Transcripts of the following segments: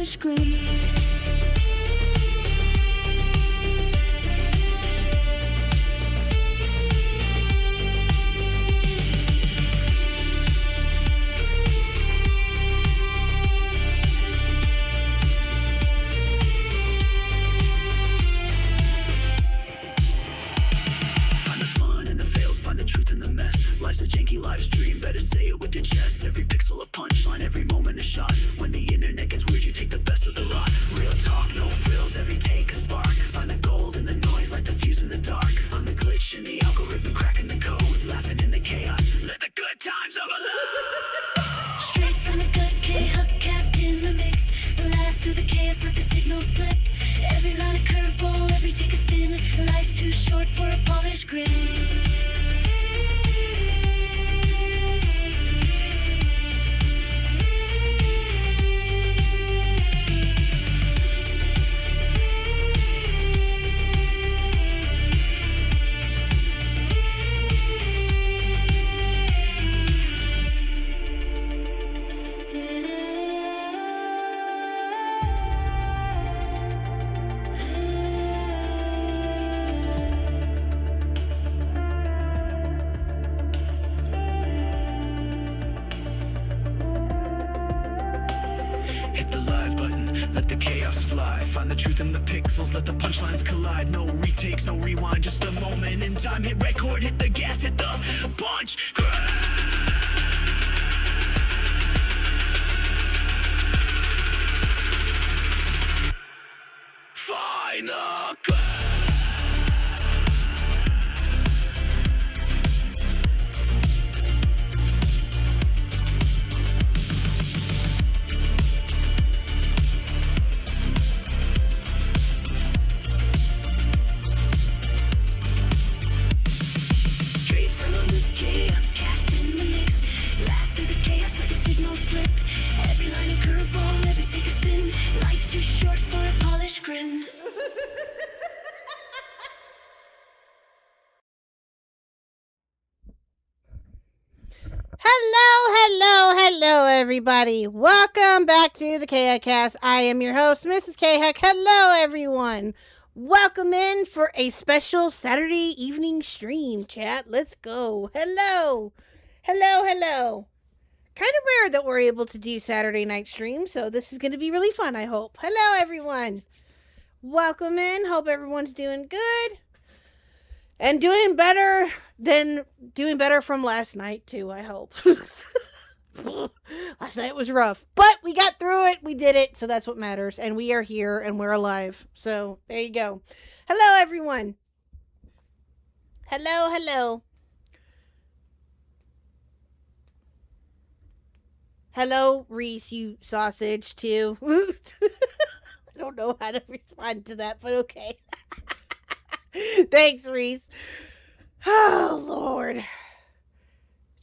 polished grin. Life's a janky live stream, better say it with your chest. Every pixel a punchline, every moment a shot. When the internet gets weird, you take the best of the lot. Real talk, no frills, every take a spark. Find the gold in the noise, light the fuse in the dark. I'm the glitch in the algorithm, cracking the code. Laughing in the chaos, let the good times overload. Straight from the gut, Khuck cast in the mix. Laugh through the chaos, let the signal slip. Every line a curveball, every take a spin. Life's too short for a polished grin. Hit the live button, let the chaos fly. Find the truth in the pixels, let the punchlines collide. No retakes, no rewind, just a moment in time. Hit record, hit the gas, hit the punch. Find the gun. Straight from the chaos, cast in the mix. Laugh through the chaos, let the signal slip. Every line a curveball, every take a spin. Life's too short for a polished grin. Hello, everybody. Welcome back to the Khuck. I am your host, Mrs. Khuck. Hello, everyone. Welcome in for a special Saturday evening stream, chat. Let's go. Hello. Kind of rare that we're able to do Saturday night streams, so this is going to be really fun, I hope. Hello, everyone. Welcome in. Hope everyone's doing good. And doing better from last night, too, I hope. Last night was rough, but we got through it. We did it, so that's what matters. And we are here, and we're alive. So, there you go. Hello, everyone. Hello. Hello, Reese, you sausage, too. I don't know how to respond to that, but okay. Thanks, Reese. Oh, Lord.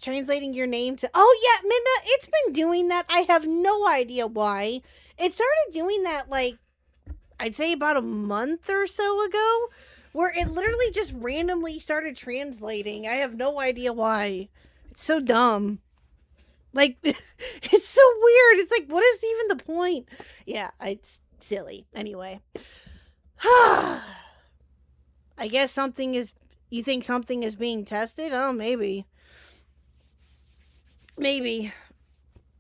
Translating your name to... Oh, yeah, Minna, it's been doing that. I have no idea why. It started doing that, like, I'd say about a month or so ago, where it literally just randomly started translating. I have no idea why. It's so dumb. Like, it's so weird. It's like, what is even the point? Yeah, it's silly. Anyway. I guess you think something is being tested? Oh, maybe.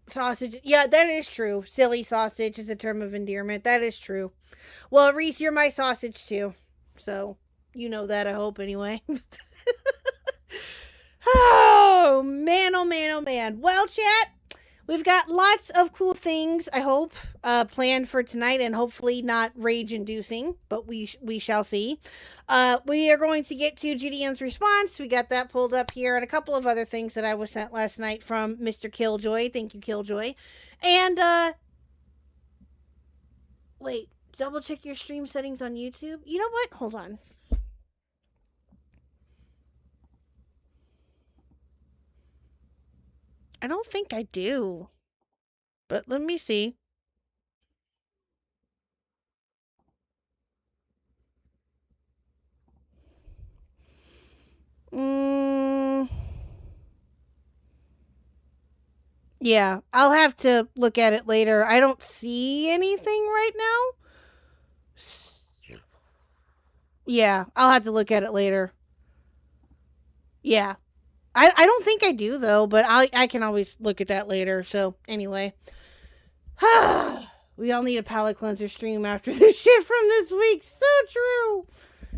Sausage. Yeah, that is true. Silly sausage is a term of endearment. That is true. Well, Reese, you're my sausage too. So, you know that, I hope, anyway. Oh, man. Well, chat, we've got lots of cool things, I hope, planned for tonight, and hopefully not rage-inducing, but we shall see. We are going to get to Gideon's response. We got that pulled up here, and a couple of other things that I was sent last night from Mr. Killjoy. Thank you, Killjoy. And, wait, double check your stream settings on YouTube. You know what? Hold on. I don't think I do. But let me see. Yeah, I'll have to look at it later. I don't see anything right now. Yeah, I'll have to look at it later. Yeah. I don't think I do though, but I can always look at that later. So anyway. We all need a palate cleanser stream after this shit from this week. So true.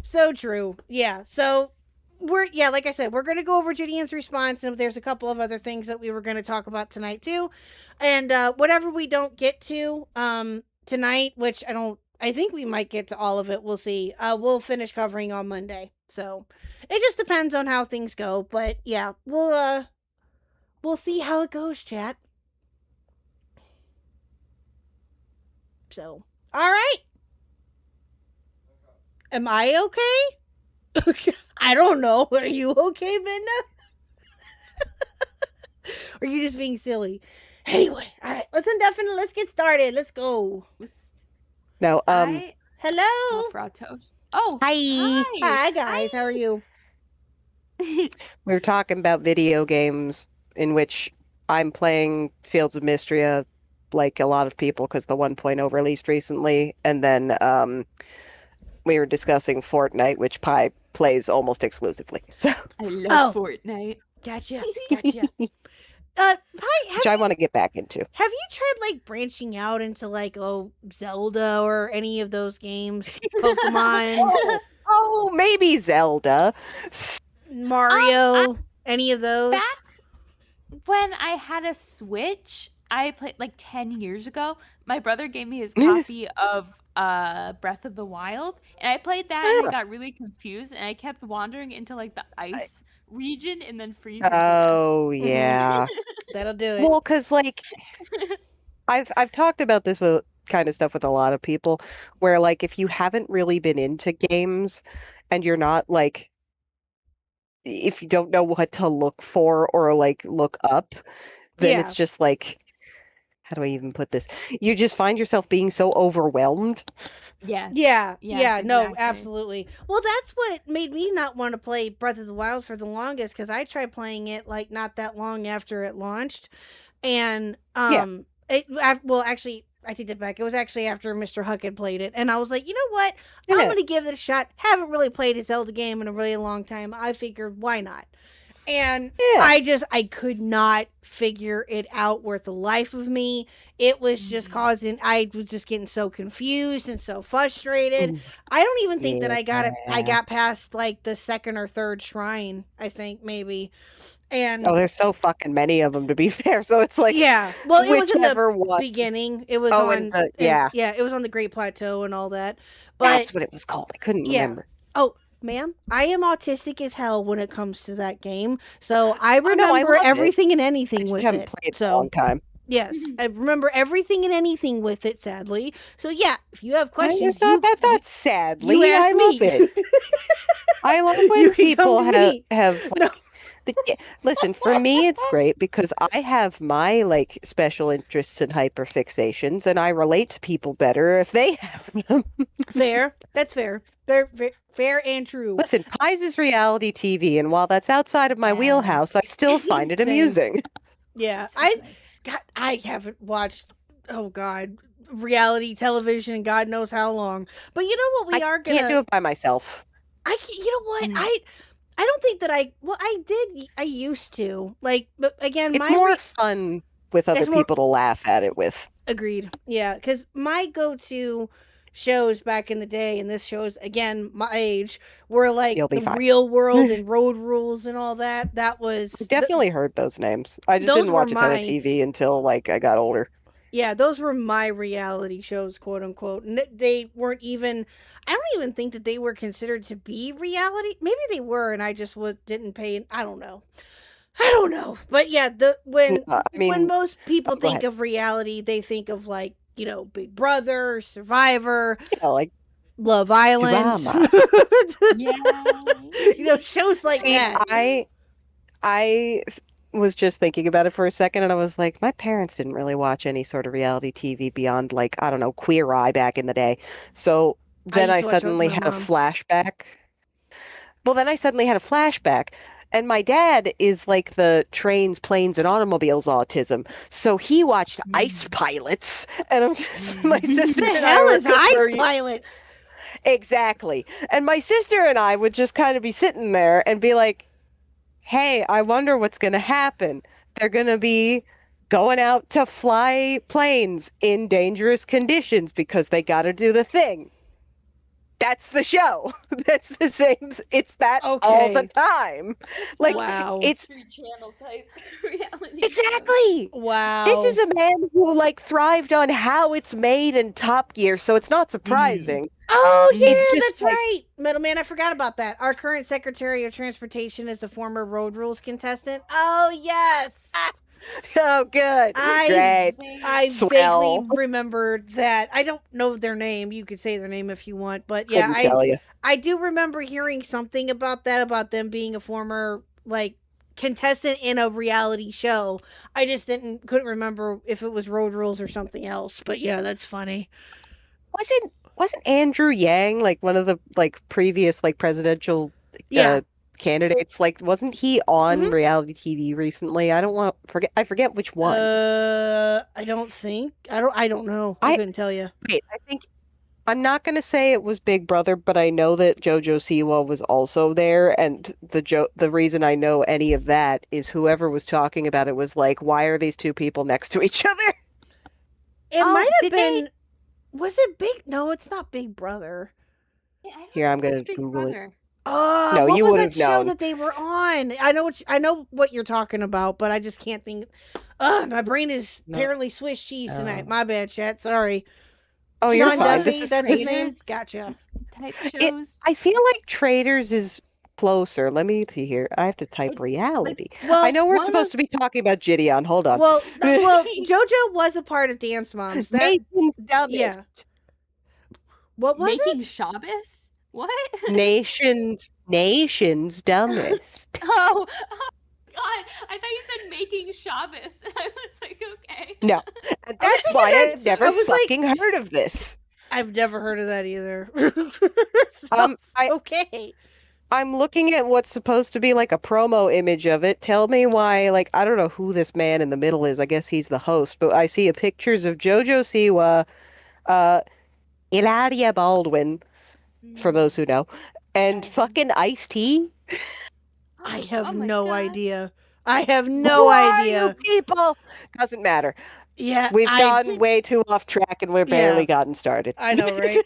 So true. Yeah. So like I said, we're gonna go over Gideon's response, and there's a couple of other things that we were gonna talk about tonight too. And whatever we don't get to tonight, which I think we might get to all of it. We'll see. We'll finish covering on Monday. So it just depends on how things go. But yeah, we'll see how it goes, chat. So all right. Am I okay? I don't know. Are you okay, Minna? Or are you just being silly? Anyway, all right. Let's get started. Let's go. No, Hello. Fratos. Oh, hi. Hi guys. How are you? We were talking about video games in which I'm playing Fields of Mystria, like a lot of people, because the 1.0 released recently, and then we were discussing Fortnite, which Pi plays almost exclusively. So I love Fortnite. Gotcha. Pi, which I want to get back into. have you tried like branching out into like Zelda or any of those games? Pokemon, Oh, maybe Zelda. Mario, any of those? Back when I had a Switch, I played like 10 years ago. My brother gave me his copy of Breath of the Wild, and I played that and I got really confused, and I kept wandering into like the ice region and then freezing. Oh, yeah. That'll do it. Well, because like I've talked about this with kind of stuff with a lot of people, where like if you haven't really been into games and you're not like, if you don't know what to look for or like look up, then it's just like, how do I even put this? You just find yourself being so overwhelmed. Yes. Yeah, no, exactly. absolutely. Well, that's what made me not want to play Breath of the Wild for the longest, because I tried playing it like not that long after it launched, and actually, I take that back. It was actually after Mr. Huck had played it, and I was like, you know what? I'm gonna give it a shot. Haven't really played a Zelda game in a really long time. I figured, why not? And I could not figure it out worth the life of me. It was just I was just getting so confused and so frustrated. I don't even think that I got past like the second or third shrine, I think maybe. And there's so fucking many of them, to be fair. So it's like, well, it was in the one. beginning. It was it was on the Great Plateau and all that. But That's what it was called. I couldn't remember. Oh, ma'am, I am autistic as hell when it comes to that game. So I remember everything and anything with it. I haven't played it in a long time. Yes, I remember everything and anything with it, sadly. So yeah, if you have questions, that's not sadly. I love it. I love when people have like, listen, for me it's great because I have my like special interests and hyperfixations, and I relate to people better if they have them. Fair. That's fair. Fair and true. Listen, Pies is reality TV, and while that's outside of my wheelhouse, I still find it amusing. Yeah, I haven't watched, reality television in God knows how long. But you know what, I can't do it by myself. You know what, I don't think that I used to. Like, but again, it's more fun with other people to laugh at it with. Agreed. Yeah, because my go-to shows back in the day, and this shows again my age, were like the Real World and Road Rules and all that. That was I definitely heard those names. I just didn't watch a ton of TV until like I got older. Yeah, those were my reality shows, quote unquote. And they weren't even, I don't even think that they were considered to be reality. Maybe they were, and I just didn't pay. I don't know. But yeah, when most people think of reality, they think of like, Big Brother, Survivor, like Love Island. Shows like that. I was just thinking about it for a second, and I was like, my parents didn't really watch any sort of reality TV beyond like, I don't know, Queer Eye back in the day. So then I suddenly had a flashback. Well, then I suddenly had a flashback And my dad is like the trains, planes, and automobiles autism. So he watched Ice Pilots, and I'm just my sister The and I hell were is Ice very- Pilots? Exactly. And my sister and I would just kind of be sitting there and be like, hey, I wonder what's going to happen. They're going to be going out to fly planes in dangerous conditions because they got to do the thing. That's the show. That's the same. It's that all the Okay. time. Like, Wow. it's Channel type reality. show. exactly. Wow. This is a man who like thrived on how it's made in Top Gear, so it's not surprising. Oh yeah, It's just that's like- right. Metal Man, I forgot about that. Our current Secretary of Transportation is a former Road Rules contestant. Oh yes. Oh, good. I- Great. I Swell. vaguely remembered that. I don't know their name. You could say their name if you want, but yeah, Couldn't tell you. I do remember hearing something about that, about them being a former like contestant in a reality show. I just couldn't remember if it was Road Rules or something else. But yeah, that's funny. Wasn't Andrew Yang like one of the like previous like presidential Yeah. candidates? Like, wasn't he on Mhm. reality TV recently? I don't want to forget. I forget which one. I don't think. I don't know. I I- couldn't tell you. Wait, I think I'm not going to say it was Big Brother, but I know that JoJo Siwa was also there, and the reason I know any of that is whoever was talking about it was like, why are these two people next to each other? It Oh, might have did they- been. Was it Big? No, it's not Big Brother. Yeah, I don't Here, I'm know if gonna it's Big Google it. Brother. Oh, No, what you was would that have show known. that they were on? I know what you're talking about, but I just can't think. My brain is No. apparently Swiss cheese tonight. Oh. My bad, chat. Sorry. Oh, you're Sean fine. Duffy, This is that's his this name. is- Gotcha. Type It- shows. I feel like Traders is closer. Let me see here. I have to type Like- reality. Well, I know we're one of supposed to be talking about Gideon. Hold on. well, JoJo was a part of Dance Moms. That Nation's dumbest. yeah. What was Making it? Shabbos? What? Nation's dumbest. Oh, God. I thought you said making Shabbos. I was like, okay. No, and that's thinking why that- I've never I was like- fucking heard of this. I've never heard of that either. So, okay. I'm looking at what's supposed to be like a promo image of it. Tell me why, like, I don't know who this man in the middle is. I guess he's the host, but I see pictures of JoJo Siwa, Ilaria Baldwin, for those who know, and Okay. fucking Ice-T. I have Oh my no God. idea. I have no Who are idea. you people? Doesn't matter. Yeah, We've I- gone way too off track and we're barely Yeah. gotten started. I know, right?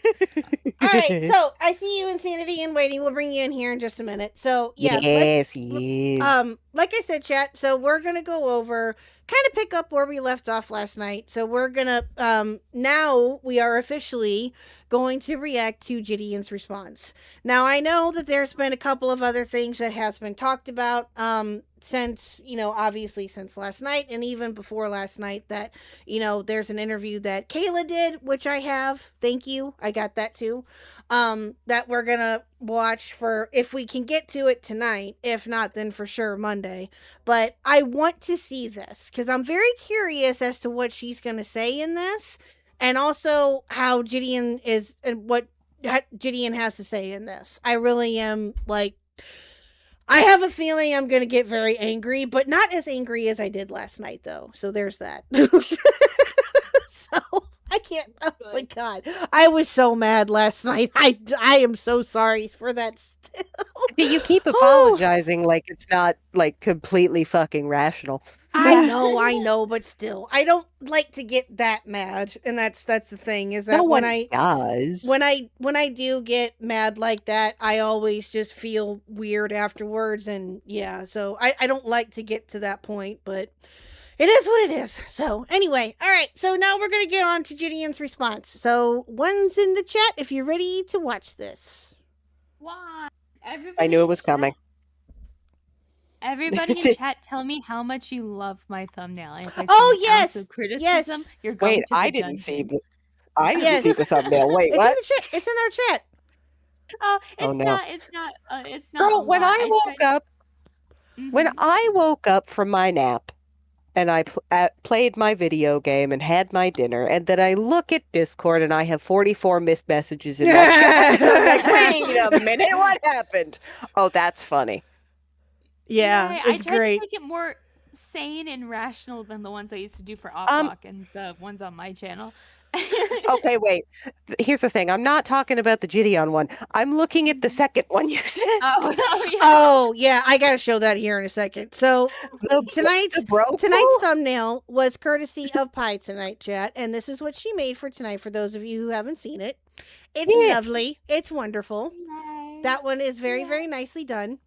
All right, so I see you, Insanity and Waiting. We'll bring you in here in just a minute. So yeah, yes, like I said, chat. So we're gonna go over, kind of pick up where we left off last night. So we're gonna now we are officially going to react to Gideon's response. Now I know that there's been a couple of other things that has been talked about since, obviously since last night, and even before last night, that there's an interview that Kayla did, which I have. Thank you, I got that too. That we're gonna watch, for if we can get to it tonight. If not, then for sure Monday. But I want to see this because I'm very curious as to what she's gonna say in this, and also how Gideon is and what Gideon has to say in this. I really am like, I have a feeling I'm gonna get very angry, but not as angry as I did last night, though. So there's that. So I can't. Oh my god, I was so mad last night. I am so sorry for that. Still, You keep Oh. apologizing like it's not like completely fucking rational. I know, but still, I don't like to get that mad, and that's the thing, is that No when one does. when I do get mad like that, I always just feel weird afterwards, and yeah, so I don't like to get to that point, but it is what it is. So anyway, all right, so now we're gonna get on to Gideon's response. So one's in the chat if you're ready to watch this. Why? Everybody I knew it in was chat- coming. Everybody in chat, tell me how much you love my thumbnail. And if I see Oh, an ounce yes, of criticism, you're going Wait, to the I didn't see dungeon. I didn't Yes. see the thumbnail. Wait, It's what? in the chat. It's in our chat. Oh, it's Oh, no. not. It's not. It's not. Girl, a when lot. I woke up, when Mhm. I woke up from my nap and I played my video game and had my dinner, and then I look at Discord and I have 44 missed messages in my chat. I'm like, wait a minute, what happened? Oh, that's funny. Yeah, Yay, it's I tried great. to make it more sane and rational than the ones I used to do for Um, Oplock and the ones on my channel. Okay, wait. Here's the thing. I'm not talking about the Gideon one. I'm looking at the second one you said. Oh, yeah. Oh yeah, I gotta show that here in a second. So tonight's the bro thumbnail was courtesy of Pie Tonight, chat, and this is what she made for tonight. For those of you who haven't seen it, it's Yeah. lovely. It's wonderful. Yay. That one is very, Yeah. very nicely done.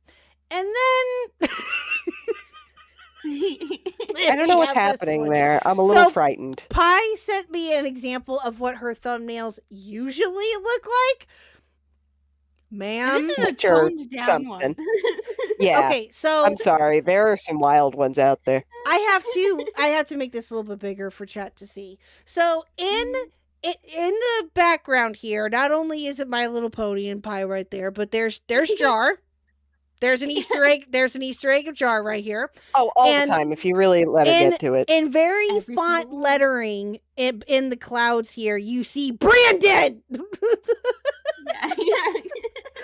And then I don't know what's happening there. I'm a little So- frightened. Pie sent me an example of what her thumbnails usually look like. Ma'am. And this is a Sure, toned down something. one. Yeah. Okay, so I'm sorry. There are some wild ones out there. I have to make this a little bit bigger for chat to see. So in the background here, not only is it My Little Pony and Pie right there, but there's Jar. There's an Easter egg. There's an Easter egg of Jar right here. Oh, all And- the time. If you really let her get to it. In very Every font single one. lettering in the clouds here, you see Brandon. Yeah.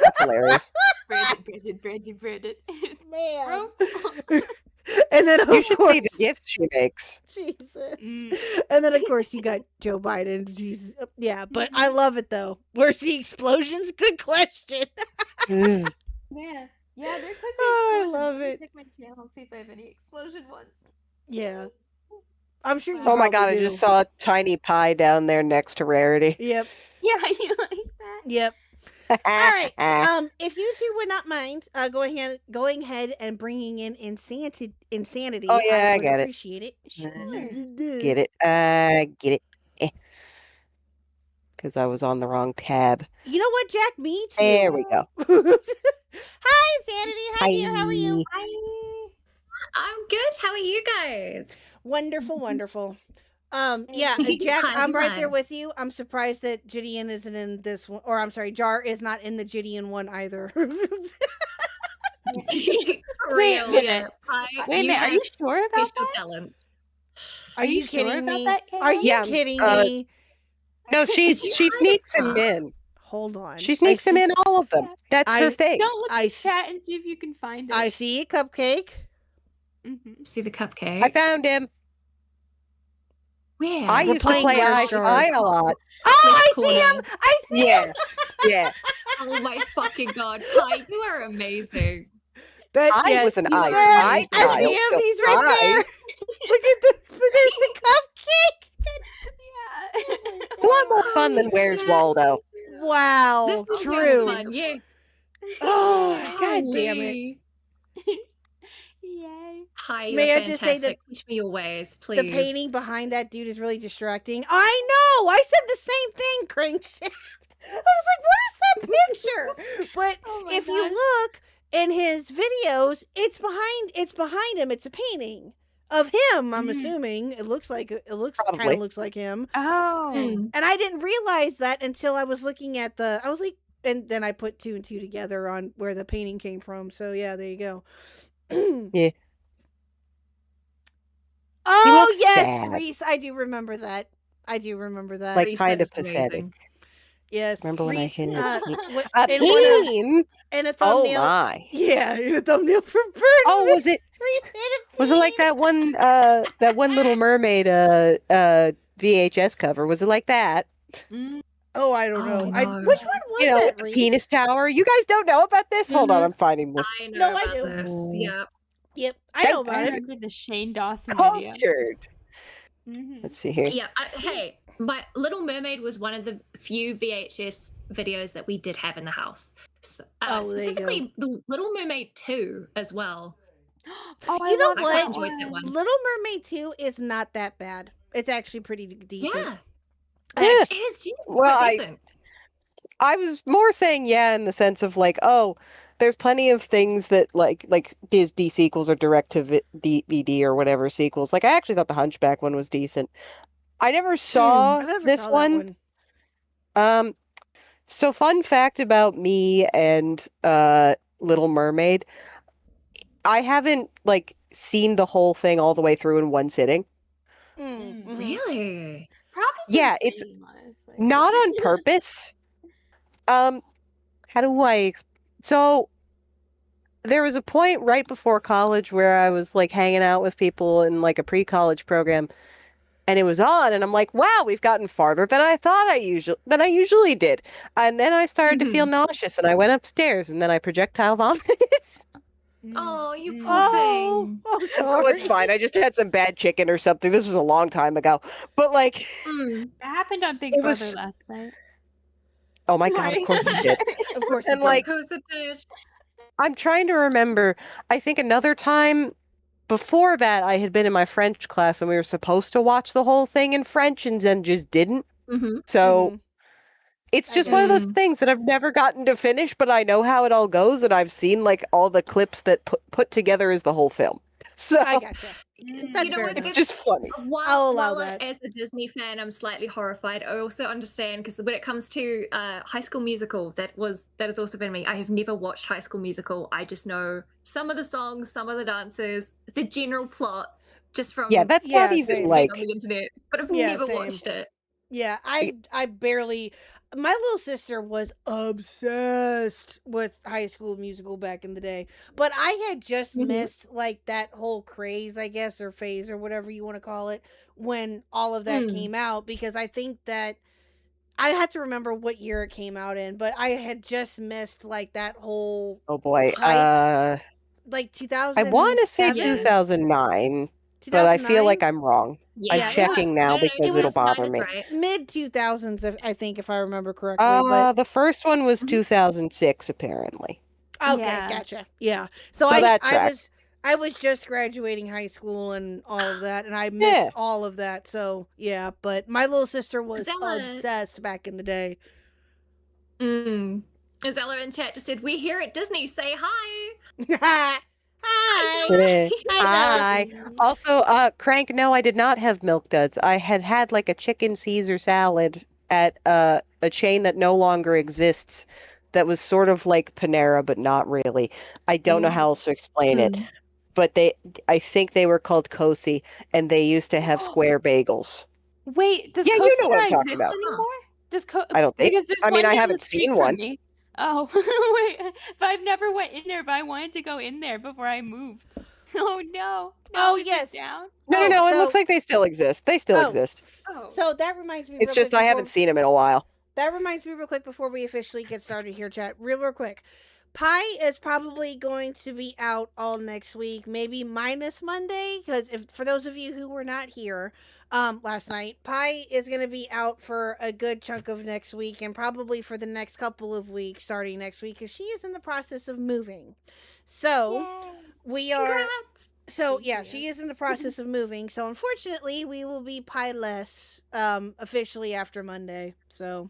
That's hilarious. Brandon. Man. Bro. And then You of should course, see the gift she makes. Jesus. Mm. And then of course you got Joe Biden. Jesus. Yeah, but I love it though. Where's the explosions? Good question. Zzz. Yeah. Yeah, there could be Oh, I explosions. love Let me it. check my channel and see if I have any explosion ones. Yeah. I'm sure you Oh my god, probably I do. just saw a tiny pie down there next to Rarity. Yep. Yeah, you like that? Yep. All right. If you two would not mind going ahead and bringing in insanity, Oh, yeah, I would get it. appreciate it. Get it? Get it. Because I was on the wrong tab. You know what, Jack? Me too. There we go. Hi, Insanity. Hi, dear. How are you? Hi. I'm good. How are you guys? Wonderful, wonderful. Yeah, Jack, Hi, I'm right there hi. with you. I'm surprised that Gideon isn't in this one, or I'm sorry, Jar is not in the Gideon one either. Real, minute. yeah. Wait a minute, are you sure about special that? talents? Are you sure kidding about me? that, Are you Yeah, kidding uh, me? No, she Did you sneaks hide him it? in. Hold on. She sneaks him in all of them. Yeah. That's her I- thing. Don't look I at s- chat and see if you can find it. I see a cupcake. Mhm. See the cupcake? I found him. Where? I We're used to playing play Where's I Jar? Spy a lot. Oh, I Corner. see him! I see him! Yeah. Yeah. Oh my fucking god, Pi, you are amazing. That, I yeah, was an you I are there, Spy amazing. I child. see him. so He's right I- there. Look at the. There's the cupcake. Yeah. It's a lot more fun than Where's Waldo. Wow. This is True. real fun, yes. Oh, god damn it. Holy. Yay. Hi, you're May I fantastic. just say that Teach me your ways, please. The painting behind that dude is really distracting. I know. I said the same thing, Crankshaft. I was like, what is that picture? But Oh my if you God. look in his videos, it's behind him. It's a painting of him. I'm Mm. assuming it looks kind Probably. of looks like him. Oh. Mm. And I didn't realize that until I was looking at I was like, and then I put two and two together on where the painting came from. So yeah, there you go. Yeah. Oh looks yes, sad. Reese, I do remember that. Like Reese, kind that of is pathetic. amazing. Yes. Remember when I Reese, hit it? what- A in one of- peen? in a Oh thumbnail. my. Yeah, in a thumbnail for Bird. Oh, was it? Reese hit a Was it like peen. that one Little Mermaid VHS cover? Was it like that? Mm. Oh, I don't know. Oh, I, no. which one was You know, that, with the Reese? penis tower. You guys don't know about this? Hold on, Mhm. I'm finding this. I know No, I about do. this. Yeah. Yep, I know I about it. remember the Shane Dawson video. Cultured. Mhm. Let's see here. Yeah. Hey, my Little Mermaid was one of the few VHS videos that we did have in the house. So, Oh, there you go. specifically, the Little Mermaid 2 as well. Oh, I You know love what? that enjoyed that one. Little Mermaid 2 is not that bad. It's actually pretty decent. Yeah. Yeah. It is. Well, quite I- decent. I was more saying yeah in the sense of like, oh, there's plenty of things that like Disney sequels or direct to DVD or whatever sequels. Like I actually thought the Hunchback one was decent. I never saw I never this saw that one. So fun fact about me and Little Mermaid, I haven't like seen the whole thing all the way through in one sitting. Mm, mhm. Really? Probably Yeah, the it's same, honestly. Not on purpose. How do I so there was a point right before college where I was like hanging out with people in like a pre-college program, and it was on, and I'm like, wow, we've gotten farther than I usually did. And then I started to feel nauseous, and I went upstairs, and then I projectile vomited. Oh, you poor Oh, thing. I'm Oh, sorry. it's fine. I just had some bad chicken or something. This was a long time ago. But like, Mm. That happened on Big It Brother was- last night. oh my God, of course it did. Of course. And you like, Of course it did. I'm trying to remember. I think another time before that, I had been in my French class and we were supposed to watch the whole thing in French and then just didn't. Mm-hmm. So Mhm. it's I just get one of those you. things that I've never gotten to finish, but I know how it all goes, and I've seen like all the clips that put together is the whole film. So I gotcha. That's You know fair what, enough. it's just funny. I'll While, allow while that. as a Disney fan, I'm slightly horrified. I also understand because when it comes to High School Musical, that has also been me. I have never watched High School Musical. I just know some of the songs, some of the dances, the general plot, just from Yeah, that's Yeah, not even same. like. on the internet. But I've Yeah, never same. watched it. Yeah, I barely. My little sister was obsessed with High School Musical back in the day, but I had just Mhm. missed like that whole craze, I guess, or phase, or whatever you want to call it, when all of that Mm. came out. Because I think that I had to remember what year it came out in, but I had just missed like that whole Oh boy. hype, like I 2007. want to say 2009, but I feel like I'm wrong. Yeah, I'm it was- checking now no, because it it'll was bother 9 me. is right. mid 2000s, I think, if I remember correctly. But The first one was Mhm. 2006, apparently. okay, Yeah. gotcha. Yeah. So, So that I tracks. was just graduating high school and all of that, and I missed Yeah. all of that. So yeah, but my little sister was Zella. obsessed back in the day. Mm. Zella in chat just said, "We here at Disney say hi." Hi. Yeah. Hi, Hi. Also, Crank, no, I did not have Milk Duds. I had like a chicken Caesar salad at a chain that no longer exists that was sort of like Panera, but not really. I don't know how else to explain it. Mm. But I think they were called Kosi, and they used to have square bagels. Wait, does Yeah, you Costa know what I'm not talking exist about. anymore? Does I don't think- because there's I mean, one I down haven't the street seen from one. me. Oh, wait, but I've never went in there. But I wanted to go in there before I moved. Oh no! Oh, is it yes. down? No, Oh, no, it looks so- like they still exist. They still Oh. exist. Oh, So that reminds me. It's real just quick I haven't before- seen them in a while. That reminds me real quick before we officially get started here, chat. Real quick. Pie is probably going to be out all next week, maybe minus Monday, because for those of you who were not here last night, Pie is going to be out for a good chunk of next week and probably for the next couple of weeks starting next week, because she is in the process of moving. So Yay. we are. Congrats. So yeah, she is in the process of moving. So unfortunately, we will be Pie-less officially after Monday. So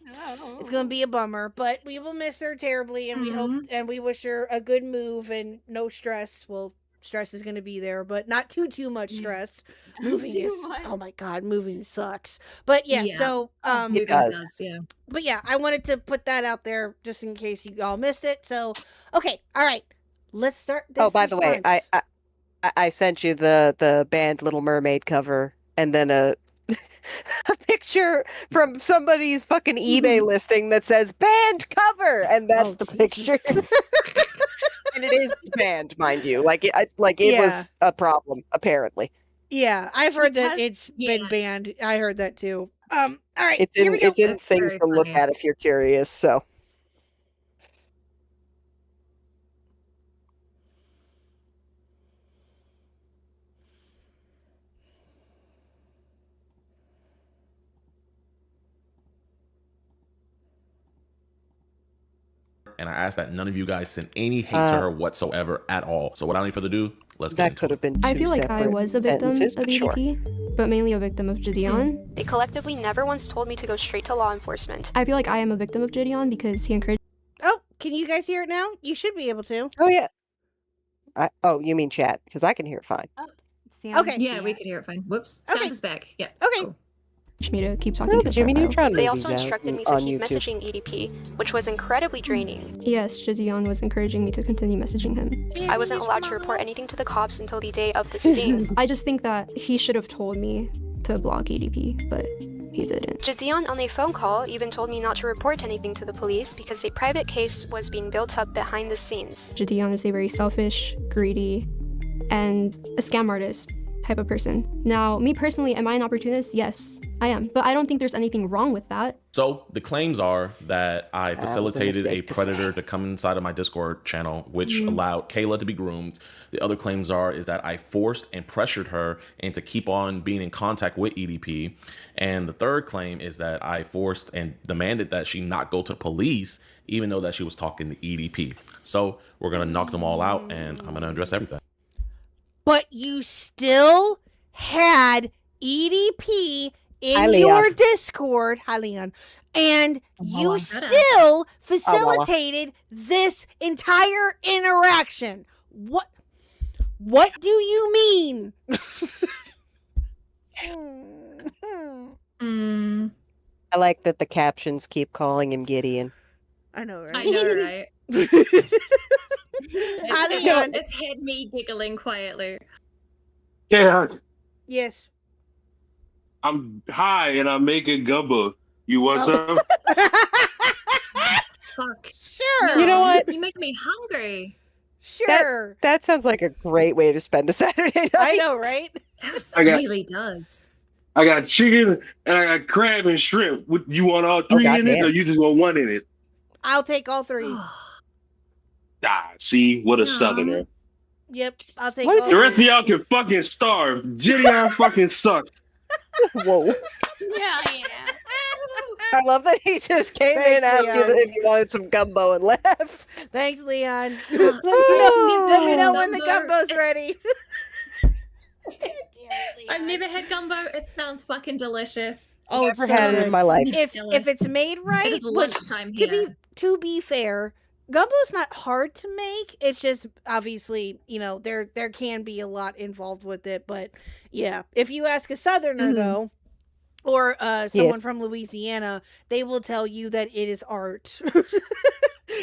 it's gonna be a bummer, but we will miss her terribly, and we hope and we wish her a good move and no stress. Well, stress is gonna be there, but not too much stress. Moving Too is much. oh my god, moving sucks. But yeah, Yeah. so Moving does. yeah. but yeah, I wanted to put that out there just in case you all missed it. So okay, all right, let's start. This Oh, by the way, response. I sent you the band Little Mermaid cover, and then a a picture from somebody's fucking eBay listing that says band cover, and that's Oh, the picture. Jesus. And it is banned, mind you. Like it was Yeah. a problem apparently. Yeah, I've heard that Because- it's been yeah. banned. I heard that too. All right, It's here in we go. it's in That's things very to look funny. at if you're curious. So And I ask that none of you guys send any hate to her whatsoever at all. So without any further ado, let's get that into could it. have been. I two feel like I separate was a victim sentences, of but sure. EDP, but mainly a victim of Gideon. They collectively never once told me to go straight to law enforcement. I feel like I am a victim of Gideon because he encouraged Oh, can you guys hear it now? You should be able to. Oh yeah. You mean chat? Because I can hear it fine. Sound Okay. Yeah, we could hear it fine. Whoops. Okay. Sound is back. Yeah. Okay. Cool. me to keep talking Oh, to the her Jimmy for a while. Neutron They movie's also out instructed me to on keep YouTube. messaging EDP, which was incredibly draining. Yes, Gideon was encouraging me to continue messaging him. I wasn't allowed to report anything to the cops until the day of the sting. I just think that he should have told me to block EDP, but he didn't. Jadion on a phone call even told me not to report anything to the police because a private case was being built up behind the scenes. Jadion is a very selfish, greedy, and a scam artist type of person. Now, me personally, am I an opportunist? Yes, I am. But I don't think there's anything wrong with that. So the claims are that I facilitated a mistake to predator to come inside of my Discord channel, which allowed Kayla to be groomed. The other claims is that I forced and pressured her into keep on being in contact with EDP. And the third claim is that I forced and demanded that she not go to police, even though that she was talking to EDP. So we're going to knock them all out, and I'm going to address everything. But you still had EDP in Hi, Leon. your Discord. Hi, Leon. And you still facilitated this entire interaction. What do you mean? I like that the captions keep calling him Gideon. I know, right? I know, right? Hi, Leon. It's had me giggling quietly. Yeah, Yes. I'm high and I'm making gumbo. You want Oh. some? Fuck. Sure. You know what? You make me hungry. Sure. That sounds like a great way to spend a Saturday night. I know, right? It I got- really does. I got chicken and I got crab and shrimp. You want all three in it, goddamn. or you just want one in it? I'll take all three. Ah, see, what a Aw. southerner. Yep, I'll take What is all The three. rest of y'all can fucking starve. Gideon fucking sucks. Whoa. Yeah. I love that he just came in Thanks, and asked you Leon. if you wanted some gumbo and left. Thanks, Leon. Let me know when the Gumbo. gumbo's ready. I've never had gumbo. It sounds fucking delicious. Oh, it's Never so had it good. in my life. If it's made It right, is which lunchtime to here. be fair, gumbo's not hard to make. It's just obviously, there can be a lot involved with it, but yeah, if you ask a southerner though, or someone from Louisiana, they will tell you that it is art.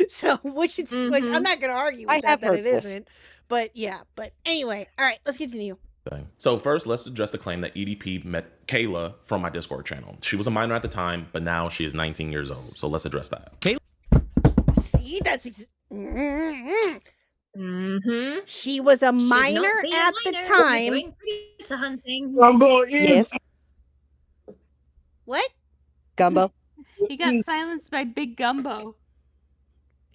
So, which I'm not going to argue with that heard it this. isn't. But yeah, but anyway, all right, let's continue. Thing. So first, let's address the claim that EDP met Kayla from my Discord channel. She was a minor at the time, but now she is 19 years old. So let's address that. Kayla. See, Mm-hmm. she was a minor at the time. Doing pizza hunting. Gumbo is. Yes. What? Gumbo. He got silenced by Big Gumbo.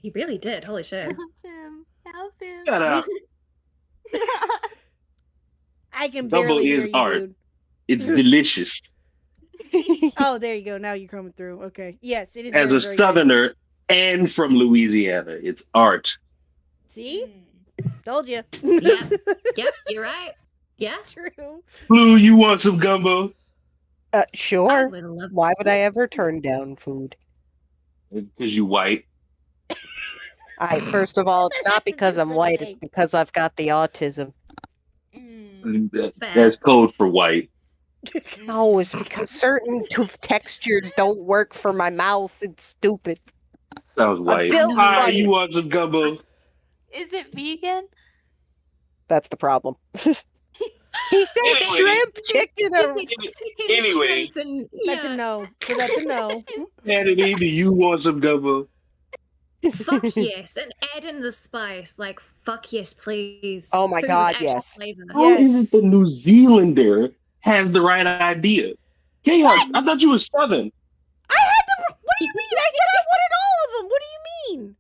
He really did. Holy shit. Help him. Help him. Shut up. I can Gumbo barely hear is you, art. dude. It's delicious. Oh, there you go. Now you're coming through. Okay. Yes, it is. As very, a very good. southerner and from Louisiana, it's art. See? Told you. Yeah. Yep, you're right. Yeah. True. Blue, you want some gumbo? I Sure. would love Why would I ever turn down food? Because you white. First of all, it's not That's a because I'm different white, thing. it's because I've got the autism. That's code for white. No, it's because certain textures don't work for my mouth. It's stupid. Sounds white. built Hi, funny. you want some gumbo? Is it vegan? That's the problem. He said Anyway. shrimp, chicken, or Anyway. That's a no. So that's a no. Kennedy, do you want some gumbo? Fuck yes, and add in the spice. Like fuck yes, please. Oh my Food with God, actual yes. Flavor. How is it the New Zealander has the right idea? Chaos, I thought you were Southern. I had the. What do you mean? I said I wanted all of them. What do you mean?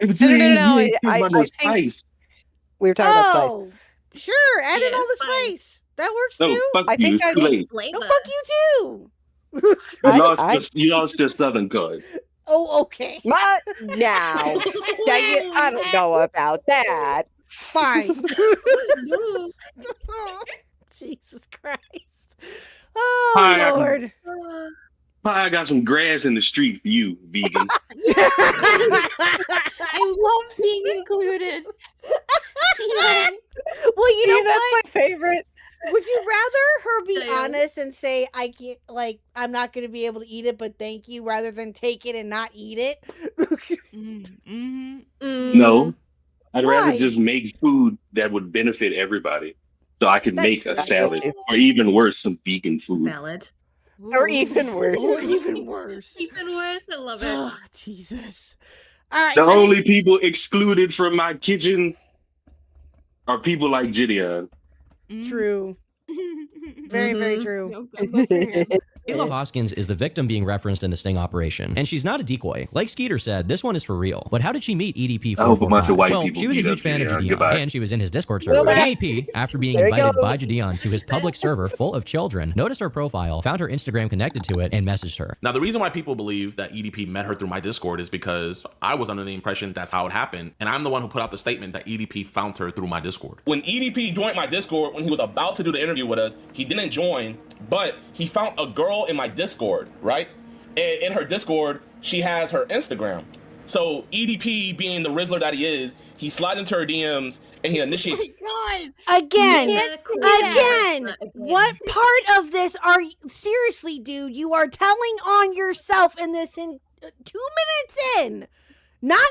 Hey, but No, you no, ain't- no, you ain't I- talking about I no think- spice. we were talking about spice. Oh, sure. Add in Yeah, all the it's fine. spice. That works No, too. fuck I you. think It's I too would- late. Flavor. No, fuck you too. You lost your Southern card. Oh, okay. Now, dang it, I don't know about that. Fine. Jesus Christ. Oh, Hi. Lord. I got some grass in the street for you, vegan. I love being included. Yay. Well, you know that's what? my favorite. Would you rather her be Same. honest and say, I can't, like, I'm not going to be able to eat it, but thank you, rather than take it and not eat it? Mm-hmm. No, I'd Why? rather just make food that would benefit everybody. So I could That's make a true. salad, or even worse, some vegan food. Valid. Or even worse. Or even worse. Even worse. I love it. Oh, Jesus. All right. The I think- only people excluded from my kitchen are people like Gideon. True. Very, very true. No gumbo for him. Kayla Hoskins is the victim being referenced in the sting operation, and she's not a decoy. Like Skeeter said, this one is for real. But how did she meet EDP? I hope a bunch of white well, people she was a beat huge up fan of Gideon. Gideon, Goodbye. and she was in his Discord server. EDP, after being There he invited by goes. Gideon to his public server full of children, noticed her profile, found her Instagram connected to it, and messaged her. Now, the reason why people believe that EDP met her through my Discord is because I was under the impression that's how it happened, and I'm the one who put out the statement that EDP found her through my Discord. When EDP joined my Discord, when he was about to do the interview with us, he didn't join, but he found a girl in my Discord, right? And in her Discord, she has her Instagram. So EDP, being the Rizzler that he is, he slides into her DMs and he initiates. Oh my Again. You can't do that. Again. What part of this are you, seriously, dude? You are telling on yourself in this in 2 minutes in. Not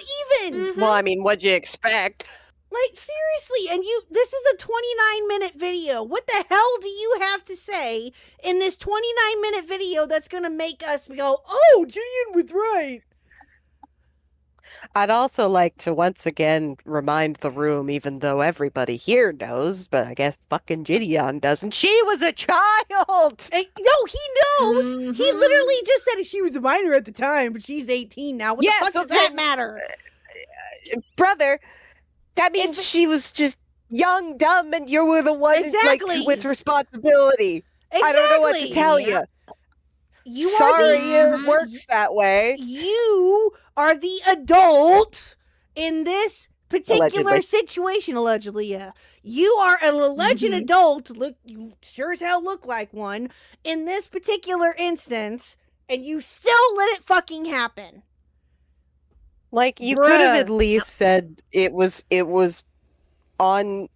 even. Well, I mean, what'd you expect? Like, seriously, and this is a 29-minute video. What the hell do you have to say in this 29-minute video that's going to make us go, oh, Gideon was right? I'd also like to once again remind the room, even though everybody here knows, but I guess fucking Gideon doesn't, she was a child! No, he knows. He literally just said she was a minor at the time, but she's 18 now. What the fuck does that matter? Brother, that means she was just young, dumb, and you were the one Exactly. like, with responsibility. I don't know what to tell you. You Sorry, are it works that way. You are the adult in this particular Allegedly. situation, allegedly, yeah. You are an alleged adult, look, you sure as hell look like one, in this particular instance, and you still let it fucking happen. Like, you could have Bruh. at least said it was on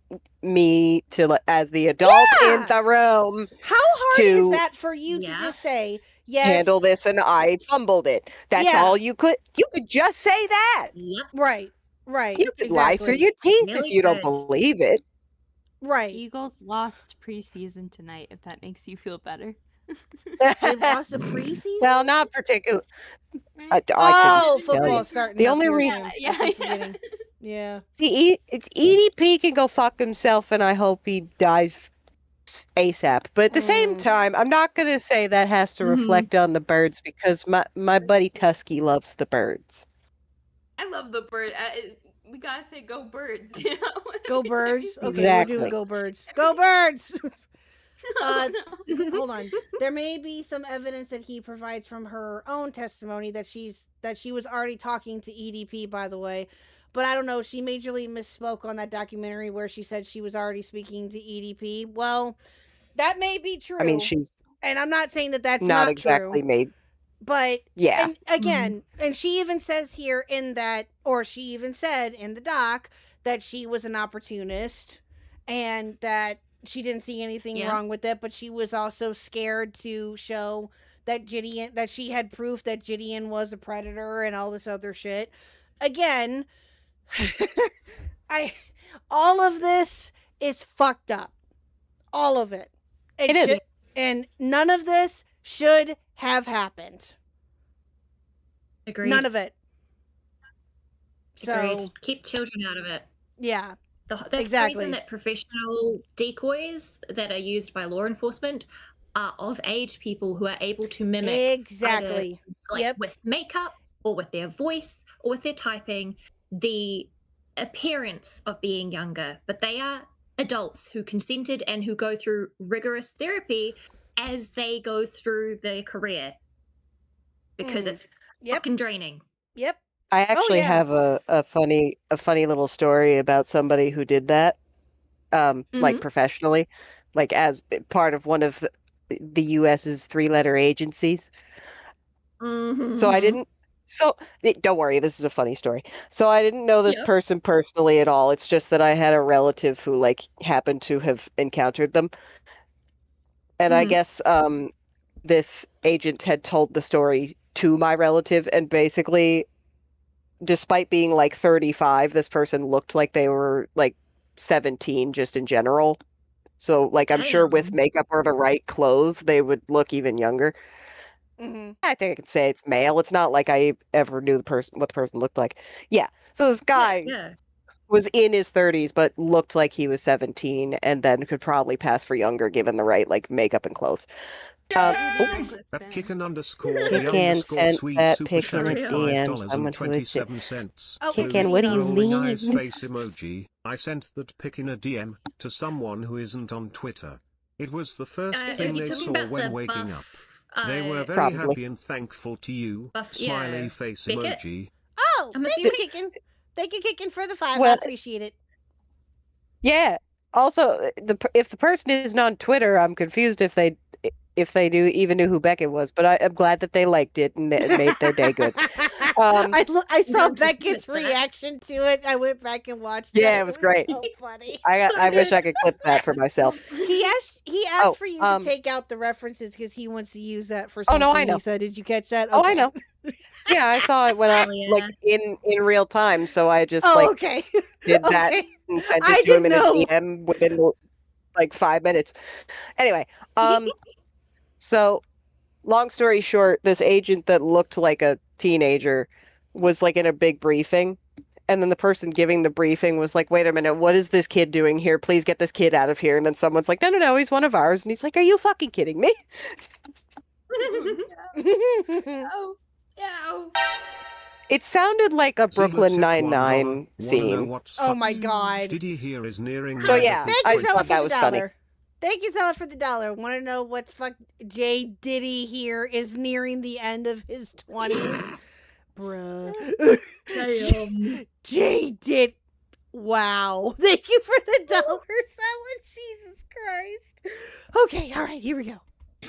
me to, as the adult in the room, How hard is to that for you to just say, yes, handle this, and I fumbled it. That's Yeah. all you could just say that. Yep. right, You could lie through your teeth if Really you don't good. believe it. right. Eagles lost preseason tonight, if that makes you feel better. They lost a preseason? Well, not particular. Right? Oh, couldn't tell you. football's starting The up only here reason- soon. Yeah, I keep yeah. forgetting. Yeah. It's EDP can go fuck himself, and I hope he dies ASAP. But at the same time, I'm not gonna say that has to reflect on the birds, because my buddy Tusky loves the birds. I love the bird. We gotta say go birds, you know? Go birds. Okay, we're Exactly. doing go birds. Go birds! Oh, no. Hold on. There may be some evidence that he provides from her own testimony that she was already talking to EDP, by the way. But I don't know. She majorly misspoke on that documentary where she said she was already speaking to EDP. Well, that may be true. I mean, she's and I'm not saying that that's not not exactly true. made. But Yeah. and again, and she even says here in that, or she even said in the doc that she was an opportunist and that she didn't see anything Yeah. wrong with it, but she was also scared to show that that she had proof that Gideon was a predator and all this other shit. Again, all of this is fucked up. All of it. It is. And none of this should have happened. Agreed. None of it. So, Agreed. Keep children out of it. yeah. That's Exactly. the reason that professional decoys that are used by law enforcement are of age people who are able to mimic Exactly. like Yep. with makeup or with their voice or with their typing the appearance of being younger, but they are adults who consented and who go through rigorous therapy as they go through their career because it's Yep. fucking draining. Yep. I actually yeah. have a funny little story about somebody who did that, like professionally, like as part of one of the U.S.'s 3-letter agencies. So I didn't. So don't worry, this is a funny story. So I didn't know this Yep. person personally at all. It's just that I had a relative who like happened to have encountered them, and I guess this agent had told the story to my relative, and basically, despite being like 35, this person looked like they were like 17 just in general. So, like, I'm sure with Damn. makeup or the right clothes, they would look even younger. Mhm. I think I can say it's male. It's not like I ever knew what the person looked like. Yeah. So this guy Yeah. was in his 30s, but looked like he was 17, and then could probably pass for younger given the right like makeup and clothes. Kickin underscore the Kickin underscore sent sweet that super pic in a chat DM. $5 Someone and who would say, 27 cents. Oh, Kickin, what do you Rolling eyes mean? face emoji. I sent that pic in a DM to someone who isn't on Twitter. It was the first Are thing you they talking saw about when the waking buff, up. They were very Probably. happy and thankful to you. Buff, Smiley yeah. face Bigot? emoji. Oh, I'm thank you, assuming- Kickin. Thank you, Kickin, for the 5. Well, I appreciate it. Yeah. Also, if the person isn't on Twitter, I'm confused if they even knew who Beckett was. But I'm glad that they liked it and it made their day good. I saw Don't Beckett's dismiss that. reaction to it. I went back and watched Yeah, it. it was great. So funny. I wish I could clip that for myself. He asked Oh, for you to take out the references because he wants to use that for Oh, something. no, I know. He said, "Did you catch that?" Oh, I Okay. know. Yeah, I saw it when I Oh, yeah. like in real time, so I just Oh, like okay. did that Okay. and sent I it to him in didn't a know. DM within like 5 minutes. Anyway, so long story short, this agent that looked like a teenager was like in a big briefing. And then the person giving the briefing was like, wait a minute, what is this kid doing here? Please get this kid out of here. And then someone's like, no, he's one of ours. And he's like, are you fucking kidding me? Oh, no. It sounded like a Brooklyn Zealot tip $1. Nine-Nine Wanna know scene. what's Oh my fucked? God. Did you hear is nearing So the yeah, Thank I you, Zella, thought for that the was funny. dollar. Thank you, Zella, for the dollar. Want to know what's J. Diddy here is nearing the end of his 20s. Bruh. Damn. J. Did. Wow. Thank you for the dollar, Zella. Jesus Christ. Okay, all right, here we go.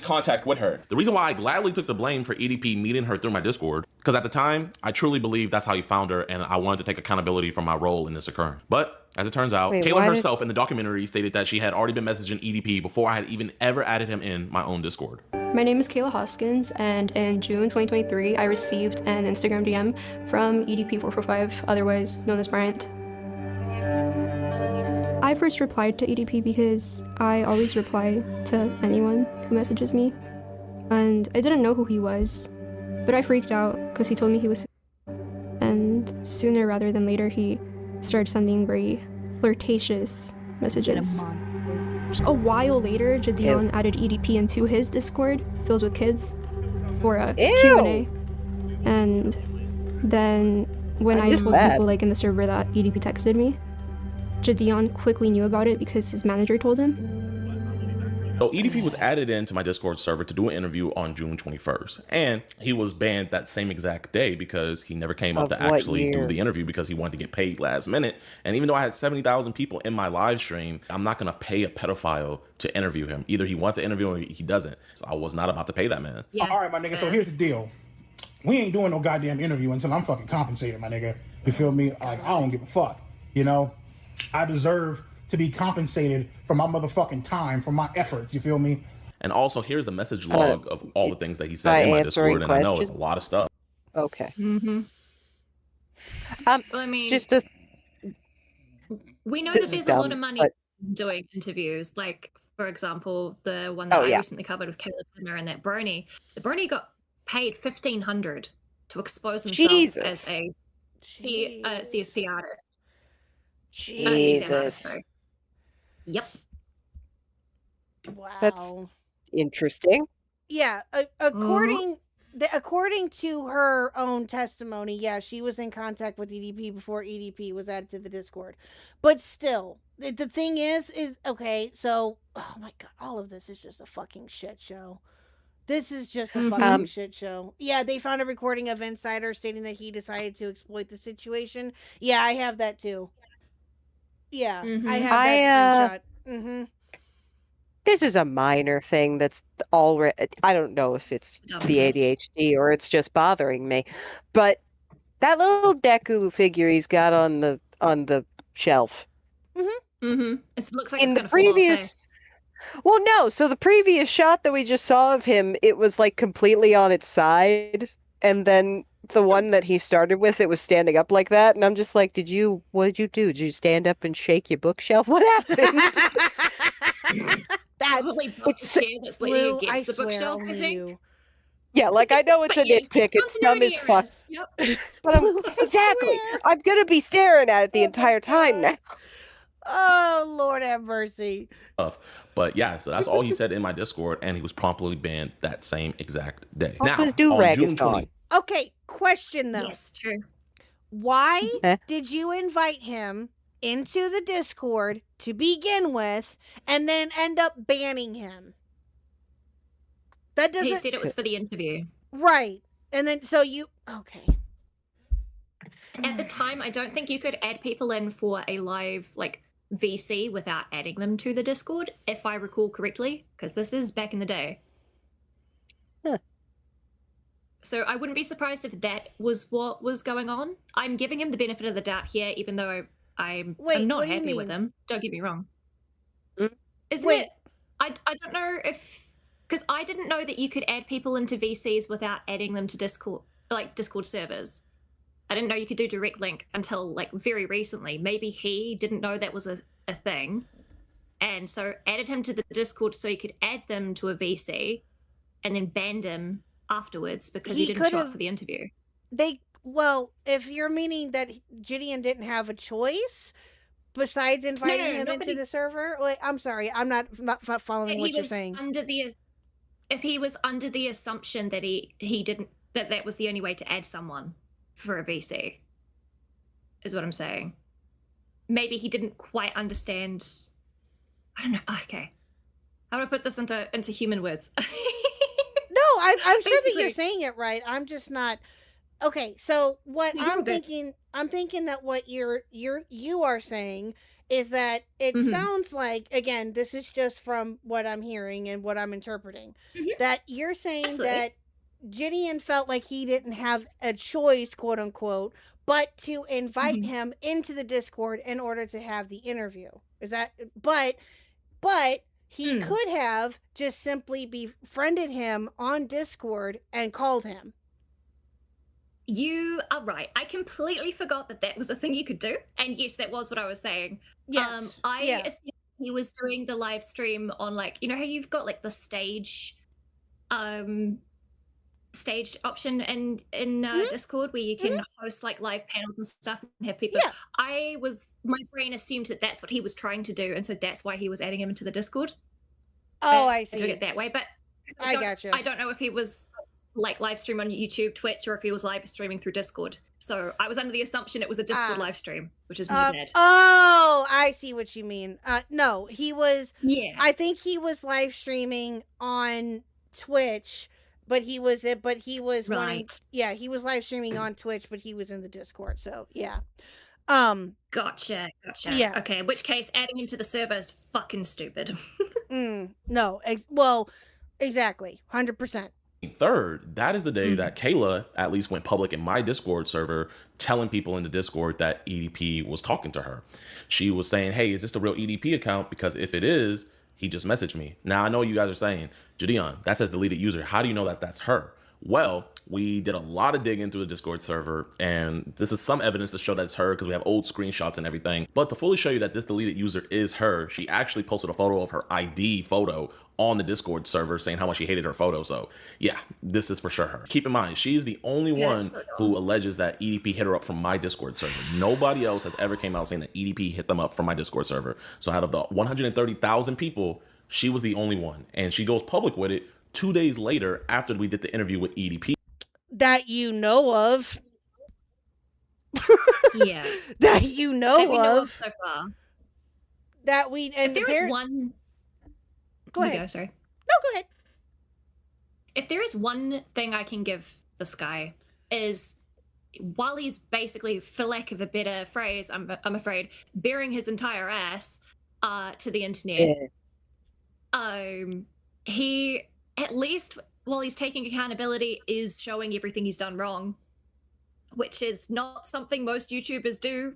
Contact with her. The reason why I gladly took the blame for EDP meeting her through my Discord, because at the time, I truly believed that's how he found her, and I wanted to take accountability for my role in this occurring. But as it turns out, Wait, Kayla why did- herself in the documentary stated that she had already been messaging EDP before I had even ever added him in my own Discord. My name is Kayla Hoskins, and in June 2023, I received an Instagram DM from EDP445, otherwise known as Bryant. I first replied to EDP because I always reply to anyone who messages me, and I didn't know who he was, but I freaked out because he told me he was, and sooner rather than later, he started sending very flirtatious messages. A while later, Jadion added EDP into his Discord, filled with kids, for a Q&A. And then when I missed told that. people like in the server that EDP texted me, Jadion quickly knew about it because his manager told him. So EDP was added into my Discord server to do an interview on June 21st. And he was banned that same exact day because he never came up Of to what actually do year? the interview because he wanted to get paid last minute. And even though I had 70,000 people in my live stream, I'm not going to pay a pedophile to interview him. Either he wants to interview or he doesn't. So I was not about to pay that man. Yeah. All right, my nigga. So here's the deal. We ain't doing no goddamn interview until I'm fucking compensated, my nigga. You feel me? Like, I don't give a fuck. You know? I deserve to be compensated for my motherfucking time, for my efforts. You feel me? And also, here's the message log of all the things that he by said in my answering Discord. And I know it's questions? a lot of stuff. Okay. Mm-hmm. Well, I mean, just as we know this that is there's a lot dumb, of money but- doing interviews. Like, for example, the one that Oh, I yeah. recently covered with Caleb Plummer and that Brony. The Brony got paid $1,500 to expose himself Jesus. as a CSP artist. CSM artist, Jesus. sorry. Yep. Wow. That's interesting. Yeah, according to her own testimony, yeah, she was in contact with EDP before EDP was added to the Discord. But still, the thing is okay, so oh my god, all of this is just a fucking shit show. This is just a fucking shit show. Yeah, they found a recording of Insider stating that he decided to exploit the situation. Yeah, I have that too. Yeah, I have that screenshot. Mm-hmm. This is a minor thing that's already. I don't know if it's the ADHD or it's just bothering me, but that little Deku figure he's got on the shelf. Mm-hmm. It looks like In it's the gonna fall off, eh? previous, well, no. So the previous shot that we just saw of him, it was like completely on its side, and then the one that he started with, it was standing up like that, and I'm just like, what did you do? Did you stand up and shake your bookshelf? What happened? That's Probably bump the chair that's leaning Blue, I against the swear, bookshelf, I only think. you. Yeah, like I know it's a But yes, nitpick. It's dumb as continuity fuck. errors. Yep. But I'm Blue, I exactly. swear. I'm gonna be staring at it the Oh my entire time now. God. Oh, Lord have mercy. But yeah, so that's all he said in my Discord, and he was promptly banned that same exact day. Also, Now, his do-rag on is June gone. 20, Okay, question though. Yes, true. Why Eh? did you invite him into the Discord to begin with and then end up banning him? That He doesn't said it was for the interview. right. And then so you okay. At the time, I don't think you could add people in for a live like VC without adding them to the Discord, if I recall correctly, because this is back in the day. Huh. So I wouldn't be surprised if that was what was going on. I'm giving him the benefit of the doubt here, even though I'm Wait, not what do you happy with mean? him. Don't get me wrong. Mm. Isn't Wait. it? I don't know if because I didn't know that you could add people into VCs without adding them to Discord, like Discord servers. I didn't know you could do direct link until like very recently. Maybe he didn't know that was a thing, and so added him to the Discord so you could add them to a VC, and then banned him afterwards because he He didn't show up could've- for the interview. Well, if you're meaning that Gideon didn't have a choice besides inviting him not into that he- the server, like I'm sorry, I'm not following That what he you're was saying. under the if he was under the assumption that he didn't that was the only way to add someone for a VC, is what I'm saying. Maybe he didn't quite understand. I don't know. Okay, how do I put this into human words? No, I'm sure that you're Basically- saying it right. I'm just not. Okay, so what No, you're I'm good. thinking that what you are saying is that it Mhm. sounds like, again, this is just from what I'm hearing and what I'm interpreting, Mhm. that you're saying Absolutely. that Gideon felt like he didn't have a choice, quote unquote, but to invite Mhm. him into the Discord in order to have the interview. Is that but he Hmm. could have just simply befriended him on Discord and called him. You are right. I completely forgot that was a thing you could do. And yes, that was what I was saying. Yes. I yeah. assumed he was doing the live stream on like, you know how you've got like the stage stage option in Discord where you can host like live panels and stuff and have people. Yeah. My brain assumed that that's what he was trying to do, and so that's why he was adding him into the Discord. Oh, I Doing see. it that way, but I gotcha. I don't know if he was like live stream on YouTube, Twitch, or if he was live streaming through Discord. So I was under the assumption it was a Discord live stream, which is my bad. Oh, I see what you mean. No, he was. Yeah. I think he was live streaming on Twitch, but he was wanting. Right. Yeah, he was live streaming on Twitch, but he was in the Discord. So yeah. Gotcha. Yeah. Okay, in which case adding him to the server is fucking stupid. No. Well, exactly. 100%. 3rd, that is the day that Kayla at least went public in my Discord server, telling people in the Discord that EDP was talking to her. She was saying, hey, is this the real EDP account? Because if it is, he just messaged me. Now I know you guys are saying, Gideon, that says deleted user. How do you know that that's her? Well, we did a lot of digging through the Discord server, and this is some evidence to show that it's her because we have old screenshots and everything. But to fully show you that this deleted user is her, she actually posted a photo of her ID photo on the Discord server saying how much she hated her photo. So yeah, this is for sure her. Keep in mind, she's the only one who alleges that EDP hit her up from my Discord server. Nobody else has ever came out saying that EDP hit them up from my Discord server. So out of the 130,000 people, she was the only one. And she goes public with it 2 days later after we did the interview with EDP. That you know of. Yeah. That you know That we know of. of so far. That we and If there is one Go You ahead. go, sorry. No, go ahead. If there is one thing I can give this guy is while he's basically, for lack of a better phrase, I'm afraid, bearing his entire ass to the internet, he, at least while he's taking accountability, is showing everything he's done wrong, which is not something most YouTubers do.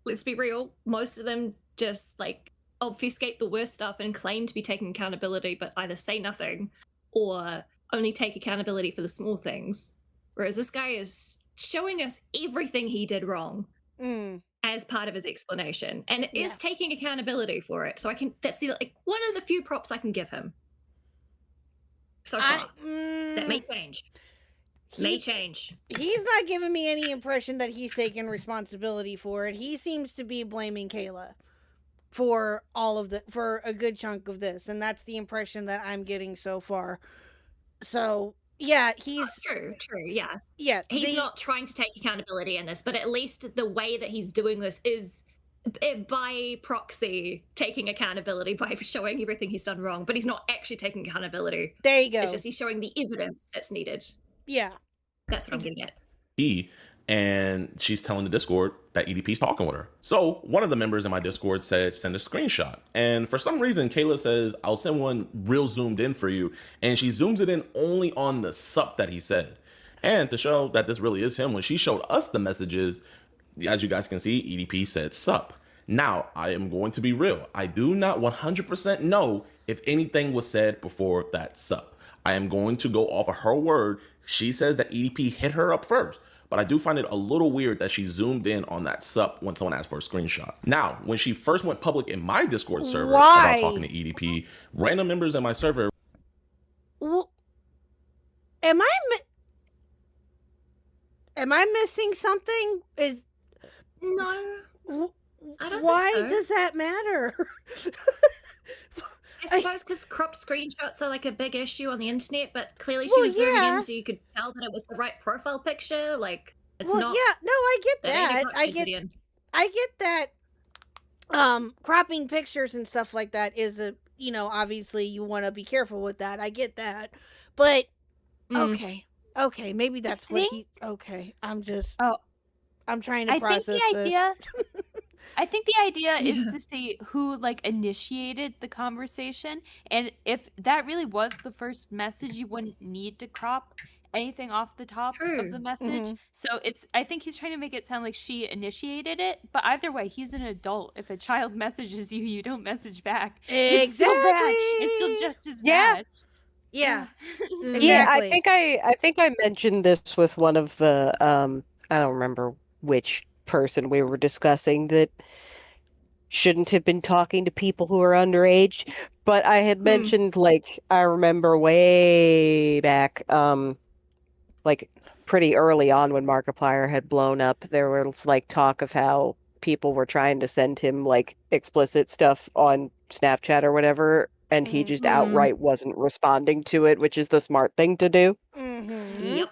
Let's be real. Most of them just like obfuscate the worst stuff and claim to be taking accountability, but either say nothing or only take accountability for the small things. Whereas this guy is showing us everything he did wrong. And as part of his explanation, and Yeah. is taking accountability for it. So that's the one of the few props I can give him so far. That may change. May change. He's not giving me any impression that he's taking responsibility for it. He seems to be blaming Kayla for for a good chunk of this, and that's the impression that I'm getting so far. So yeah, he's true. Yeah. He's not trying to take accountability in this, but at least the way that he's doing this is by proxy taking accountability by showing everything he's done wrong. But he's not actually taking accountability. There you go. It's just he's showing the evidence that's needed. Yeah, that's what I'm getting at. And she's telling the Discord that EDP's talking with her. So one of the members in my Discord said, send a screenshot. And for some reason, Kayla says, I'll send one real zoomed in for you. And she zooms it in only on the sup that he said. And to show that this really is him, when she showed us the messages, as you guys can see, EDP said sup. Now, I am going to be real. I do not 100% know if anything was said before that sup. I am going to go off of her word. She says that EDP hit her up first. But I do find it a little weird that she zoomed in on that sup when someone asked for a screenshot. Now, when she first went public in my Discord server about talking to EDP, random members in my server. Well, am I missing something? No. I don't Why think so. does that matter? I suppose because cropped screenshots are like a big issue on the internet, but clearly she was zooming in so you could tell that it was the right profile picture. Like, it's not. Yeah, no, I get that. I get that. Cropping pictures and stuff like that is obviously you want to be careful with that. I get that, but okay, maybe that's I'm trying to process this. I think the idea is to see who initiated the conversation, and if that really was the first message, you wouldn't need to crop anything off the top of the message. So I think he's trying to make it sound like she initiated it, but either way, he's an adult. If a child messages you, you don't message back. Exactly. It's still bad. It's still just as bad. Yeah. Exactly. Yeah, I think I mentioned this with one of the I don't remember which person we were discussing that shouldn't have been talking to people who are underage, but I had mentioned I remember way back pretty early on when Markiplier had blown up, there was talk of how people were trying to send him explicit stuff on Snapchat or whatever, and he just outright wasn't responding to it, which is the smart thing to do. Yep.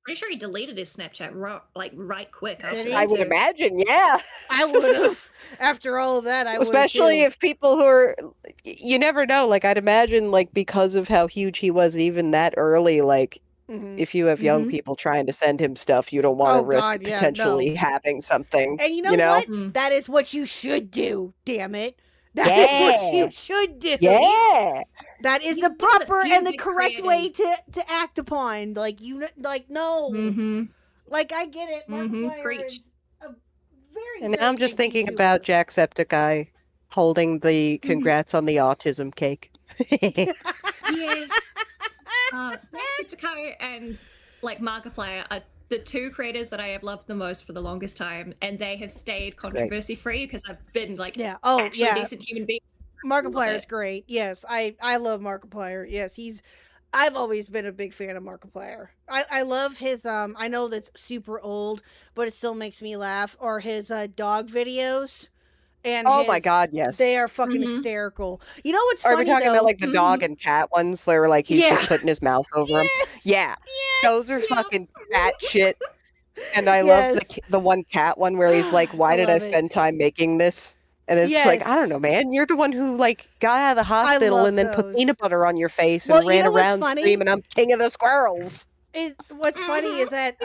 Pretty sure he deleted his Snapchat right quick. I would imagine, yeah. I would have. After all of that, I would. Especially if people who are, you never know. I'd imagine, because of how huge he was, even that early. If you have young people trying to send him stuff, you don't want to risk potentially having something. And you know what? That is what you should do. Damn it. That is what you should do. Yeah. That is the proper and the correct way to act upon. No. I get it. Markiplier is a very. And now I'm just thinking about Jacksepticeye holding the congrats on the autism cake. Yes. Jacksepticeye and Markiplier are the two creators that I have loved the most for the longest time, and they have stayed controversy free because I've been decent human being. Markiplier is great. Yes, I love Markiplier. Yes, I've always been a big fan of Markiplier. I love his I know that's super old, but it still makes me laugh. Or his dog videos. And my god, yes, they are fucking hysterical. You know what's funny? Are we talking about the dog and cat ones? They were he's just putting his mouth over him. Yeah, those are fucking cat shit. And I love the one cat one where he's like, "Why did I spend time making this?" And it's I don't know, man. You're the one who got out of the hospital and then put peanut butter on your face and ran around screaming, "I'm king of the squirrels." What's funny is that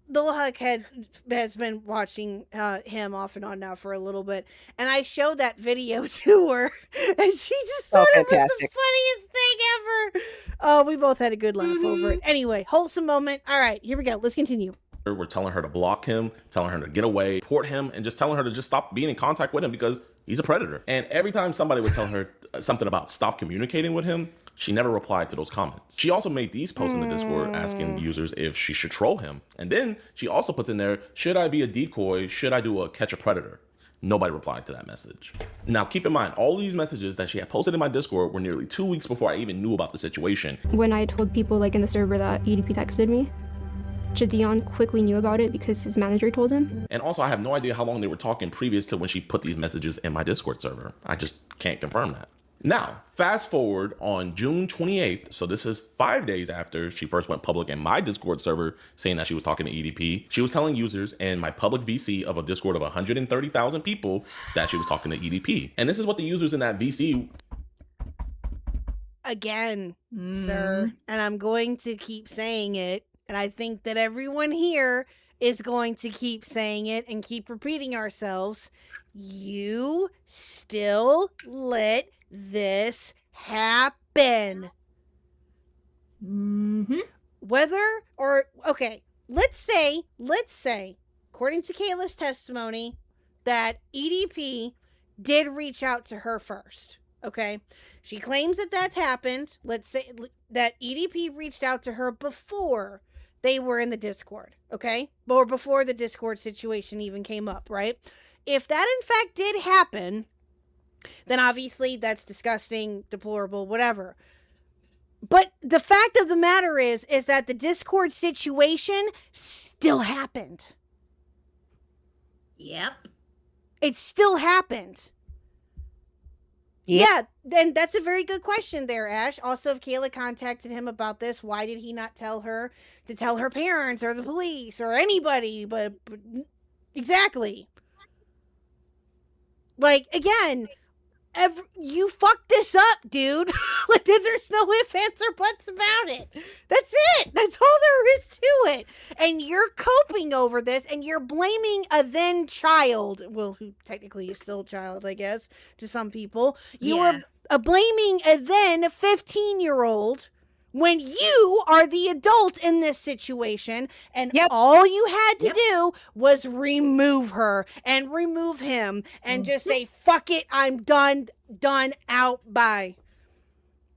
Lil Khuck has been watching him off and on now for a little bit, and I showed that video to her, and she just thought it was the funniest thing ever. Oh, we both had a good laugh over it. Anyway, wholesome moment. All right, here we go. Let's continue. We're telling her to block him, telling her to get away, report him, and just telling her to just stop being in contact with him because He's a predator. And every time somebody would tell her something about stop communicating with him, she never replied to those comments. She also made these posts in the Discord asking users if she should troll him. And then she also puts in there, should I be a decoy? Should I do a catch a predator? Nobody replied to that message. Now, keep in mind, all these messages that she had posted in my Discord were nearly 2 weeks before I even knew about the situation. When I told people like in the server that EDP texted me, Jadion quickly knew about it because his manager told him. And also, I have no idea how long they were talking previous to when she put these messages in my Discord server. I just can't confirm that. Now, fast forward on June 28th, so this is 5 days after she first went public in my Discord server saying that she was talking to EDP. She was telling users in my public VC of a Discord of 130,000 people that she was talking to EDP. And this is what the users in that VC... Again, sir, and I'm going to keep saying it, and I think that everyone here is going to keep saying it and keep repeating ourselves. You still let this happen. Whether or okay, let's say, according to Kayla's testimony, that EDP did reach out to her first. Okay, she claims that that's happened. Let's say that EDP reached out to her before they were in the Discord. Okay, or before the Discord situation even came up, right? If that in fact did happen, then obviously that's disgusting, deplorable, whatever. But the fact of the matter is that the Discord situation still happened. Yep. It still happened. Yeah, then that's a very good question there, Ash. Also, if Kayla contacted him about this, why did he not tell her to tell her parents or the police or anybody? But exactly. Like, again, you fucked this up, dude. Like, there's no ifs, ands, or buts about it. That's it. That's all there is to it. And you're coping over this, and you're blaming a then child. Well, who technically is still a child, I guess, to some people. You were blaming a then 15-year-old when you are the adult in this situation, and all you had to do was remove her and remove him and just say, fuck it, I'm done, out, bye.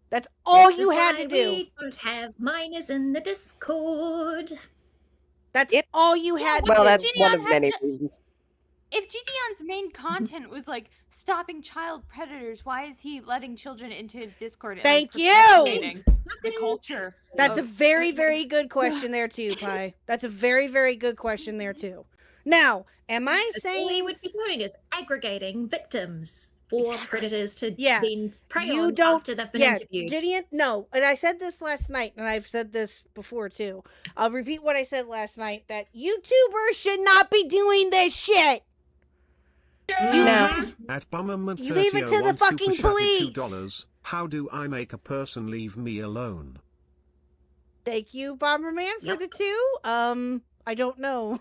That's all you had to do. We don't have minors in the Discord. That's all you had to do. Well, that's one of many reasons. If GDion's main content was like stopping child predators, why is he letting children into his Discord? And, Thank like, you. perpetuating the culture. That's a very, very good question there too, Pi. That's a very, very good question there too. Now, am I saying all we would be doing is aggregating victims for predators to then prey you on don't, after they've been interviewed? Gideon, no, and I said this last night, and I've said this before too. I'll repeat what I said last night: that YouTubers should not be doing this shit. At Bummerman You leave it to the fucking police. $2. How do I make a person leave me alone? Thank you, Bomberman, for the 2. I don't know.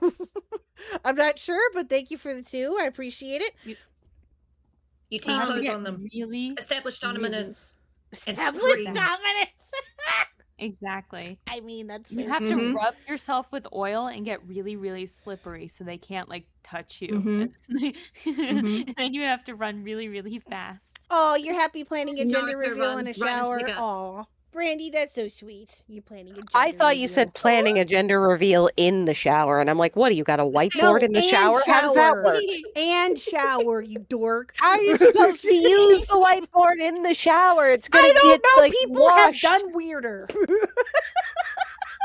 I'm not sure, but thank you for the 2. I appreciate it. You T-pose on them. Really? Established dominance. Established dominance. Exactly. I mean, that's you have to rub yourself with oil and get really, really slippery so they can't like touch you. And then you have to run really, really fast. Oh, you're happy planning a No, gender to reveal run in a right into shower. the guts. Aw, Brandy, that's so sweet. You're planning a gender I thought you reveal. said planning a gender reveal in the shower, and I'm like, what, do you got a whiteboard in the and shower? How does that work? And shower, you dork. How are you supposed to use the whiteboard in the shower? It's gonna I don't get know. like People washed. have done weirder.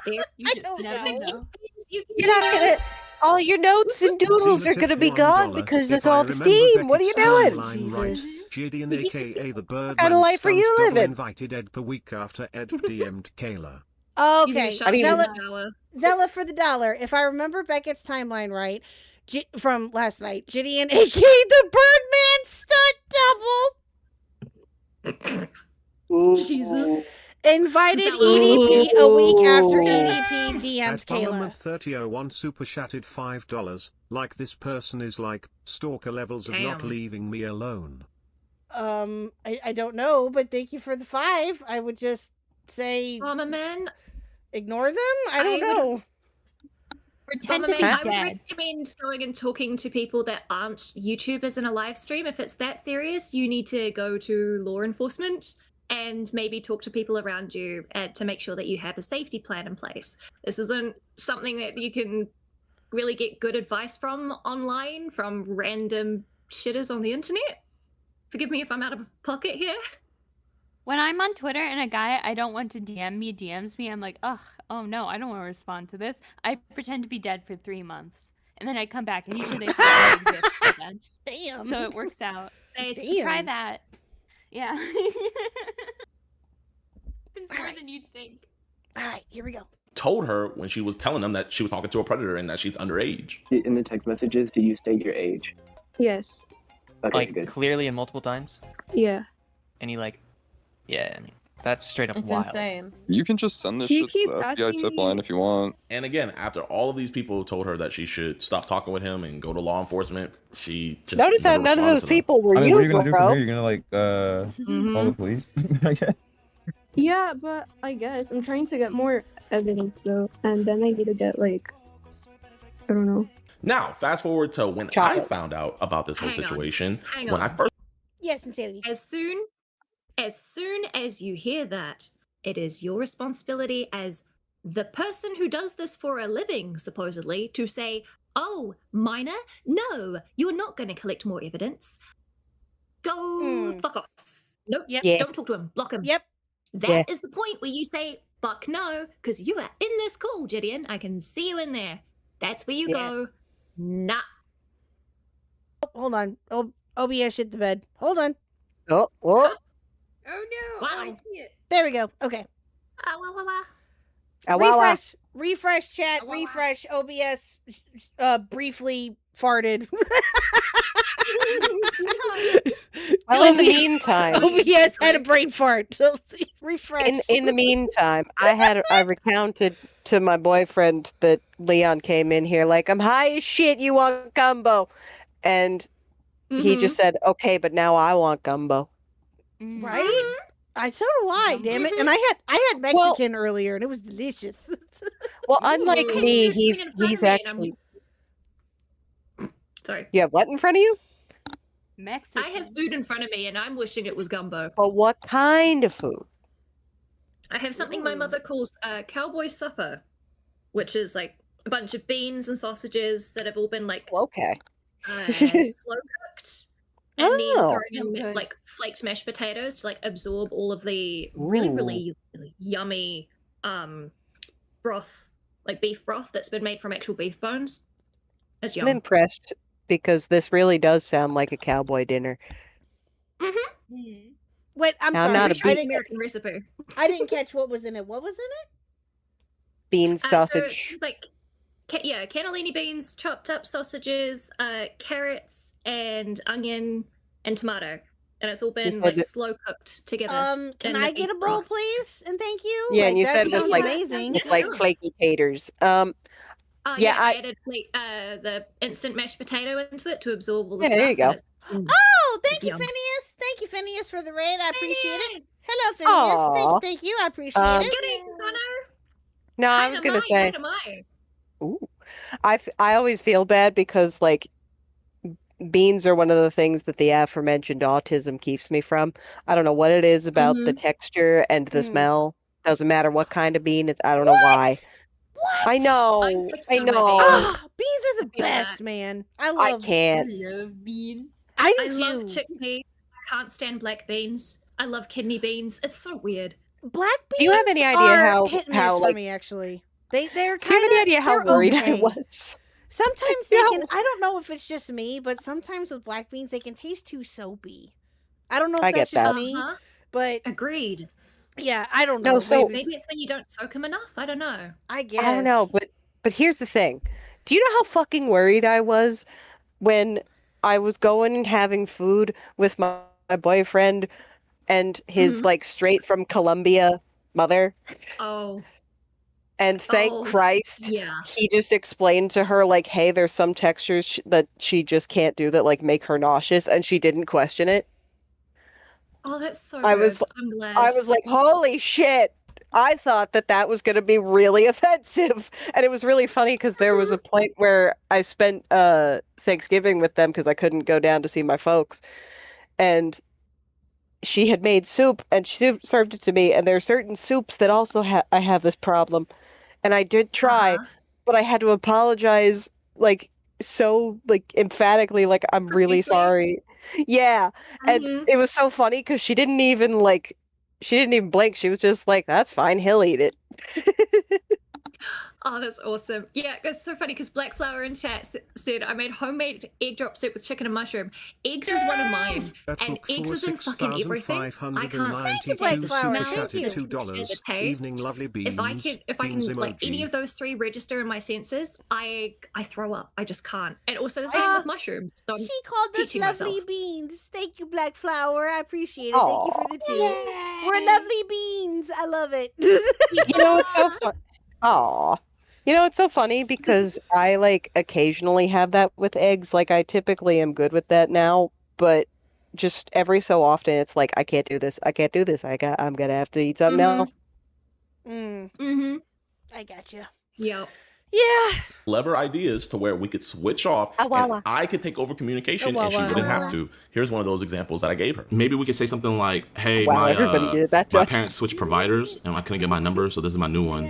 You I just don't never know. know. You're not gonna. All your notes and doodles are gonna be gone because it's all the steam. What are you doing? Right. Gideon, aka the Birdman, kind of life are you double living? invited Ed per week after Ed DM'd Kayla. Okay, I mean- Zella for the dollar. If I remember Beckett's timeline right, from last night, Gideon, aka the Birdman stunt double, Jesus. invited Zella. EDP a week after EDP DM'd At Kayla. Parliament 3001 super chatted $5. Like this person is like stalker levels of not Damn. leaving me alone. I don't know, but thank you for the 5. I would just say Bomberman, ignore them. I don't I would- know. Pretend to be I would dead. recommend going and talking to people that aren't YouTubers in a live stream. If it's that serious, you need to go to law enforcement and maybe talk to people around you to make sure that you have a safety plan in place. This isn't something that you can really get good advice from online, from random shitters on the internet. Forgive me if I'm out of pocket here. When I'm on Twitter and a guy I don't want to DM me DMs me, I'm like, ugh, oh no, I don't want to respond to this. I pretend to be dead for 3 months. And then I come back and usually they forget I exist again. Damn. So it works out. Damn. Try that. Yeah. It's more than you'd think. All right, here we go. Told her when she was telling them that she was talking to a predator and that she's underage. In the text messages, do you state your age? Yes. Okay, Like, good. clearly and multiple times? Yeah. And he, like, yeah, I mean, that's straight up It's wild. insane. You can just send this He shit to keeps the FBI asking tip me- line if you want. And again, after all of these people told her that she should stop talking with him and go to law enforcement, she just Notice how never none of responded those to them. people were I mean, you, what are you gonna do from bro. here? You're gonna like call the police? I guess. Yeah, but I guess I'm trying to get more evidence though, and then I need to get like, I don't know. Now, fast forward to when I found out about this whole Hang on. situation. Hang When I on. first Yes, insanity. As soon as you hear that, it is your responsibility as the person who does this for a living, supposedly, to say, "Oh, minor, no, you're not going to collect more evidence. Go fuck off. Nope, Yep. don't talk to him. Block him." Yep. That is the point where you say, "Fuck no," because you are in this call, Gideon. I can see you in there. That's where you go. Nah. Oh, hold on. OBS shit the bed. Hold on. Oh, Oh no, Wow. I see it. There we go. Okay. Refresh chat, refresh OBS briefly farted. Well, in the meantime, OBS had a brain fart. So refresh. in the meantime, I recounted to my boyfriend that Leon came in here like, I'm high as shit, you want gumbo? And he just said, okay, but now I want gumbo. Right? So do I, damn it. And I had Mexican earlier and it was delicious. Well, unlike Ooh. me, Here's he's something in front he's of me and I'm- actually. Sorry. You have what in front of you? Mexican. I have food in front of me and I'm wishing it was gumbo. But what kind of food? I have something my mother calls cowboy supper, which is like a bunch of beans and sausages that have all been like okay, slow cooked, and then Oh. throwing So in good. like flaked mashed potatoes to like absorb all of the really Ooh. really yummy broth, like beef broth that's been made from actual beef bones. It's I'm yum. impressed because this really does sound like a cowboy dinner. Wait, I'm Now, sorry. not a I beef- didn't, American recipe. I didn't catch what was in it. What was in it? Bean So sausage. it's like cannellini beans, chopped up sausages, carrots, and onion and tomato, and it's all been said like that- slow cooked together. Can in I the get a beef bowl, broth. please? And thank you. Yeah, and you that said with sounds like amazing. with like Sure. flaky taters. Oh Yeah, yeah, I I- added like the instant mashed potato into it to absorb all the Yeah, stuff. there you go. and it's- Oh, thank It's you, yum. Phineas. Thank you, Phineas, for the raid. I appreciate it. Phineas! Hello, Phineas. Aw. Thank you. I appreciate Um, it. Good evening, Connor. No, I Hi was to gonna Mai, say. hi to Mai. Ooh. I always feel bad because like beans are one of the things that the aforementioned autism keeps me from. I don't know what it is about the texture and the smell. Doesn't matter what kind of bean. I don't know why. What? I know. I know. Ah, beans are the feel that. best, man. I I love. can't. love beans. I I do love too. chickpeas. I can't stand black beans. I love kidney beans. It's so weird. Black beans. Do you have any idea are how- hit and how, miss for like- me? Actually, they're Do you have kind any idea how they're worried okay. I was? Sometimes they No. can. I don't know if it's just me, but sometimes with black beans they can taste too soapy. I don't know if I that's get just that. me, Uh-huh. but Agreed. yeah, I don't No, know. so- Maybe it's when you don't soak them enough. I don't know. I guess I don't know, but here's the thing. Do you know how fucking worried I was when I was going and having food with my boyfriend and his Mhm. like straight from Colombia mother? Oh, And thank Oh, Christ, yeah. he just explained to her like, "Hey, there's some textures that she just can't do that like make her nauseous," and she didn't question it. Oh, that's so I good. was- I'm glad. I was like, "Holy shit!" I thought that was going to be really offensive. And it was really funny because there was a point where I spent Thanksgiving with them because I couldn't go down to see my folks. And she had made soup and she served it to me. And there are certain soups that also I have this problem. And I did try, but I had to apologize like so like emphatically, like I'm really sorry. Yeah. And it was so funny because she didn't even blink. She was just like, that's fine, he'll eat it. Oh, that's awesome. Yeah, it's so funny because Black Flower in chat said, I made homemade egg drop soup with chicken and mushroom. Eggs is one of mine. And eggs is in fucking everything. I can't Black Flower. smell Thank you. the taste. Evening, lovely beans. If I can beans like any emoji. of those three register in my senses, I throw up. I just can't. And also the same with mushrooms. So I'm She called us teaching lovely myself. beans. Thank you, Black Flower. I appreciate it. Thank you for the two. We're lovely beans. I love it. You know, it's so fun. Aw. You know, it's so funny because I like occasionally have that with eggs. Like I typically am good with that now, but just every so often it's like I can't do this. I can't do this. I'm gonna have to eat something else. I got you. Yep. Yeah. Clever ideas to where we could switch off and I could take over communication and she wouldn't have to. Here's one of those examples that I gave her. Maybe we could say something like, hey, everybody did that my parents switched providers and I couldn't get my number, so this is my new one.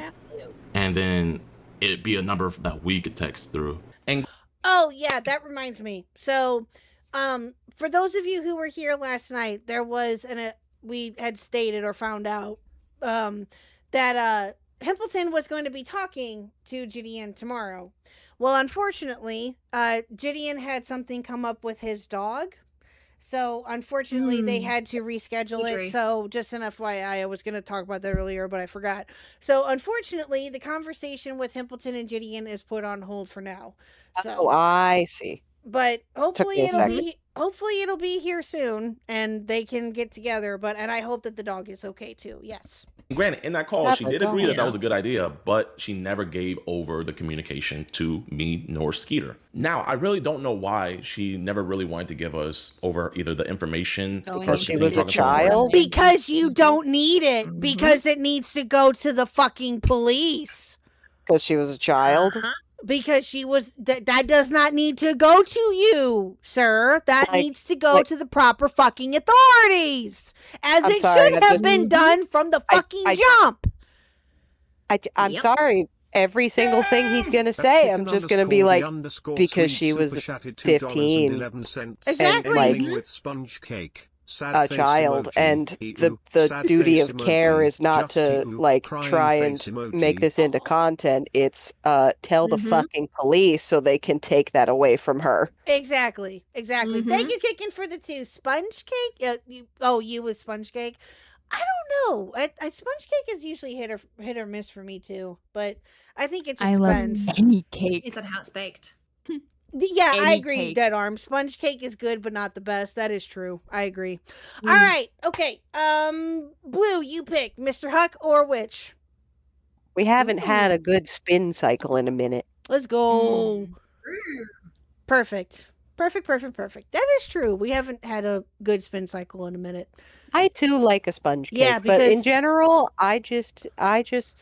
And then it'd be a number that we could text through. And oh yeah, that reminds me. So, for those of you who were here last night, there was we had stated or found out that Hempleton was going to be talking to Gideon tomorrow. Well, unfortunately, Gideon had something come up with his dog. So, unfortunately, they had to reschedule it. So, just an FYI, I was going to talk about that earlier, but I forgot. So, unfortunately, the conversation with Hempleton and Gideon is put on hold for now. So, Oh, I see. but hopefully me a it'll be here soon and they can get together. And I hope that the dog is okay too. Yes. granted, in that call, she did agree that was a good idea, but she never gave over the communication to me nor Skeeter. Now, I really don't know why she never really wanted to give us over either the information. Because she was a child? Because you don't need it. Because it needs to go to the fucking police. Because she was a child? Because she was that does not need to go to you, sir. That needs to go to the proper fucking authorities, as it should have been done from the fucking jump. I'm sorry. Every single thing he's gonna say, I'm just gonna be like, because she was 15, exactly, with sponge cake. a child, and the duty of care is not to like try and make this into content. It's tell the fucking police so they can take that away from her. Exactly. Thank you, Kicking, for the two. Sponge cake. You with sponge cake. I don't know. I sponge cake is usually hit or miss for me too, but I think it just depends. Any cake. It's on how it's baked. Yeah, I Any agree, cake. Dead Arm. Sponge cake is good, but not the best. That is true. I agree. All right. Okay. Blue, you pick Mr. Khuck or which? We haven't had a good spin cycle in a minute. Let's go. Perfect. That is true. We haven't had a good spin cycle in a minute. I too like a sponge cake, Yeah, but in because- general, I just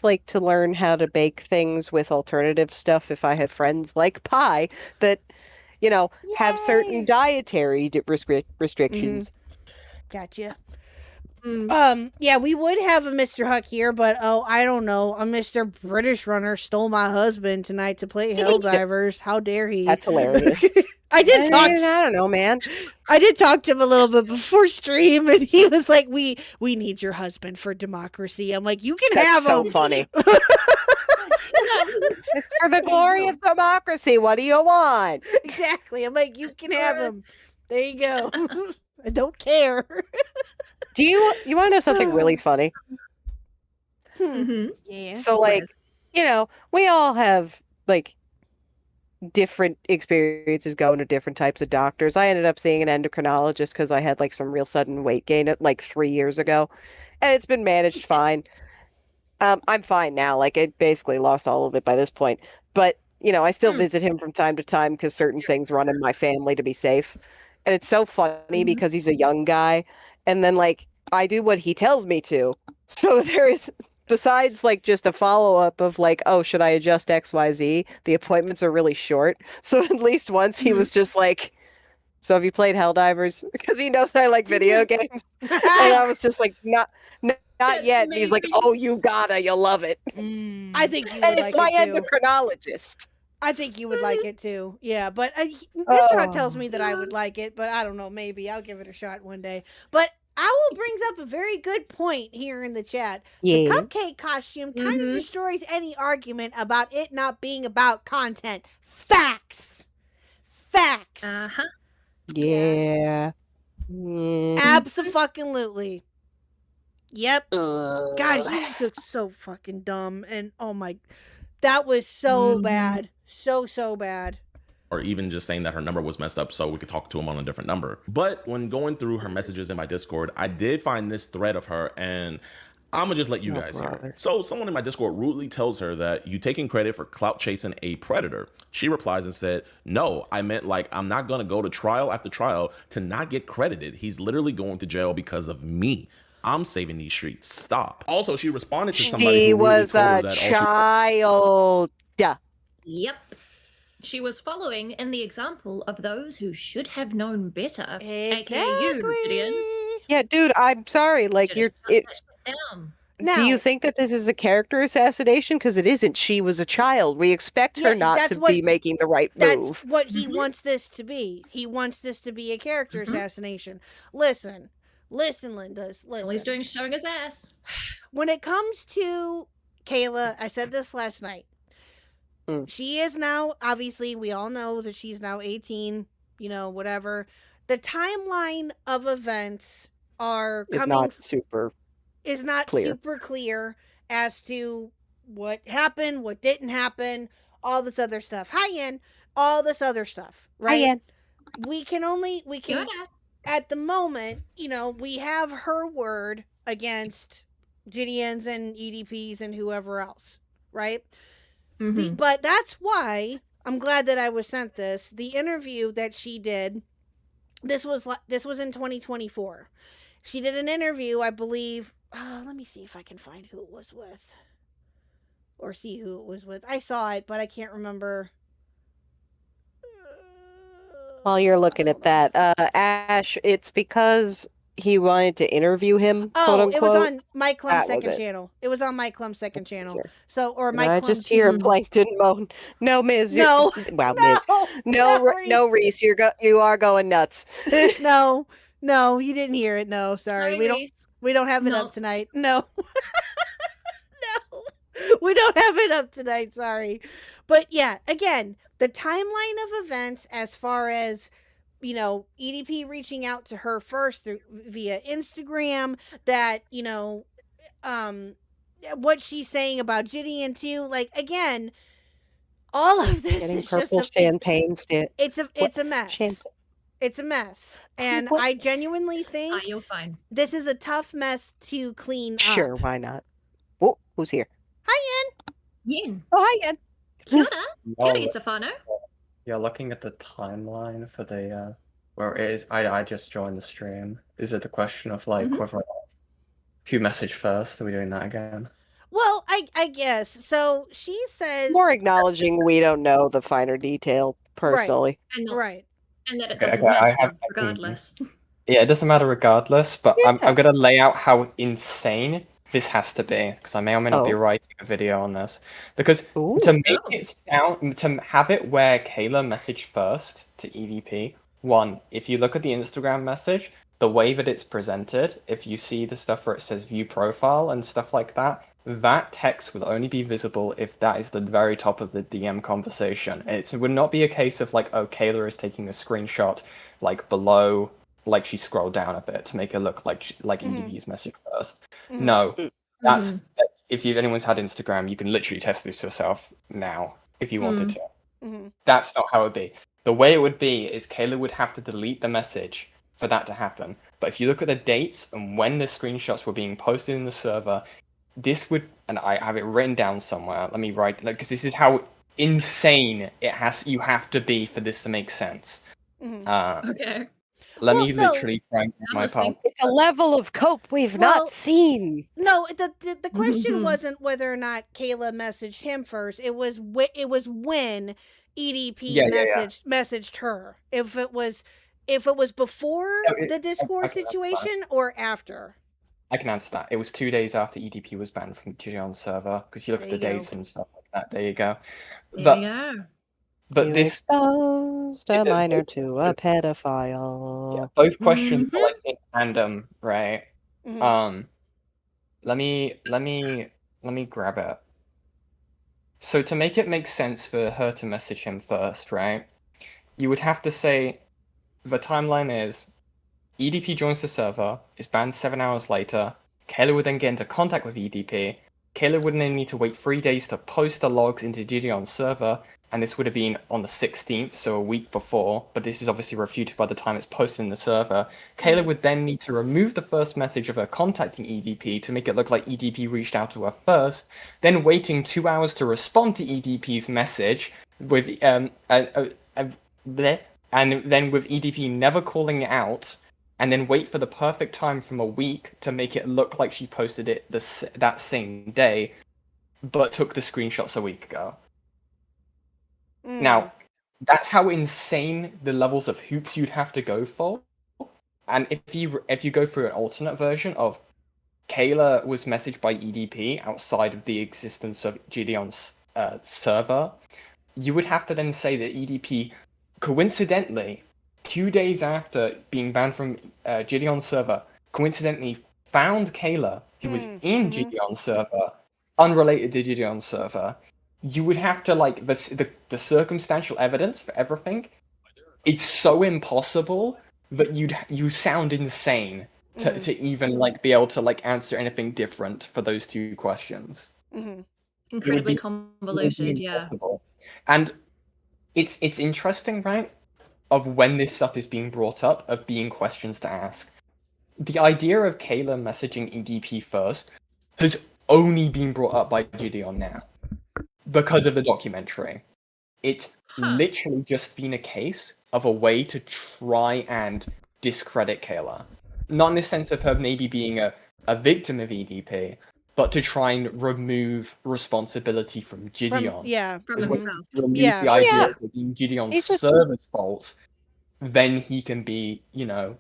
like to learn how to bake things with alternative stuff. If I have friends like pie that, have certain dietary restrictions. Gotcha. Yeah, we would have a Mr. Khuck here, but I don't know. A Mr. British Runner stole my husband tonight to play Helldivers. How dare he? That's hilarious. I did talk. I don't know, man. I did talk to him a little bit before stream, and he was like, "We need your husband for democracy." I'm like, "You can have so him." funny. It's for the glory of democracy. What do you want? Exactly. I'm like, "You can have him." There you go. I don't care. Do you want to know something really funny? Yeah. So, we all have different experiences going to different types of doctors. I ended up seeing an endocrinologist because I had some real sudden weight gain 3 years ago, and it's been managed fine. I'm fine now. I basically lost all of it by this point, but I still visit him from time to time because certain things run in my family to be safe. And it's so funny because he's a young guy, and then I do what he tells me to. So besides like just a follow-up of like, oh, should I adjust XYZ? The appointments are really short. So at least once he was just like, so have you played Helldivers? Because he knows I like video games. And I was just like, not yet. And he's like, oh, you gotta, you'll love it. I think you And would it's like my it too. endocrinologist. I think you would like it too. Yeah, but Mr. Huck tells me that I would like it, but I don't know. Maybe I'll give it a shot one day. But Owl brings up a very good point here in the chat. The cupcake costume kind of destroys any argument about it not being about content. Facts. Uh-huh. Yeah. Abso-fucking-lutely. Yep. God, he looks so fucking dumb. And oh my, that was so bad. So bad. Or even just saying that her number was messed up so we could talk to him on a different number. But when going through her messages in my Discord, I did find this thread of her, and I'm gonna just let you guys hear it. So someone in my Discord rudely tells her that you taking credit for clout chasing a predator. She replies and said, no, I meant like I'm not gonna go to trial after trial to not get credited. He's literally going to jail because of me. I'm saving these streets. Stop. Also, she responded to somebody She who rudely was told her a that child. Yep. She was following in the example of those who should have known better. AKA you, Gideon. Yeah, dude, I'm sorry. Like, Should've you're. shut that shit down. Do you think that this is a character assassination? Because it isn't. She was a child. We expect her not to be making the right move. That's what he wants this to be. He wants this to be a character assassination. Listen, Lindas, listen. All he's doing is showing his ass. When it comes to Kayla, I said this last night. She is now, obviously, we all know that she's now 18, you know, whatever. The timeline of events are coming is not super clear as to what happened, what didn't happen, all this other stuff. All this other stuff, right? We can at the moment, you know, we have her word against Gideons and EDPs and whoever else, right? But that's why I'm glad that I was sent this. The interview that she did, this was in 2024. She did an interview, I believe. Let me see if I can find who it was with, or see who it was with. I saw it, but I can't remember. While you're looking at that, Ash, it's because he wanted to interview him. Quote unquote. It was on Mike Clum's second channel. It was on Mike Clum's second channel. So, or Mike Clum's. I just hear Plankton moan. No, Miz. No. Wow, Miz. No, Reese. You are going nuts. No, you didn't hear it. No, sorry. We don't have it up tonight. No. No. We don't have it up tonight. Sorry. But yeah, again, the timeline of events as far as, you know, EDP reaching out to her first via Instagram, that, you know, what she's saying about Gideon too. Like, again, all of this is just champagne. It's a mess. It's a mess. And I genuinely think you'll find this is a tough mess to clean up. Sure, why not? Oh, who's here? Hi, Yin. Oh, hi, Yin. Kia ora, Stefano. Yeah, looking at the timeline for the where it is, I just joined the stream. Is it the question of like whether or not who messaged first? Are we doing that again? Well, I guess. So she says more acknowledging we don't know the finer detail personally. Right. And that it doesn't matter regardless. Yeah, it doesn't matter regardless, but I'm gonna lay out how insane this has to be, because I may or may not be writing a video on this. Because to make it sound, to have it where Kayla messaged first to EDP, one, if you look at the Instagram message, the way that it's presented, if you see the stuff where it says view profile and stuff like that, that text will only be visible if that is the very top of the DM conversation. It would not be a case of like, oh, Kayla is taking a screenshot like below, like she scrolled down a bit to make it look like EDP's message first. No, that's if anyone's had Instagram, you can literally test this yourself now if you wanted to. That's not how it would be. The way it would be is Kayla would have to delete the message for that to happen. But if you look at the dates and when the screenshots were being posted in the server, this would, and I have it written down somewhere. Let me write, because this is how insane you have to be for this to make sense. Okay. Let Well, me no. literally try and get I'm my listening. palm. It's a level of cope we've Well, not seen. No, the question wasn't whether or not Kayla messaged him first. It was when EDP Yeah, yeah. messaged her. If it was before the Discord I can answer that. situation or after. I can answer that. It was 2 days after EDP was banned from Gideon's server, because you look at the There you dates and stuff like that. There you go. There we go. But You this exposed a Yeah, minor both to a pedophile. both questions are like in tandem, right? Mhm. Let me grab it. So to make it make sense for her to message him first, right? You would have to say the timeline is EDP joins the server, is banned 7 hours later. Kayla would then get into contact with EDP. Kayla would then need to wait 3 days to post the logs into Gideon's server, and this would have been on the 16th, so a week before, but this is obviously refuted by the time it's posted in the server. Kayla would then need to remove the first message of her contacting EDP to make it look like EDP reached out to her first, then waiting 2 hours to respond to EDP's message with and then with EDP never calling it out, and then wait for the perfect time from a week to make it look like she posted it that same day, but took the screenshots a week ago. Now, that's how insane the levels of hoops you'd have to go for. And if you go through an alternate version of Kayla was messaged by EDP outside of the existence of Gideon's server, you would have to then say that EDP coincidentally 2 days after being banned from Gideon's server, coincidentally found Kayla, who was in Gideon's server, unrelated to Gideon's server. You would have to, like, the circumstantial evidence for everything. It's so impossible that you sound insane to even, like, be able to, like, answer anything different for those two questions. Incredibly convoluted, yeah. And it's interesting, right? Of when this stuff is being brought up, of being questions to ask. The idea of Kayla messaging EDP first has only been brought up by Gideon now because of the documentary. It's literally just been a case of a way to try and discredit Kayla. Not in the sense of her maybe being a victim of EDP, but to try and remove responsibility from Gideon. From himself. Remove the idea of it being Gideon's server's fault, then he can be,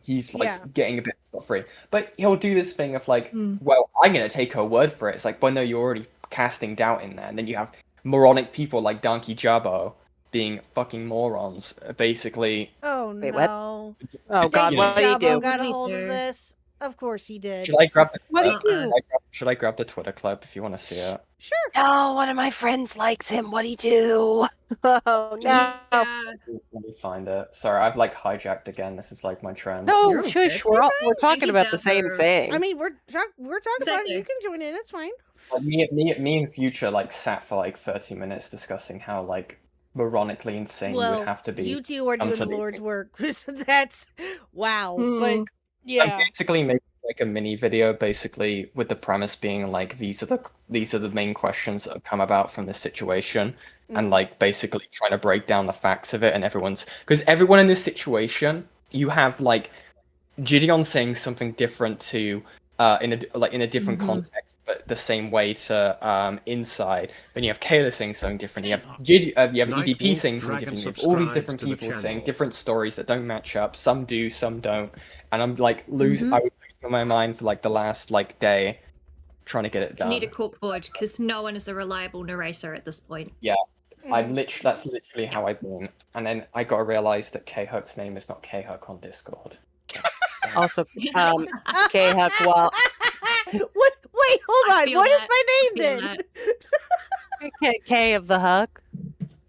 he's like getting a bit free. But he'll do this thing of like, well, I'm going to take her word for it. It's like, well, no, you're already casting doubt in there. And then you have moronic people like Donkey Jabbo being fucking morons, basically. Oh, Wait, no. Oh, God, what did he do? Got a hold of this. Of course he did. Should I grab the What did he do? Should I grab the Twitter clip if you want to see it? Sure. Oh, one of my friends likes him. What'd he do? Oh, no. Let me find it. Sorry, I've like hijacked again. This is like my trend. No, shush. We're talking about the same thing. I mean, we're talking about it. You can join in. It's fine. Like, me in future like sat for like 30 minutes discussing how like moronically insane you would have to be. You two are doing the Lord's work. That's wow. But yeah, I'm basically making like a mini video, basically with the premise being like these are the main questions that have come about from this situation, and like basically trying to break down the facts of it, and because everyone in this situation, you have like Gideon saying something different to in a different context, but the same way to Inside. Then you have Kayla saying something different. You have EDP saying something different. You have all these different people saying different stories that don't match up. Some do, some don't. And I'm like I was losing my mind for like the last like day, trying to get it done. Need a corkboard because no one is a reliable narrator at this point. Yeah, that's literally how I've been. And then I got to realize that Khuck's name is not Khuck on Discord. Also, Khuck, well... What? Wait, hold on. What is my name then? K of the Huck?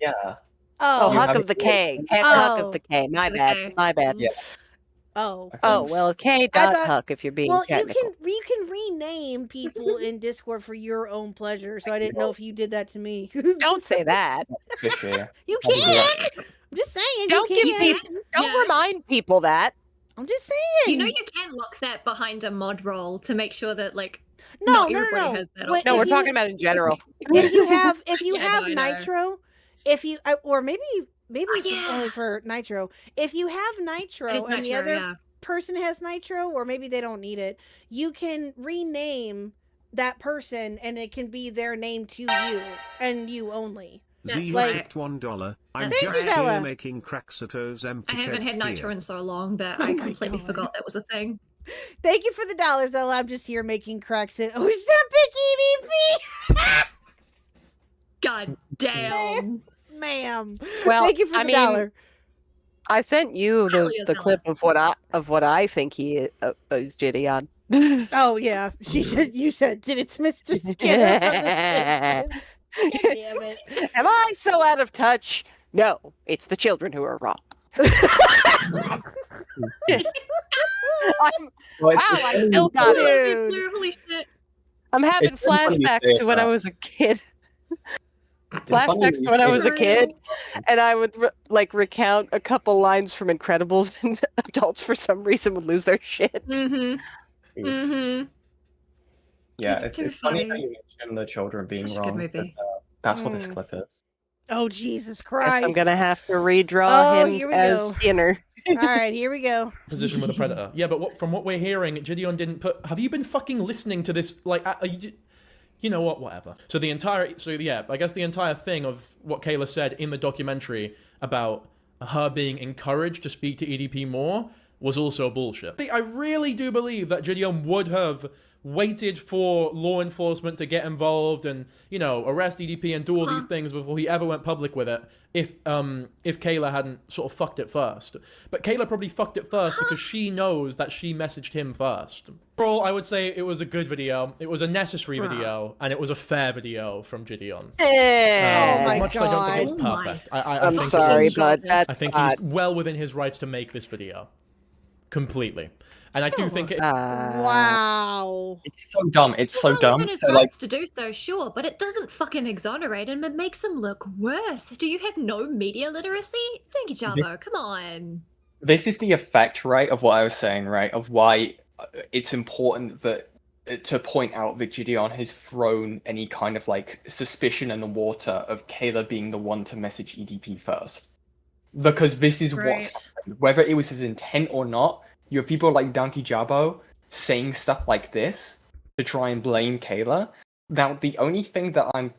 Yeah. Oh, Huck of the K. Huck of the K. My bad. Yeah. Oh, well, K. Huck if you're being technical. You can rename people in Discord for your own pleasure. So I didn't know if you did that to me. Don't say that. You can. I'm just saying. Don't remind people that. I'm just saying. You know you can lock that behind a mod role to make sure that like no. Has that no, we're talking about in general. If you have Nitro, or maybe maybe it's only for Nitro. If you have Nitro and the other person has Nitro, or maybe they don't need it, you can rename that person and it can be their name to you and you only. Z like tipped $1. I'm Thank just you, here Zella. making cracks at O's empty I haven't had Nitro in so long that I completely forgot that was a thing. Thank you for the dollars, Ella. I'm just here making cracks at Ozempic EDP. God damn. Ma'am. Well, Thank you for I the mean, dollar. I sent you the clip of what I think he is Gideon. Oh yeah, you said did it's Mr. Skinner from The Simpsons? God damn it. Am I so out of touch? No, it's the children who are wrong. I still got it. Holy shit. I'm having It's funny you flashbacks say to when I that. was a kid. funny Flashbacks you to when I say was a that. kid, and I would recount a couple lines from Incredibles, and adults for some reason would lose their shit. Mm-hmm. Mm-hmm. Yeah, It's too it's funny how funny. you mentioned the children being Such a good wrong. movie. That's what this clip is. Oh Jesus Guess Christ! I'm gonna have to redraw here him we as go. Skinner. All right, here we go. Position with a predator. Yeah, but from what we're hearing, Gideon didn't put. Have you been fucking listening to this? Like, are you? You know what? Whatever. So I guess the entire thing of what Kayla said in the documentary about her being encouraged to speak to EDP more was also bullshit. I really do believe that Gideon would have waited for law enforcement to get involved and, arrest EDP and do all these things before he ever went public with it if Kayla hadn't sort of fucked it first. But Kayla probably fucked it first because she knows that she messaged him first. Overall, I would say it was a good video. It was a necessary video, and it was a fair video from Gideon. Oh my As much as I don't think it was God. perfect. I'm think sorry, but that's I think not... he's well within his rights to make this video. Completely. And I do think it... Wow. It's so dumb. It's so well dumb. within his So, rights to do so, sure, but it doesn't fucking exonerate him. It makes him look worse. Do you have no media literacy? Dinky Jumbo, come on. this is the effect, right, of what I was saying, right, of why it's important that to point out that Gideon has thrown any kind of suspicion in the water of Kayla being the one to message EDP first, because this is what's happened. Whether it was his intent or not, you have people like Donkey Jabbo saying stuff like this to try and blame Kayla. Now, the only thing that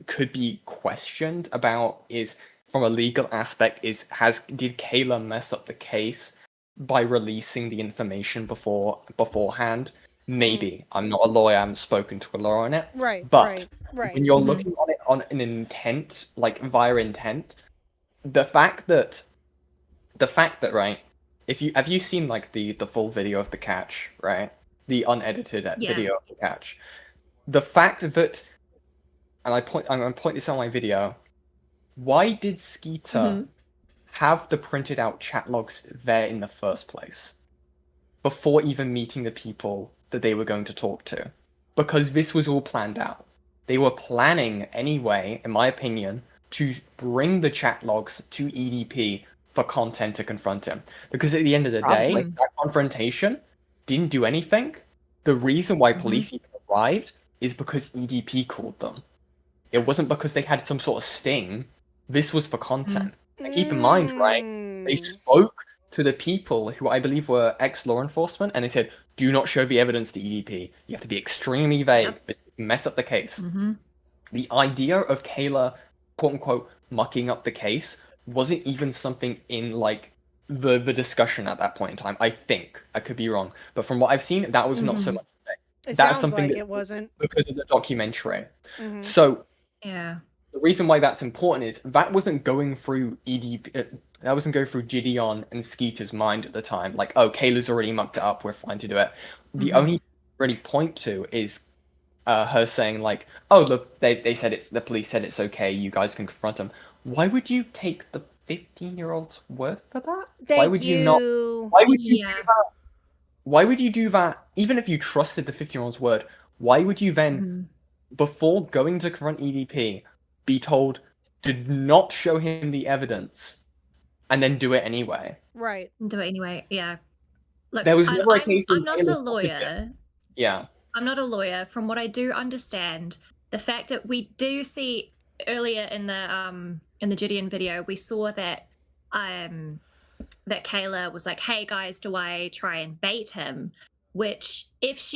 could be questioned about is, from a legal aspect, did Kayla mess up the case by releasing the information beforehand? Maybe. I'm not a lawyer. I haven't spoken to a lawyer on it. Right. But right. when you're looking on it on an intent, via intent, the fact that right, have you seen the full video of the catch, right? The unedited video of the catch. The fact that, and I'm going to point this on my video. Why did Skeeter have the printed out chat logs there in the first place, before even meeting the people that they were going to talk to? Because this was all planned out. They were planning anyway, in my opinion, to bring the chat logs to EDP for content to confront him. Because at the end of the day, that confrontation didn't do anything. The reason why police even arrived is because EDP called them. It wasn't because they had some sort of sting. This was for content. And keep in mind, right, they spoke to the people who I believe were ex-law enforcement, and they said, do not show the evidence to EDP. You have to be extremely vague. This will mess up the case. The idea of Kayla, quote-unquote, mucking up the case wasn't even something in, the discussion at that point in time, I think. I could be wrong. But from what I've seen, that was not so much. That's something like it wasn't. Because of the documentary. So, yeah. The reason why that's important is that wasn't going through EDP. That wasn't going through Gideon and Skeeter's mind at the time. Kayla's already mucked it up. We're fine to do it. The only really point to is her saying "Oh, look, they said the police said it's okay. You guys can confront them." Why would you take the 15-year-old's word for that? Why would you not? Why would you do that? Why would you do that? Even if you trusted the 15-year-old's word, why would you then, before going to confront EDP, be told to not show him the evidence, and then do it anyway? Right. Do it anyway, yeah. Look, There was never a case I'm in not Kayla's a lawyer. Yeah. I'm not a lawyer. From what I do understand, the fact that we do see earlier in the in the Gideon video, we saw that that Kayla was like, "Hey guys, do I try and bait him?" Which, if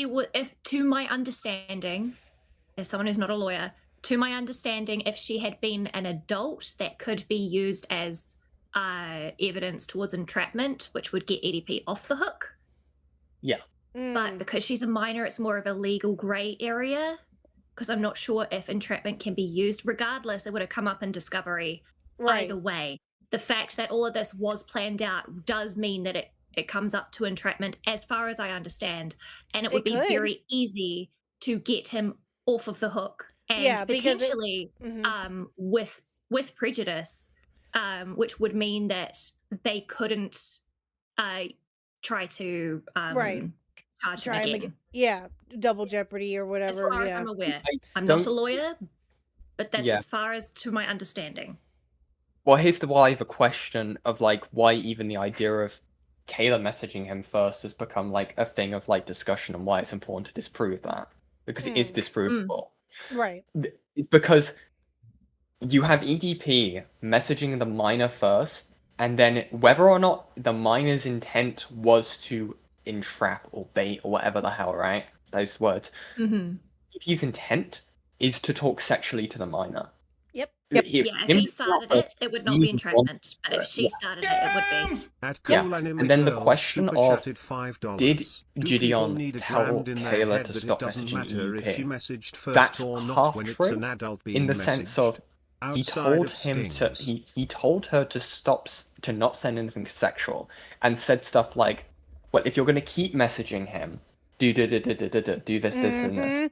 to my understanding, as someone who's not a lawyer, to my understanding, if she had been an adult, that could be used as evidence towards entrapment, which would get EDP off the hook. Yeah. But because she's a minor, it's more of a legal grey area, because I'm not sure if entrapment can be used. Regardless, it would have come up in discovery either way. The fact that all of this was planned out does mean that it comes up to entrapment, as far as I understand, and it would be very easy to get him off of the hook, and potentially with prejudice, which would mean that they couldn't try to charge him again. Double jeopardy or whatever. As far as I'm aware, I'm not a lawyer, but that's as far as to my understanding. Well, here's the why of a question of like why even the idea of Kayla messaging him first has become like a thing of like discussion, and why it's important to disprove that, because it is disprovable. Right. It's because you have EDP messaging the minor first, and then whether or not the minor's intent was to entrap or bait or whatever the hell, right? Those words. EDP's intent is to talk sexually to the minor. Yep. If he started it, it would not be entrapment. But if she started it, it would be. And then the question of, did Gideon tell Kayla to stop messaging EDP? That's half true, in the sense of he told him to he told her to stop, to not send anything sexual, and said stuff like, well, if you're going to keep messaging him, do this, and this.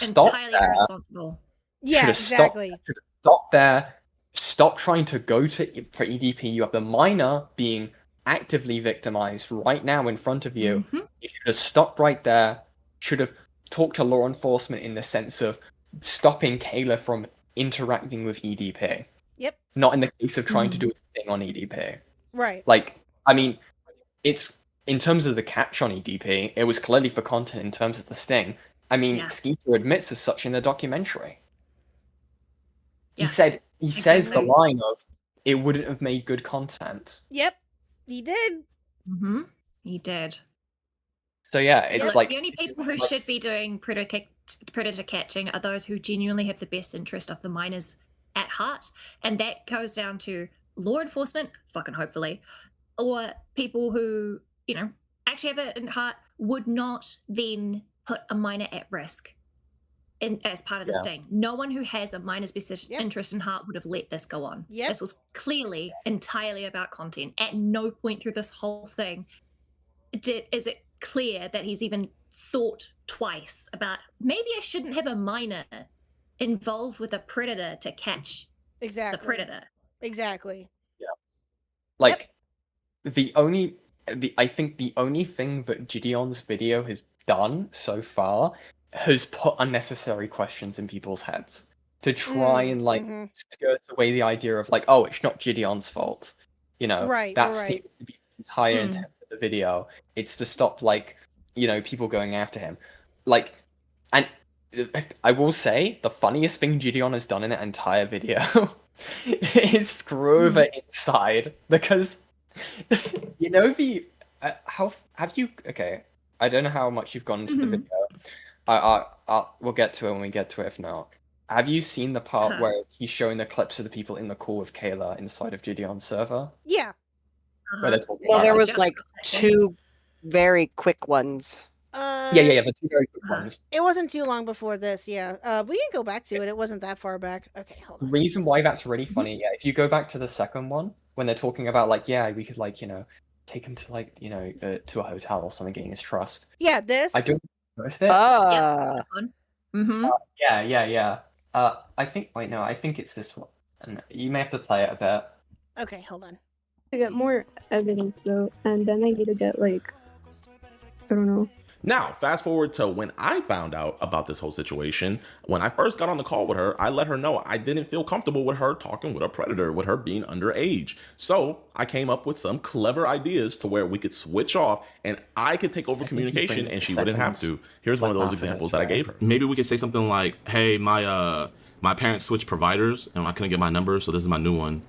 Entirely irresponsible. Yeah, exactly. Stop there. Stop trying to go for EDP. You have the minor being actively victimized right now in front of you. You should have stopped right there. Should have talked to law enforcement in the sense of stopping Kayla from interacting with EDP. Yep. Not in the case of trying to do a thing on EDP. Right. Like, I mean, it's in terms of the catch on EDP, it was clearly for content in terms of the sting. I mean, Skeeter admits as such in the documentary. He said, says the line of, it wouldn't have made good content. Yep, he did. He did. So yeah, it's like the only people who should be doing predator catching are those who genuinely have the best interest of the minors at heart, and that goes down to law enforcement, fucking hopefully, or people who, you know, actually have it in heart, would not then put a minor at risk as part of the sting. No one who has a minor's best interest in heart would have let this go on. This was clearly entirely about content. At no point through this whole thing is it clear that he's even thought twice about, maybe I shouldn't have a minor involved with a predator to catch the predator. Exactly. Yeah. Like, I think the only thing that Gideon's video has done so far has put unnecessary questions in people's heads to try and skirt away the idea of like, oh, it's not Gideon's fault. You know, that seems to be the entire intent of the video. It's to stop, like, you know, people going after him. Like, and I will say the funniest thing Gideon has done in that entire video is screw over inside, because you know the how have you? Okay, I don't know how much you've gone into the video. We'll get to it when we get to it. If not, have you seen the part where he's showing the clips of the people in the call with Kayla inside of Gideon's server? Yeah. Where they're talking Well, about, there like, was like 2 very quick ones. the 2 very quick ones. It wasn't too long before this, we can go back to it. It wasn't that far back. Okay, hold on. The reason why that's really funny, if you go back to the second one, when they're talking about, like, we could, like, you know, take him to, like, you know, to a hotel or something, getting his trust. Yeah, this? I don't notice it. I think, wait, no, I think it's this one. And you may have to play it a bit. Okay, hold on. To get more evidence, though, and then I need to get, like, I don't know. Now, fast forward to when I found out about this whole situation. When I first got on the call with her, I let her know I didn't feel comfortable with her talking with a predator, with her being underage. So I came up with some clever ideas to where we could switch off and I could take over communication and she wouldn't have to. Here's one of those examples that I gave her. Maybe we could say something like, hey, my My parents switched providers, and I couldn't get my number, so this is my new one.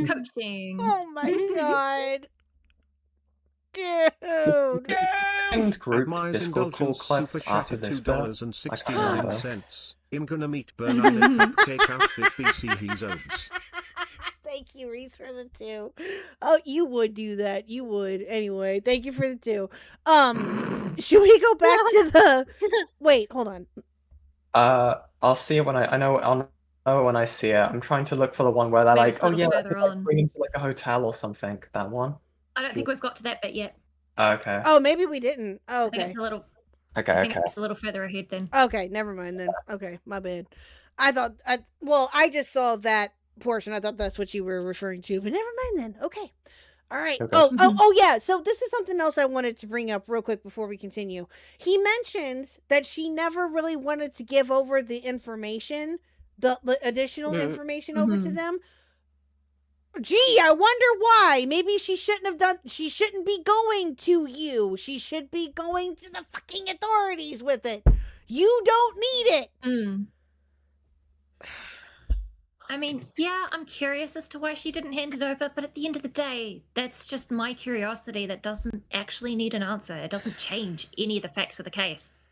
Coaching. Oh my god. Dude. And group Admire's Discord call indulgence clip super after chatted this bit. $2.69. I'm gonna meet Bernard at cake outfit BC he owns. Thank you, Reese, for the 2. Oh, you would do that. You would. Anyway, thank you for the 2. Should we go back to the... Wait, hold on. I'll see it when I'll know it when I see it. I'm trying to look for the one where they're Maybe like, it's a oh little yeah, further like, on. bring him to like a hotel or something. That one. I don't think we've got to that bit yet. Okay. Oh, maybe we didn't. Oh, I think okay. it's a little. Okay. I think Okay. it's a little further ahead then. Okay, never mind then. Okay, my bad. I just saw that portion. I thought that's what you were referring to, but never mind then. Okay. All right. Okay. Oh, yeah. So this is something else I wanted to bring up real quick before we continue. He mentions that she never really wanted to give over the information, the additional information over to them. Gee, I wonder why. Maybe she shouldn't be going to you. She should be going to the fucking authorities with it. You don't need it. I mean, yeah, I'm curious as to why she didn't hand it over, but at the end of the day, that's just my curiosity that doesn't actually need an answer. It doesn't change any of the facts of the case.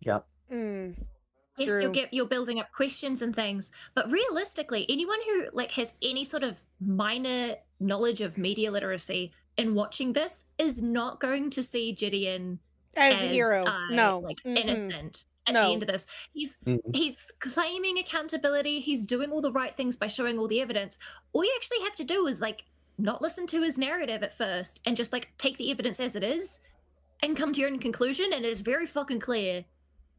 Yep. Yes, True. you're building up questions and things, but realistically, anyone who like has any sort of minor knowledge of media literacy in watching this is not going to see Gideon As the hero. No. like Mm-mm. innocent at No. the end of this. He's claiming accountability. He's doing all the right things by showing all the evidence. All you actually have to do is like not listen to his narrative at first and just like take the evidence as it is and come to your own conclusion. And it is very fucking clear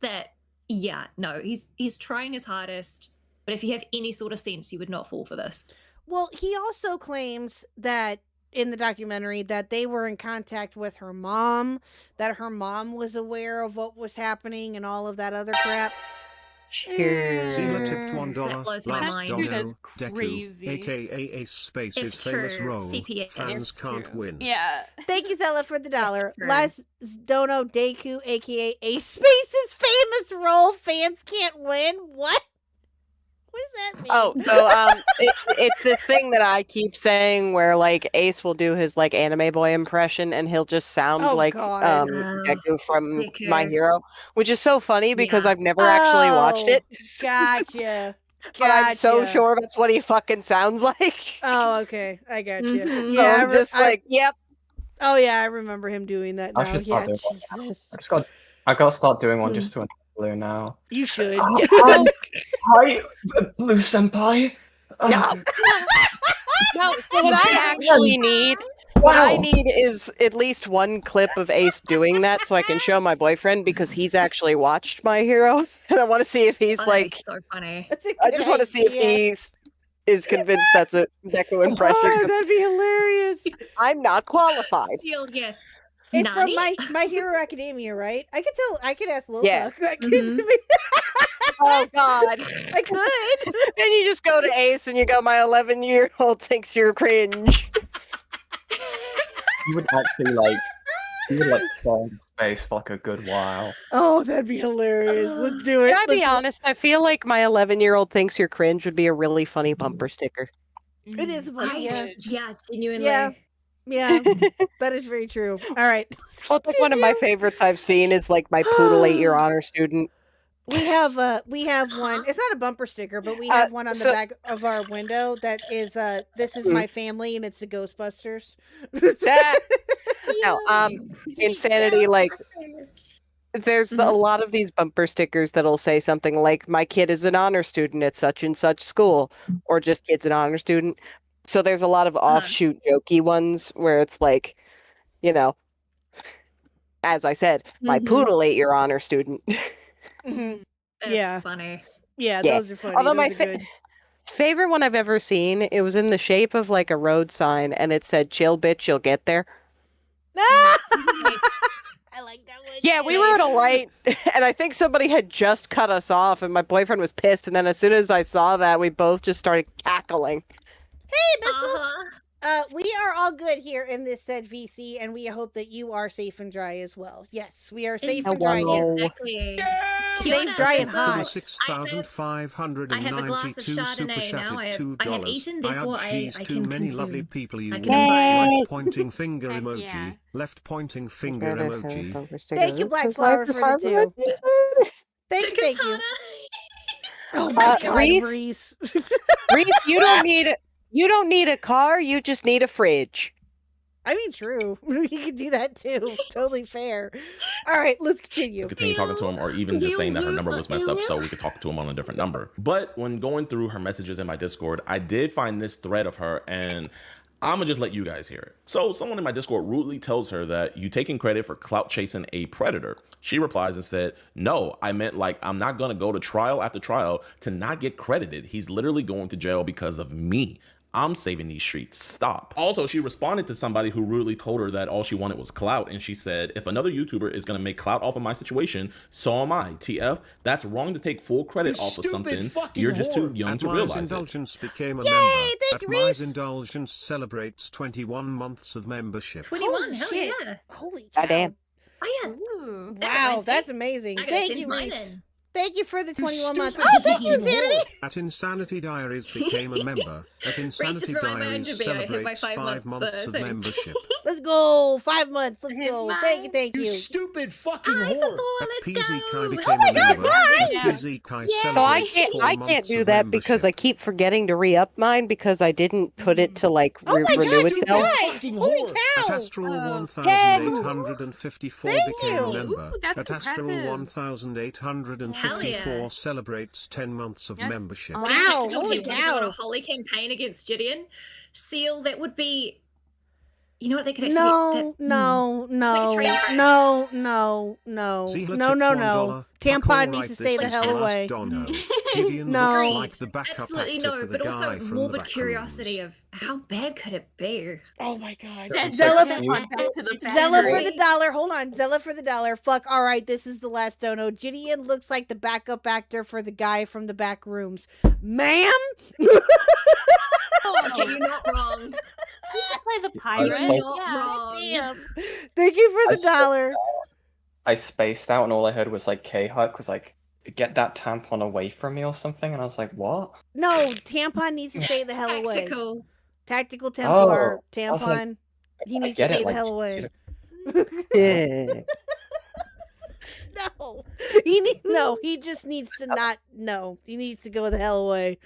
that yeah, no, he's trying his hardest. But if you have any sort of sense, you would not fall for this. Well, he also claims that in the documentary that they were in contact with her mom, that her mom was aware of what was happening and all of that other crap. Zila tipped $1. That blows my Last mind. dono, That's Deku, crazy. aka Ace Space's It's famous true. role. CPS. Fans It's can't win. Yeah. Thank you, Zella, for the $1. true. Last Dono Deku, aka Ace Space's famous role. Fans can't win. What? What does that mean? Oh, so it's this thing that I keep saying where like Ace will do his like anime boy impression and he'll just sound like God. Deku from Deku. My Hero, which is so funny because I've never actually watched it. Gotcha. But I'm so Gotcha. sure that's what he fucking sounds like. Oh, okay. I got you. Mhm. So I'm just like, yep. Oh, yeah, I remember him doing that I now. should Yeah, start doing one. Jesus. I got to start doing one just to annoy Blue now. You should. Hi, Blue Senpai. No. No, so what I actually need, what I need is at least one clip of Ace doing that so I can show my boyfriend because he's actually watched My Hero. And I want to see if he's Oh, like, that's so funny. That's a I good just want to see if idea. is convinced that's a Deku impression. Oh, that'd be hilarious. I'm not qualified. Still, yes. It's Nani? from My Hero Academia, right? I could ask Lil Yeah. Khuck. Oh God. I could. Then you just go to Ace and you go, my 11-year-old thinks you're cringe. You would actually like, stay in space for like a good while. Oh, that'd be hilarious. Let's do it. Can I be Let's- honest? I feel like my 11-year-old thinks you're cringe would be a really funny bumper sticker. It is a bunch. Yeah. Yeah, genuinely. Yeah. Yeah. That is very true. All right. let's Well, it's like one of my continue. favorites I've seen is like my poodle 8-year honor student. We have one. It's not a bumper sticker, but we have one on the so- back of our window that is this is my family and it's the Ghostbusters. That, no, insanity. Like, there's a lot of these bumper stickers that'll say something like, "My kid is an honor student at such and such school," or just "Kid's an honor student." So there's a lot of offshoot jokey ones where it's like, you know, as I said, my poodle 8-year honor student. Mhm. That's Yeah. funny. Yeah, Yeah. those are funny. Although Those my are good. favorite one I've ever seen, it was in the shape of like a road sign, and it said, "Chill, bitch, you'll get there." I like that one. Yeah, we were at a light, and I think somebody had just cut us off, and my boyfriend was pissed. And then as soon as I saw that, we both just started cackling. Hey, Bissell. We are all good here in this said VC, and we hope that you are safe and dry as well. Yes, we are safe and dry here. Exactly. Safe, dry, and so hot. 6,592 super Chardonnay now. I chatted have $2. eaten, I therefore have I cheese can too many lovely consume. people you I want. can invite. Right pointing finger Heck emoji. yeah. Left pointing finger emoji. Thank you, Black Flower, for the 2. Thank you, thank you. Oh my God, Reese. Reese. Reese, you don't need a car. You just need a fridge. I mean, true. You can do that too. Totally fair. All right, let's continue. Continue talking to him, or even just saying that her number was messed up so we could talk to him on a different number. But when going through her messages in my Discord, I did find this thread of her, and I'm gonna just let you guys hear it. So someone in my Discord rudely tells her that you taking credit for clout chasing a predator. She replies and said, no, I meant like I'm not gonna go to trial after trial to not get credited. He's literally going to jail because of me. I'm saving these streets. Stop. Also, she responded to somebody who rudely told her that all she wanted was clout, and she said, if another YouTuber is going to make clout off of my situation, so am I. TF, that's wrong to take full credit off of something. You're just too young to realize Indulgence became a Yay, member. thank you, At Reese. Indulgence celebrates 21 months of membership. 21, hell shit. yeah. Holy cow. Goddamn. Oh yeah. Ooh. Wow, that's amazing. I gotta Thank send you, mine Reese. in. Thank you for the 21 months. stupid Oh, thank you, fucking Insanity. At Insanity Diaries became a member. At Insanity remind me Diaries I hit my celebrates 5 5 months of thing. membership. Let's go. 5 months. Let's Hit go. mine. Thank you, thank you. Stupid fucking I whore. thought, At let's PZ go. Kai became a member. why? At PZ Kai So I celebrates 4 can't months do of that because I membership. keep forgetting to re-up mine because I didn't put it to like Oh my renew God, you itself. guys. Fucking Holy whore. At cow. Astral Oh. 1854 Thank became you. a member. Ooh, that's At Astral impressive. 1854 yeah. celebrates 10 months of That's membership. awesome. But in Wow, technical holy terms, when you go on cow. a holy campaign against Gideon, Seal, that would be. You know what they could actually. No, no, no, train crash. no, no, no, Zila no, tipped no, $1. no. Fuck all Tampon needs right, to stay this the is hell last away. Dono. Gideon No. looks Agreed. like the backup Absolutely actor no, for the but also guy from the morbid back curiosity rooms. of how bad could it be? Oh my God. Send Zella that for, one back to the Zella for factory. the dollar. Hold on. Zella for the dollar. Fuck. All right. This is the last dono. Gideon looks like the backup actor for the guy from the back rooms. Ma'am? Okay, you're not wrong. Play the pirate. You're not Yeah. wrong. Damn. Thank you for the dollar. I spaced out and all I heard was like Khuck was like, get that tampon away from me or something, and I was like, what? No, tampon needs to stay the hell away. Tactical. Tactical Templar. Oh, I was like, Tampon. He I needs to get it, stay the like, hell just away. Yeah. No. No, he just needs to not. No. He needs to go the hell away.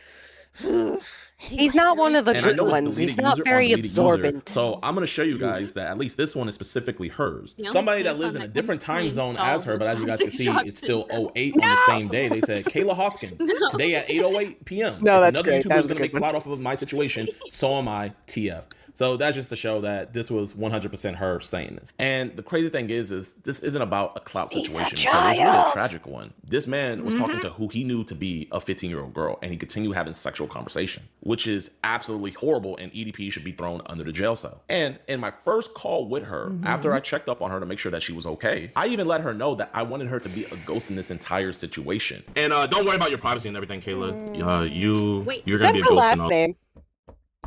He's not one of the And I good know it's ones. deleted He's not user on very deleted user, absorbent. so I'm gonna show you guys that at least this one is specifically hers. The only Somebody that tampon lives in a that different comes time zone pre-installed as her, but as you guys can with see, plastic it's still shock. 08 on the same day. They said Kayla Hoskins today at 8:08 p.m. No, If that's another great. YouTuber That is was a gonna make good clout one. off of my situation, so am I. TF. So that's just to show that this was 100% her saying this. And the crazy thing is this isn't about a clout He's a situation. Because it's really a child. tragic one. This man was talking to who he knew to be a 15-year-old girl, and he continued having sexual conversation, which is absolutely horrible, and EDP should be thrown under the jail cell. And in my first call with her, after I checked up on her to make sure that she was okay, I even let her know that I wanted her to be a ghost in this entire situation. And don't worry about your privacy and everything, Kayla. Wait, You're Is gonna that be a her ghost last and all. name?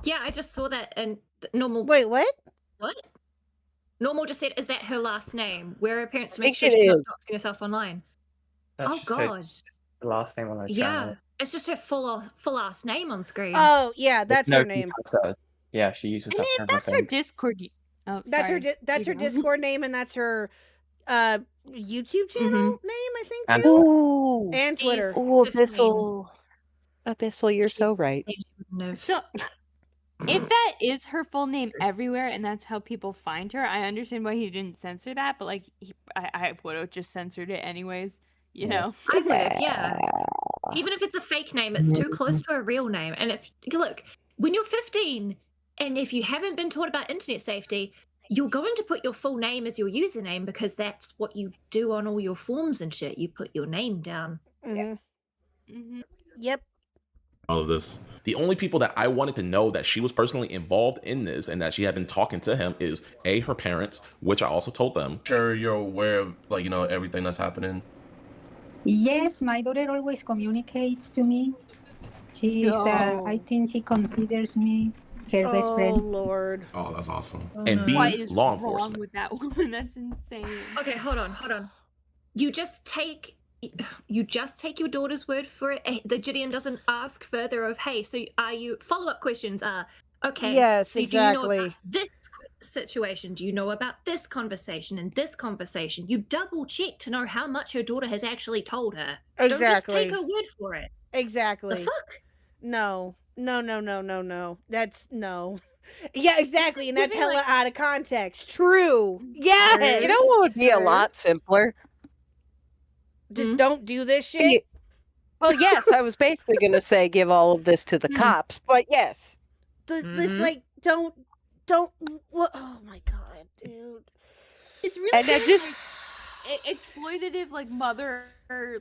Yeah, I just saw that and normal. Wait, what? What? Normal just said, is that her last name? Where her parents to I make sure think she's it not is. doxing herself online. That's Oh just her god. last name on her Yeah. channel. It's just her full last name on screen. Oh, yeah, that's No, her she name. does. Yeah, she uses I that mean, for if that's her everything. Discord. Oh, That's sorry. that's her You know. Discord name, and that's her YouTube channel name, I think, And too. Ooh. And Twitter. Ooh, 15. Abyssal. Abyssal, you're so right. No. So, if that is her full name everywhere, and that's how people find her, I understand why he didn't censor that. But like, I would have just censored it anyways. You know. I would have, yeah. Even if it's a fake name, it's too close to a real name. And if look, when you're 15, and if you haven't been taught about internet safety, you're going to put your full name as your username because that's what you do on all your forms and shit. You put your name down. Yep. All of this. The only people that I wanted to know that she was personally involved in this and that she had been talking to him is A, her parents, which I also told them. Sure, you're aware of everything that's happening. Yes, my daughter always communicates to me. She's, I think she considers me her best Oh, friend. Lord. Oh, that's awesome. And B, What is law wrong enforcement. with that woman? That's insane. Okay, hold on. You just take you just take your daughter's word for it. The Gideon doesn't ask further of, hey, so are you, follow-up questions are, okay, Yes, so do you know about exactly. this situation? Do you know about this conversation and this conversation? You double check to know how much her daughter has actually told her. Don't just take Exactly. her word for it. The Exactly. fuck? No. That's no. Yeah, exactly, and that's giving, hella like- out of context. True. Yes. You know what would be a lot simpler? Just don't do this shit. Well, yes, I was basically going to say give all of this to the cops, but yes. This like don't. What? Oh my god, dude. It's really And I just exploitative, like mother,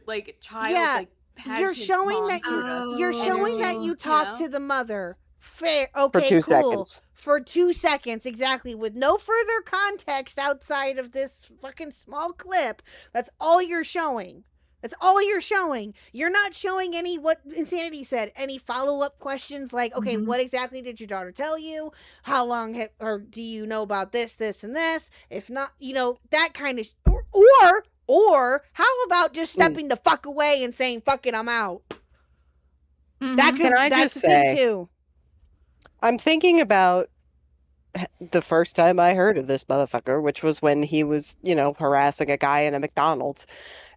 like child, Yeah, like you're pageant showing mom that sort of you're showing that energy, you talk know? to the mother. Fair. Okay, 2 cool. seconds. For 2 seconds, exactly, with no further context outside of this fucking small clip. That's all you're showing. That's all you're showing. You're not showing any, what Insanity said, any follow-up questions like, okay, what exactly did your daughter tell you? How long or do you know about this, and this? If not, that kind of, or how about just stepping the fuck away and saying, fuck it, I'm out. That could, Can I that's just the thing say, too. I'm thinking about the first time I heard of this motherfucker, which was when he was, harassing a guy in a McDonald's,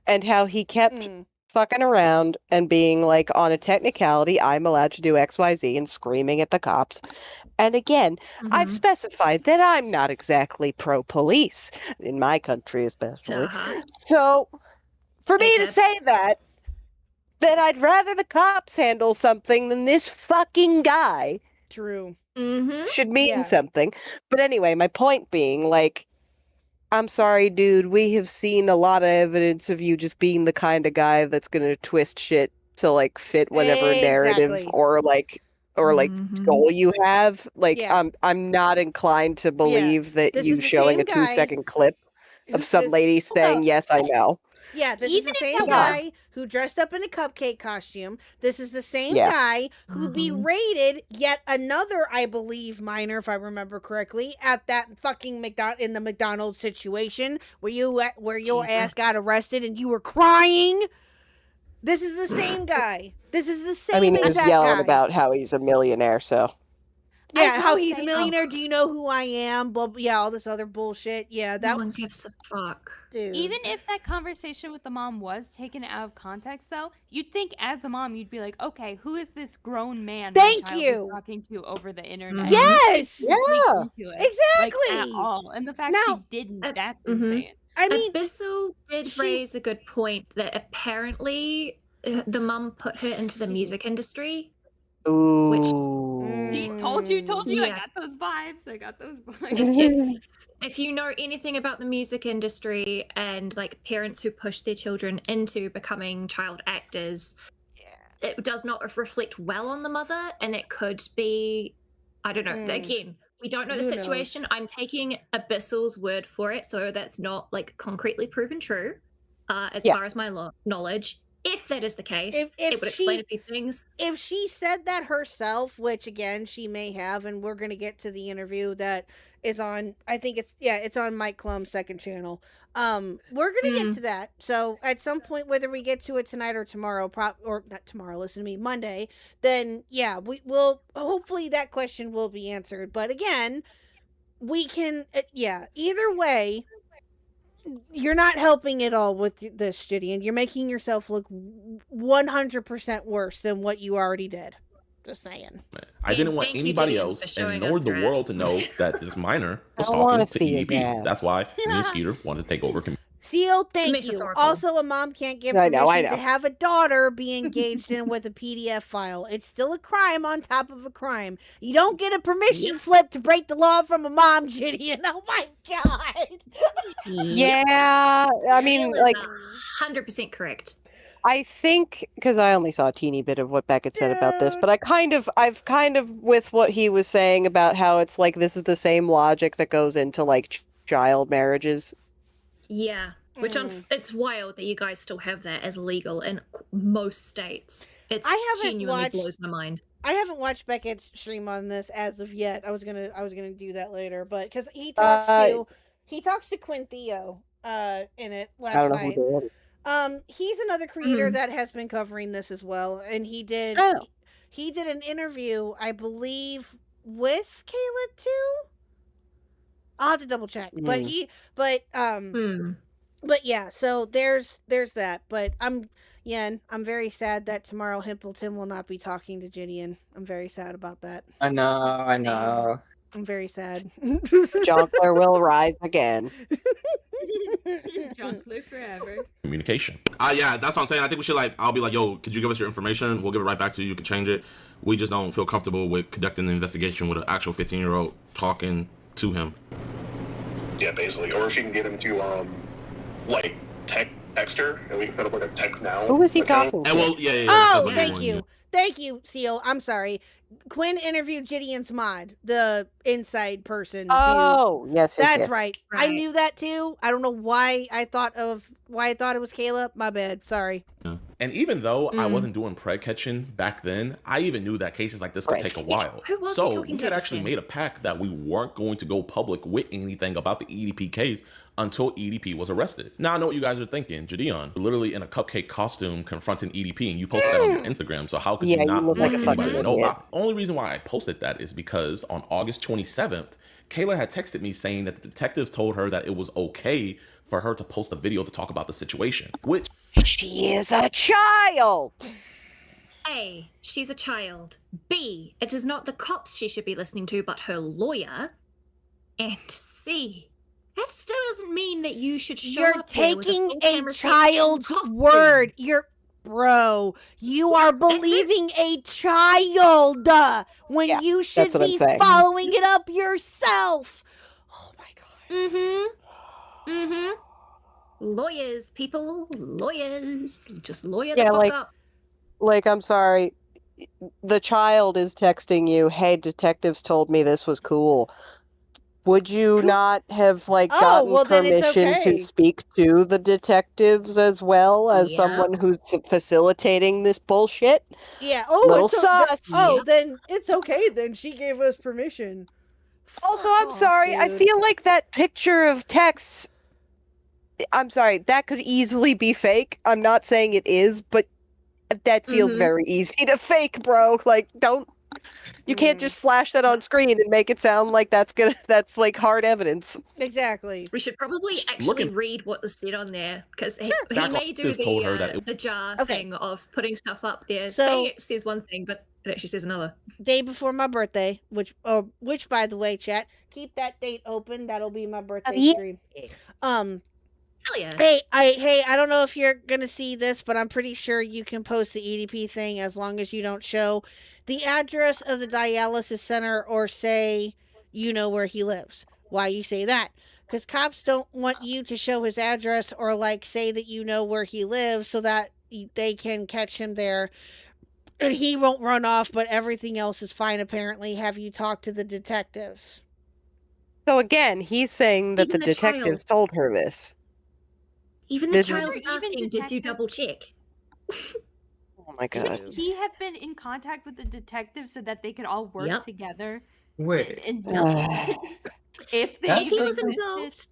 and how he kept fucking around and being like, on a technicality, I'm allowed to do XYZ, and screaming at the cops. And again, I've specified that I'm not exactly pro-police, in my country especially. So, for me to say that I'd rather the cops handle something than this fucking guy. True. Should mean something. But anyway, my point being, like, I'm sorry, dude, we have seen a lot of evidence of you just being the kind of guy that's gonna twist shit to, like, fit whatever narrative Exactly. or goal you have. Like, Yeah. I'm not inclined to believe that This you is the showing same a 2-second clip of some this- lady saying, yes, I know. Yeah, this Even is the if same that guy who dressed up in a cupcake costume. This is the same Yeah. guy who berated yet another, I believe, minor, if I remember correctly, at that fucking in the McDonald's situation where your ass got arrested and you were crying. This is the same guy. This is the same I mean, he was exact yelling guy. about how he's a millionaire, so. Yeah, how he's a millionaire. Do you know who I am? But yeah, all this other bullshit. Yeah, that one gives a fuck. Dude. Even if that conversation with the mom was taken out of context, though, you'd think as a mom, you'd be like, okay, who is this grown man my Thank child you. is talking to over the internet? Yes! You can't Yeah. dig into it, Exactly. Like, at all. And the fact she didn't, that's insane. I mean, Abyssal did raise a good point that apparently the mum put her into the music industry. Ooh. See, told you, I Yeah. got those vibes. If you know anything about the music industry and like parents who push their children into becoming child actors, it does not reflect well on the mother, and it could be, I don't know. Again, we don't know the Who knows? situation. I'm taking Abyssal's word for it, so that's not like concretely proven true, as far as my knowledge. If that is the case, If it would explain she- a few things. If she said that herself, which again she may have, and we're gonna get to the interview that is on, I think it's on Mike Klum's second channel. We're gonna get to that. So at some point, whether we get to it tonight or tomorrow, or not tomorrow, listen to me, Monday, then yeah, we will. Hopefully that question will be answered. But again, we can, either way. You're not helping at all with this, Gideon. You're making yourself look 100% worse than what you already did. Just saying. I didn't want Thank you, anybody Gideon, else, for showing and us nor the your world, ass. to know that this minor was I wanna talking to see his EDP. ass. That's why me and Skeeter wanted to take over. Seal, thank you. Metaphorical. Also, a mom can't give I permission know. to have a daughter be engaged in with a PDF file. It's still a crime on top of a crime. You don't get a permission slip to break the law from a mom, Gideon. Oh my god. Yeah, I mean, like, 100% correct. I think, because I only saw a teeny bit of what Beckett said about this, but I've kind of, with what he was saying about how it's like, this is the same logic that goes into, like, child marriages. Yeah, which it's wild that you guys still have that as legal in most states. It genuinely blows my mind. I haven't watched Beckett's stream on this as of yet. I was gonna do that later, but because he talks to Quinthio in it last night. He's another creator Mhm. that has been covering this as well, and he did Oh. he did an interview, I believe, with Kayla too. I'll have to double check, but Mm. but yeah. So there's that. But I'm very sad that tomorrow Himpleton will not be talking to Gideon. I'm very sad about that. I know. I'm very sad. Jonkler will rise again. Jonkler forever. Communication. Yeah, that's what I'm saying. I think we should I'll be like, yo, could you give us your information? We'll give it right back to you. You can change it. We just don't feel comfortable with conducting an investigation with an actual 15-year-old talking to him. Yeah, basically. Or if you can get him to text her, and we can put up a text now. Who is he talking to? Well, Oh, thank you. Thank you, Seal. I'm sorry. Quinn interviewed Gideon's mod, the inside person. Oh, dude. yes, That's yes. right. I knew that too. I don't know why I thought it was Caleb. My bad. Sorry. Yeah. And even though I wasn't doing preg catching back then, I even knew that cases like this could take a while. Who was he So talking we to had just actually then? made a pact that we weren't going to go public with anything about the EDP case until EDP was arrested. Now I know what you guys are thinking. Gideon, literally in a cupcake costume confronting EDP, and you posted that on your Instagram. So how could Yeah, you not you look like a let fucking anybody know? idiot. Only reason why I posted that is because on August 27th, Kayla had texted me saying that the detectives told her that it was okay for her to post a video to talk about the situation, which she is a child. A, she's a child. B, it is not the cops she should be listening to, but her lawyer. And C, that still doesn't mean that you should show You're up there with taking full a camera child's costume. word. Bro, you are believing a child when Yeah, you should that's what I'm be saying. following it up yourself. Lawyers, people, lawyers. Just lawyer Yeah, the fuck up. I'm sorry. The child is texting you, hey, detectives told me this was cool. Would you not have gotten well, then it's permission okay. to speak to the detectives as well as someone who's facilitating this bullshit? Yeah. Little it's sus. then it's okay. Then she gave us permission. Also, I'm sorry. I feel like that picture of texts. I'm sorry. That could easily be fake. I'm not saying it is, but that feels very easy to fake, bro. You can't just flash that on screen and make it sound like that's hard evidence. Exactly. We should probably actually read what was said on there, because he may do Detectives told her that the jar thing of putting stuff up there. So- Saying it says one thing, but it actually says another. Day before my birthday, which by the way, chat, keep that date open. That'll be my birthday stream. Hell yeah. Hey, I don't know if you're gonna see this, but I'm pretty sure you can post the EDP thing as long as you don't show the address of the dialysis center or say you know where he lives. Why you say that? Because cops don't want you to show his address or say that you know where he lives so that they can catch him there and he won't run off, but everything else is fine apparently. Have you talked to the detectives? So again, he's saying that Even the the detectives told her this. Even the This is- child's asking, did you double check? Oh my god. Should he have been in contact with the detective so that they could all work together? Wait. And if they If he even was existed? involved,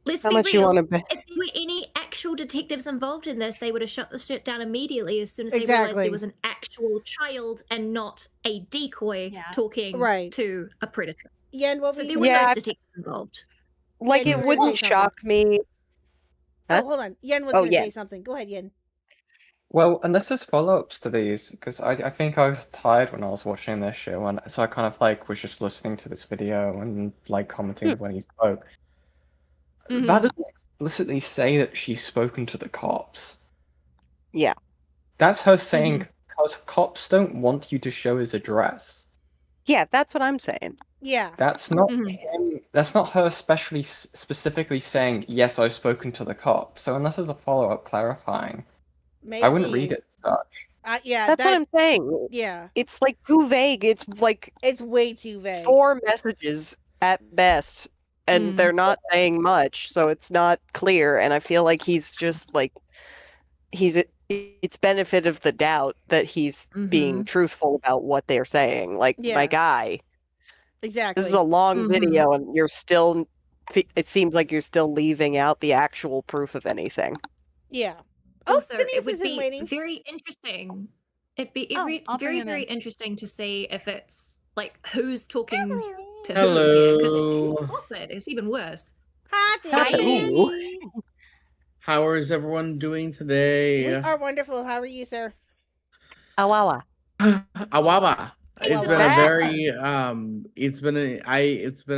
let's How be much you real. wanna bet? If there were any actual detectives involved in this, they would have shut the shit down immediately as soon as they realized Exactly. there was an actual child and not a decoy talking Right. to a predator. Yen, what So were there you were Yeah, no I- detectives involved. Like, Yen, it you were gonna wouldn't say shock me. Oh, hold on. Yen was Oh, going to Yen. say something. Go ahead, Yen. Well, unless there's follow-ups to these, because I think I was tired when I was watching this show, and so I kind of was just listening to this video and commenting when he spoke. That doesn't explicitly say that she's spoken to the cops. Yeah. That's her saying, because cops don't want you to show his address. Yeah, that's what I'm saying. Yeah. That's not him. That's not her specifically saying, yes, I've spoken to the cops. So unless there's a follow-up clarifying, I wouldn't read it as such. Yeah, That's what I'm saying. Yeah. It's too vague. It's it's way too vague. 4 messages at best, and they're not saying much, so it's not clear. And I feel like he's just it's benefit of the doubt that he's being truthful about what they're saying. Yeah. My guy, Exactly. this is a long video, and you're still. It seems like you're still leaving out the actual proof of anything. Yeah. Oh, Also, Denise it would is in be waiting. very interesting. It'd be I'll bring very, him very in. interesting to see if it's like who's talking to who. Hello. Because it's awkward. It's even worse. Hi, Hello. How is everyone doing today? We are wonderful. How are you, sir? Awawa. Awaba. It's been a Awaba. very it's been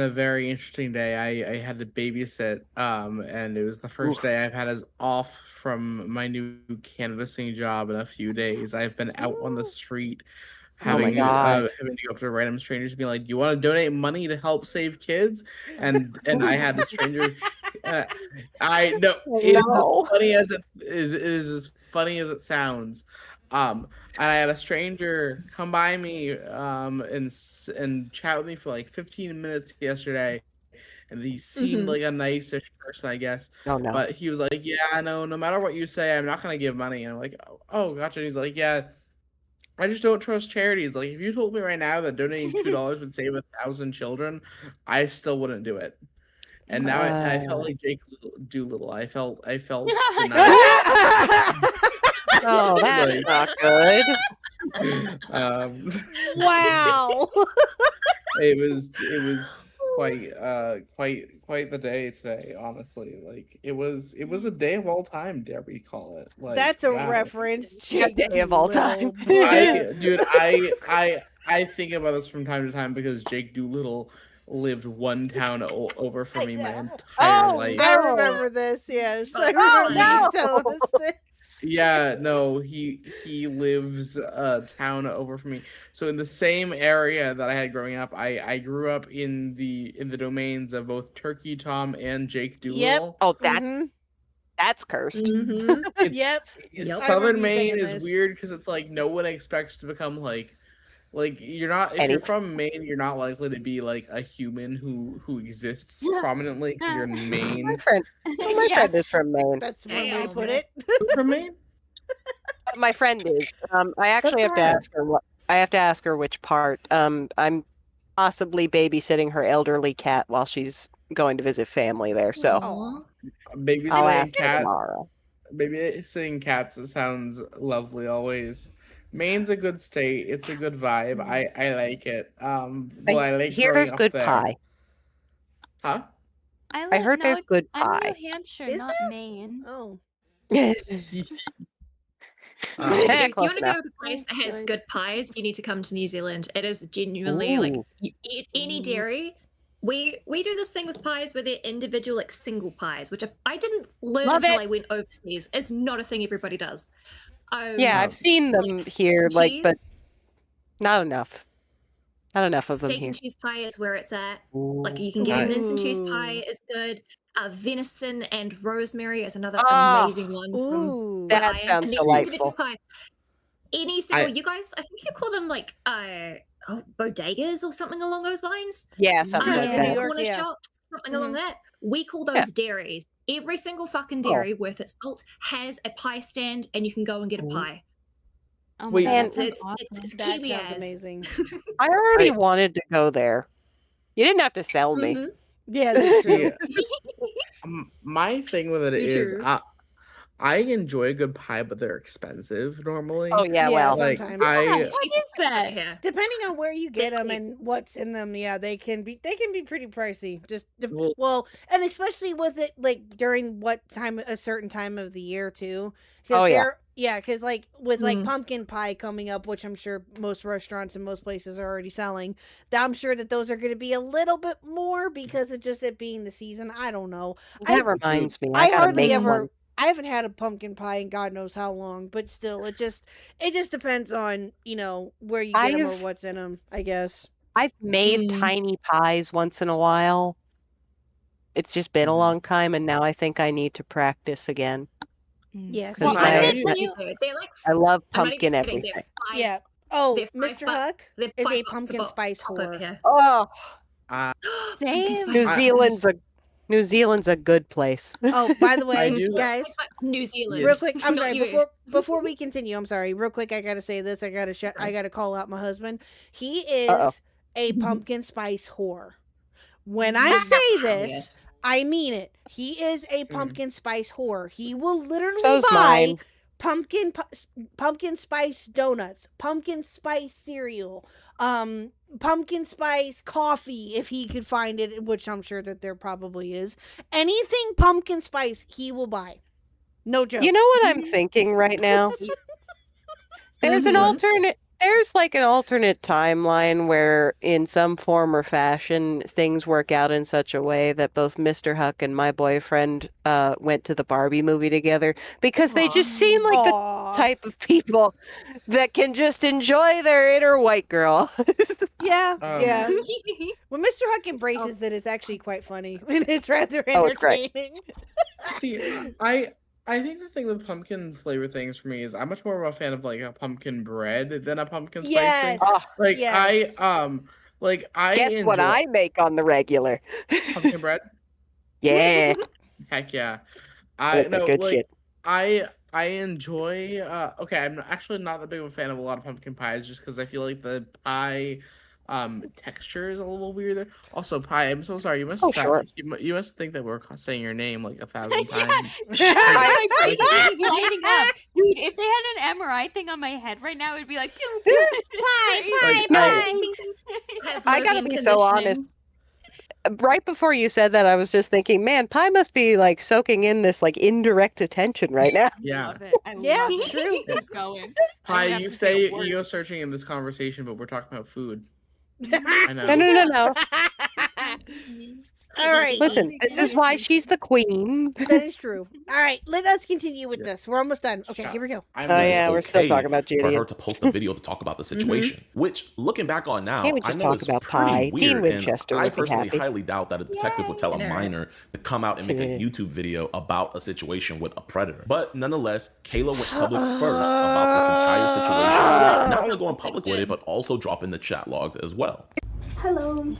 a very interesting day. I had to babysit and it was the first day I've had as off from my new canvassing job in a few days. I've been out on the street having to go up to random strangers and be like, "Do you want to donate money to help save kids?" And I had the stranger I know it is as funny as it is as funny as it sounds. And I had a stranger come by me and chat with me for like 15 minutes yesterday, and he seemed like a nice-ish person, I guess. Oh no! But he was like, "Yeah, no matter what you say, I'm not gonna give money." And I'm like, "Oh, gotcha." And he's like, "Yeah, I just don't trust charities. Like, if you told me right now that donating $2 would save 1,000 children, I still wouldn't do it." And now I felt like Jake Doolittle. I felt denied. Oh, that's not good. Wow. It was quite the day today, honestly. Like it was a day of all time, dare we call it. Like That's a reference. A day of all time. I think about this from time to time because Jake Doolittle lived one town over from me my entire life. I remember this. Yes, I remember you telling us this. Yeah, no, he lives a town over from me. So in the same area that I had growing up, I grew up in the domains of both Turkey Tom and Jake Doolittle. Oh, that's cursed. Yep. Southern Maine is weird because it's like no one expects to become like you're not if you're from Maine, you're not likely to be like a human who exists prominently because you're in Maine. My friend is from Maine. That's one way to put it. Who's from Maine? My friend is. I actually have to ask her what. I have to ask her which part. I'm possibly babysitting her elderly cat while she's going to visit family there. So babysitting cat tomorrow. Babysitting cats. It sounds lovely always. Maine's a good state. It's a good vibe. I like it. I like hear there's good pie. Huh? I heard there's good pie. I'm New Hampshire, not Maine. Oh. If you want to go to a place that has good pies, you need to come to New Zealand. It is genuinely like you eat any dairy. We do this thing with pies where they're individual, like single pies, which I didn't learn until I went overseas. It's not a thing everybody does. Yeah, I've seen them here, but not enough. Not enough of them Steak here. and cheese pie is where it's at. Like you can get mince and cheese pie is good. Venison and rosemary is another amazing one. That sounds delightful. Any single, you guys, I think you call them like bodegas or something along those lines. Yeah, something like that. Corner shops, something along that. We call those dairies. Every single fucking dairy worth its salt has a pie stand, and you can go and get a pie. Oh Wait, my God, it's That Kiwi sounds as. amazing. I already wanted to go there. You didn't have to sell me. Yeah, that's true. My thing with it is I enjoy a good pie, but they're expensive normally. Oh yeah, well, sometimes. What is that? Depending on where you get them and what's in them, they can be pretty pricey. And especially with it like during a certain time of the year too. Because like with like pumpkin pie coming up, which I'm sure most restaurants and most places are already selling, I'm sure that those are going to be a little bit more because of just it being the season. I don't know. That reminds me. I hardly ever. One. I haven't had a pumpkin pie in God knows how long, but still, it just depends on where you get them or what's in them. I guess I've made tiny pies once in a while. It's just been a long time, and now I think I need to practice again. Yes, I love pumpkin everything. Yeah. Oh, Mr. Khuck is a pumpkin spice whore. Oh, same. New Zealand's a good place. Oh, by the way, guys, New Zealand. real quick, I'm sorry. Before we continue, I'm sorry. Real quick, I gotta say this. I gotta call out my husband. He is a pumpkin spice whore. When I say this, Yes. I mean it. He is a pumpkin spice whore. He will literally So's buy mine. pumpkin spice donuts, pumpkin spice cereal, pumpkin spice coffee if he could find it, which I'm sure that there probably is. Anything pumpkin spice, he will buy. No joke. You know what I'm thinking right now? There's an alternate. There's like an alternate timeline where, in some form or fashion, things work out in such a way that both Mr. Huck and my boyfriend went to the Barbie movie together because they just seem like the type of people that can just enjoy their inner white girl. Yeah. When Mr. Huck embraces it, it's actually quite funny. It's rather it's great. entertaining. See, I think the thing with pumpkin flavor things for me is I'm much more of a fan of like a pumpkin bread than a pumpkin spice thing. Like yes. I Guess what I make on the regular? pumpkin bread. Yeah. Heck yeah. That's the good shit. I enjoy okay, I'm actually not that big of a fan of a lot of pumpkin pies just because I feel like the pie texture is a little weird. Also, pie, I'm so sorry. You must you must think that we're saying your name like 1,000 times. My brain is lighting up. Dude, if they had an MRI thing on my head right now, it would be like pew, pew. I gotta be so honest. Right before you said that, I was just thinking, man, Pie must be like soaking in this like indirect attention right now. Yeah. Yeah, true. Keep going. Pie, you stay ego searching in this conversation, but we're talking about food. I know. No. All right. Listen, this is why she's the queen. That is true. All right, let us continue with this. We're almost done. Okay, here we go. We're still talking about for Judy. her to post a video to talk about the situation, which, looking back on now, Can't we I just know talk is about pretty Pie? weird. Dean And Winchester I would be personally happy. highly doubt that a detective would tell a minor to come out and make a YouTube video about a situation with a predator. But nonetheless, Kayla went public first about this entire situation, not only going public with it, but also dropping the chat logs as well. Hello,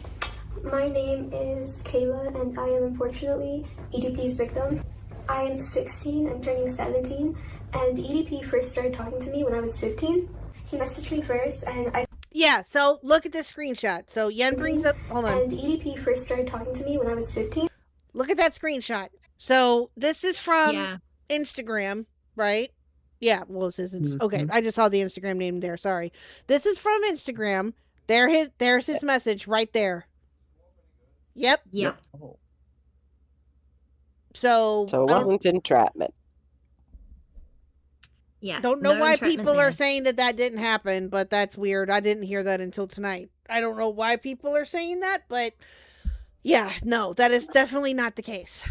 my name is Kayla and I am unfortunately EDP's victim. I am 16, I'm turning 17, and EDP first started talking to me when I was 15. He messaged me first and I... Yeah, so look at this screenshot. So Yen brings up, hold on. And EDP first started talking to me when I was 15. Look at that screenshot. So this is from Instagram, right? Yeah, well, it says, okay, I just saw the Instagram name there, sorry. This is from Instagram. There's his message right there. Yep. So it wasn't entrapment. Yeah. Don't know no why entrapment people there. are saying that didn't happen, but that's weird. I didn't hear that until tonight. I don't know why people are saying that, but yeah, no, that is definitely not the case.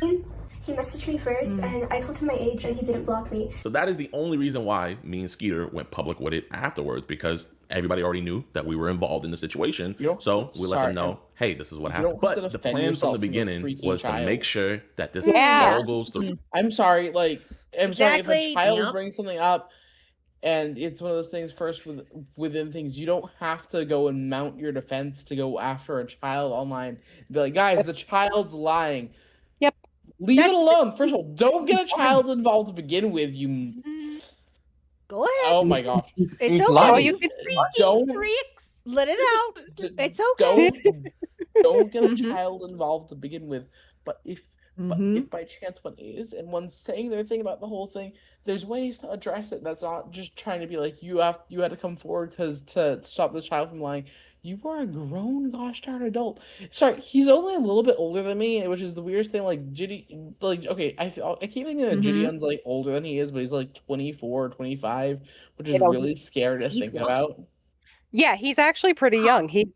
He messaged me first and I told him my age and he didn't block me. So that is the only reason why me and Skeeter went public with it afterwards, because everybody already knew that we were involved in the situation. So we let them know, hey, this is what happened. But the plan from the beginning was to make sure that this all goes through. I'm sorry, like, I'm sorry if a child Yep. brings something up and it's one of those things within things, you don't have to go and mount your defense to go after a child online. Be like, guys, the child's lying. Yep. Leave it alone. First of all, don't get a child involved to begin with. You Go ahead. Oh my gosh. It's He's okay. lying. Oh, you can don't let it out. It's okay. don't get a child involved to begin with. But if by chance one is and one's saying their thing about the whole thing, there's ways to address it. That's not just trying to be like you had to come forward because to stop this child from lying. You are a grown gosh darn adult. Sorry, he's only a little bit older than me, which is the weirdest thing. Like Jitty, like okay, I keep thinking that Gideon's like older than he is, but he's like 24, 25, which is really scary to think about. Yeah, he's actually pretty young. He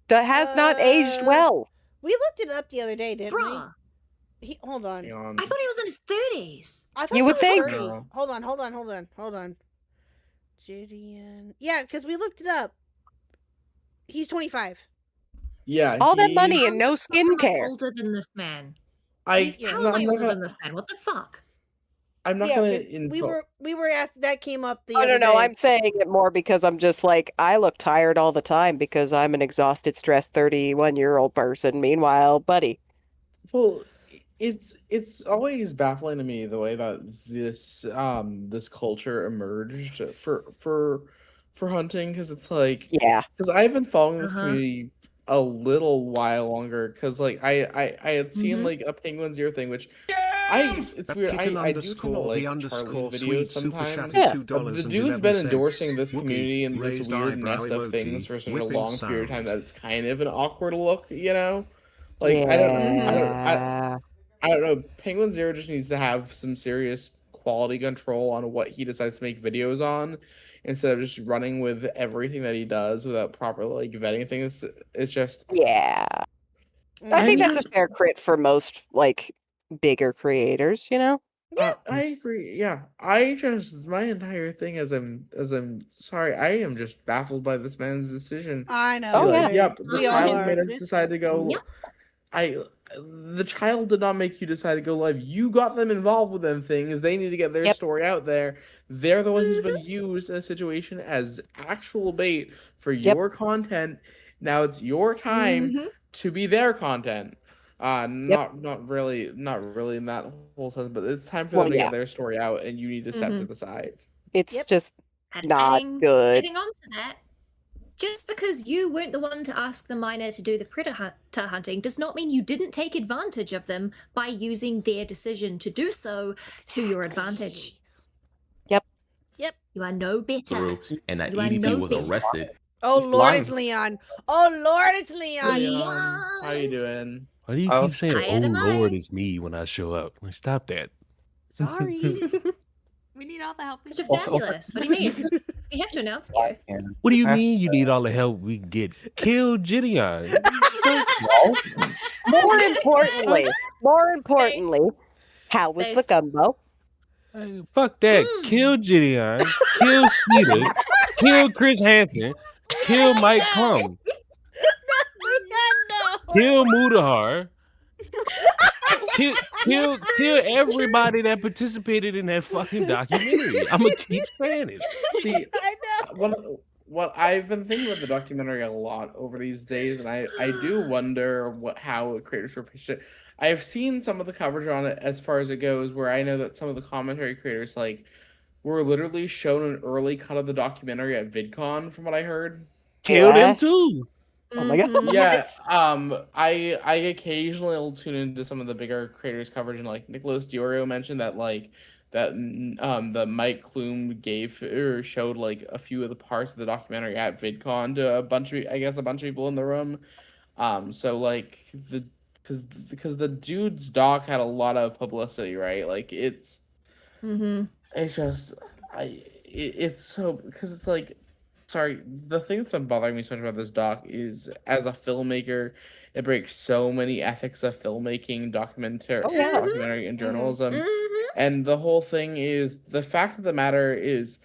has not aged well. We looked it up the other day, didn't we? Hold on. I thought he was in his 30s. I thought You would he was think. 30. Hold on. Gideon. Yeah, because we looked it up. He's 25. Yeah. All that money and no skincare. Older than this man. How I'm am not I older gonna- than this man? What the fuck? I'm not Yeah, gonna because insult. we were asked, that came up the I other don't know. day. I'm saying it more because I'm just like, I look tired all the time because I'm an exhausted, stressed 31-year-old person. Meanwhile, buddy. Well, it's always baffling to me the way that this culture emerged for hunting, because it's like, Yeah. because I've been following this community a little while longer because like I had seen like a Penguin Zero thing, which it's weird. I do kind of like Charlie's videos sometimes. The dude's been endorsing this community and this weird nest of things for such a long period of time that it's kind of an awkward look, you know? Like I don't know. Penguin Zero just needs to have some serious quality control on what he decides to make videos on, instead of just running with everything that he does without properly like vetting things. It's just I think that's a fair crit for most like bigger creators, you know? I agree. Yeah, my entire thing as I'm sorry, I am just baffled by this man's decision. I know. Be like, right? yep, the We all child are. made us decide to go. The child did not make you decide to go live. You got them involved with them things. They need to get their story out there. They're the one who's been used in a situation as actual bait for your content. Now it's your time to be their content. Not really in that whole sense, but it's time for them to get their story out, and you need to step to the side. It's just And not good. Adding on to that, just because you weren't the one to ask the minor to do the predator hunting does not mean you didn't take advantage of them by using their decision to do so to your advantage. Yep. You are no better. Through, and that You are EDP no was better. arrested. Oh He's Lord, lying. it's Leon. Oh Lord, it's Leon. Leon, how you doing? Why do you Oh, keep saying, hi, "Oh Adam, hi." Lord, it's me" when I show up? Like, stop that. Sorry. We need all the help. Because you're fabulous. What do you mean? We have to announce you. What do you mean you need all the help we can get? Kill Gideon. More importantly, how was the gumbo? Hey, fuck that. Kill Gideon. Kill Skeeter. Kill Chris Hansen. Kill Mike Plum. Kill Mudahar. Kill everybody that participated in that fucking documentary. I'm gonna keep saying it. See, what I've been thinking about the documentary a lot over these days, and I do wonder how creators were pitched it. I've seen some of the coverage on it as far as it goes, where I know that some of the commentary creators like were literally shown an early cut of the documentary at VidCon, from what I heard. Kill them too. Oh my god. Yeah, I occasionally will tune into some of the bigger creators' coverage, and like Nicholas Diorio mentioned that the Mike Kloom showed like a few of the parts of the documentary at VidCon to a bunch of people in the room. So like because the dude's doc had a lot of publicity, right? Like it's just it's so because it's like. Sorry, the thing that's been bothering me so much about this doc is, as a filmmaker, it breaks so many ethics of filmmaking, documentary, and journalism. And the whole thing is, the fact of the matter is,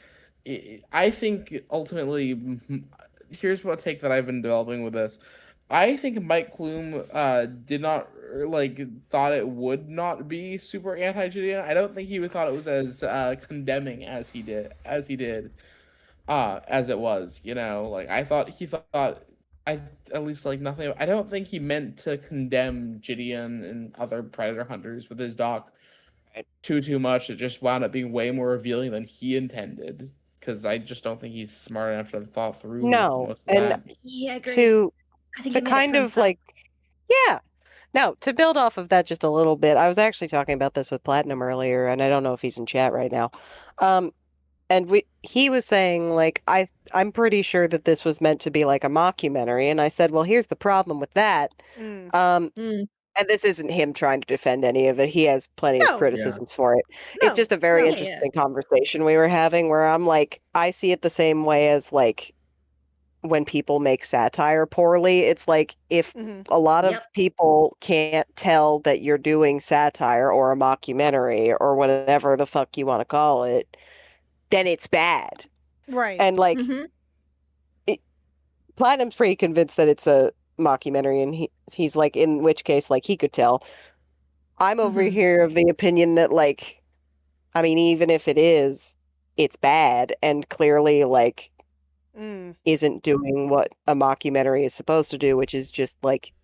I think ultimately, here's what take that I've been developing with this. I think Mike Kloom did not thought it would not be super anti-Gideon. I don't think he would thought it was as condemning as he did. As it was, you know, like he thought at least like nothing. I don't think he meant to condemn Gideon and other predator hunters with his doc too much. It just wound up being way more revealing than he intended, because I just don't think he's smart enough to have thought through. No, and Yeah, to kind of like, yeah. No, to build off of that just a little bit, I was actually talking about this with Platinum earlier, and I don't know if he's in chat right now. And he was saying, like, I'm pretty sure that this was meant to be like a mockumentary. And I said, well, here's the problem with that. And this isn't him trying to defend any of it. He has plenty of criticisms for it. It's just a very interesting conversation we were having, where I'm like, I see it the same way as like when people make satire poorly. It's like, if a lot of people can't tell that you're doing satire or a mockumentary or whatever the fuck you want to call it, then it's bad. Right. And like, Platinum's pretty convinced that it's a mockumentary, and he's like, in which case, like, he could tell. I'm over here of the opinion that, like, I mean, even if it is, it's bad, and clearly, like, isn't doing what a mockumentary is supposed to do, which is just, like,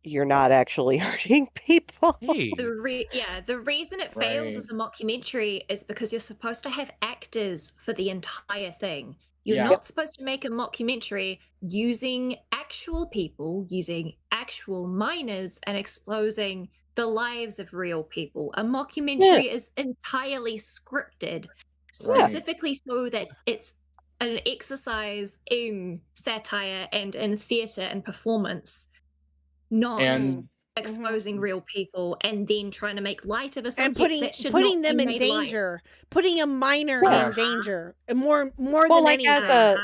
you're not actually hurting people. The reason it fails as a mockumentary is because you're supposed to have actors for the entire thing. You're not supposed to make a mockumentary using actors actual people using actual minors and exposing the lives of real people. A mockumentary is entirely scripted, specifically so that it's an exercise in satire and in theatre and performance, not exposing real people and then trying to make light of a subject And that should putting not them be in made light. danger, putting a minor Yeah. in danger, and more Well, than like anything.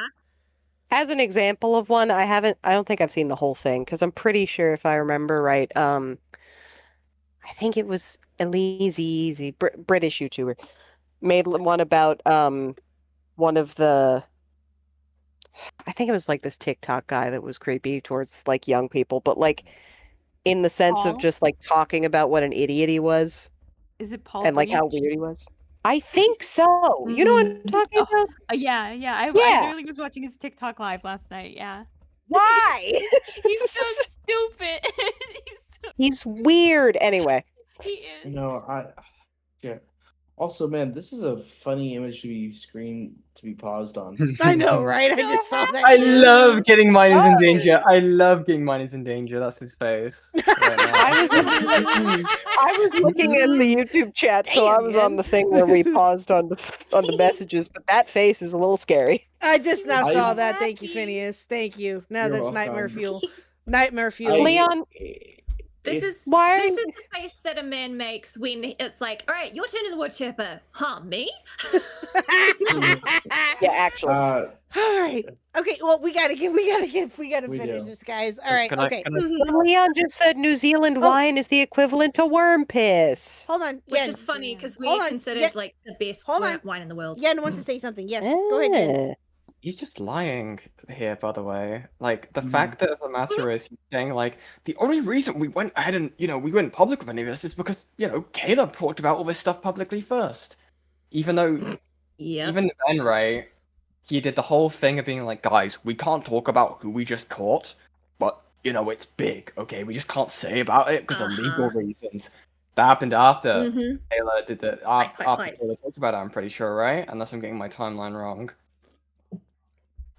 as an example of one, I don't think I've seen the whole thing because I'm pretty sure if I remember right, I think it was Elise Easy, British YouTuber, made one about one of the, I think it was like this TikTok guy that was creepy towards like young people, but like in the sense of Paul? just like talking about what an idiot he was Is it Paul and like how Breach? weird he was. I think so. You know what I'm talking about? Yeah. I Yeah. literally was watching his TikTok live last night. Yeah. Why? He's so stupid. He's weird. Anyway. He is. Yeah. Also, man, this is a funny image to be screened to be paused on. I know, right? I just saw that. I too. love getting minors in danger. I love getting minors in danger. That's his face. I was looking at the YouTube chat, so I was on the thing where we paused on the messages, but that face is a little scary. I just now saw that. Thank you, Phineas. Thank you. Now You're that's nightmare welcome. fuel. Nightmare fuel. Leon, This is why? This is the face that a man makes when it's like, all right, your turn in the wood chipper. Huh, me? Yeah, actually. All right. Okay. Well, we gotta We finish do. this, guys. All right. Okay. Leon just said New Zealand wine is the equivalent to worm piss. Hold on. Which Yen. is funny because Hold we're on. considered Yen- like the best Hold on. wine in the world. Yen wants to say something. Yes. Go ahead, Yen. He's just lying here, by the way. Like, the fact that the matter is he's saying, like, the only reason we went ahead and, we went public with any of this is because, Caleb talked about all this stuff publicly first. Even though, even then, right, he did the whole thing of being like, guys, we can't talk about who we just caught, but, it's big, okay? We just can't say about it because of legal reasons. That happened after Kayla did the, after Kayla talked about it, I'm pretty sure, right? Unless I'm getting my timeline wrong.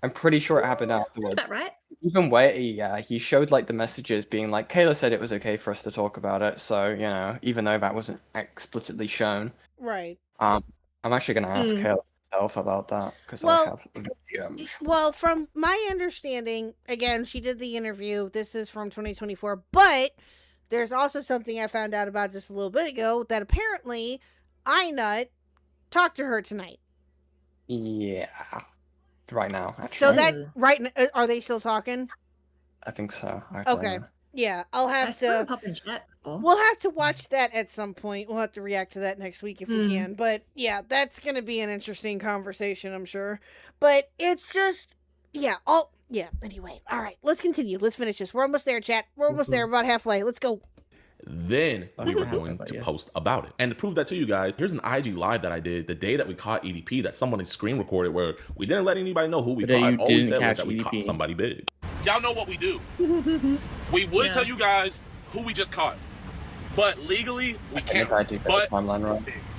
I'm pretty sure it happened afterwards. About right. Even where he showed like the messages being like, Kayla said it was okay for us to talk about it, so even though that wasn't explicitly shown. Right. I'm actually gonna ask Kayla herself about that because I Well, have videos. Well, from my understanding, again, she did the interview. This is from 2024, but there's also something I found out about just a little bit ago that apparently iNut talked to her tonight. Yeah. Right now, actually. So that are they still talking? I think so. Actually. Okay. Yeah, I'll have saw to pop in chat. We'll have to watch that at some point. We'll have to react to that next week if we can. But yeah, that's going to be an interesting conversation, I'm sure. But it's just anyway. All right, let's continue. Let's finish this. We're almost there, chat. We're almost there, about halfway. Let's go. Then we were going to post about it. And to prove that to you guys, here's an IG live that I did the day that we caught EDP that someone screen recorded where we didn't let anybody know who we caught. All we said was that we caught somebody big. Y'all know what we do. We would tell you guys who we just caught. But legally, we can't. But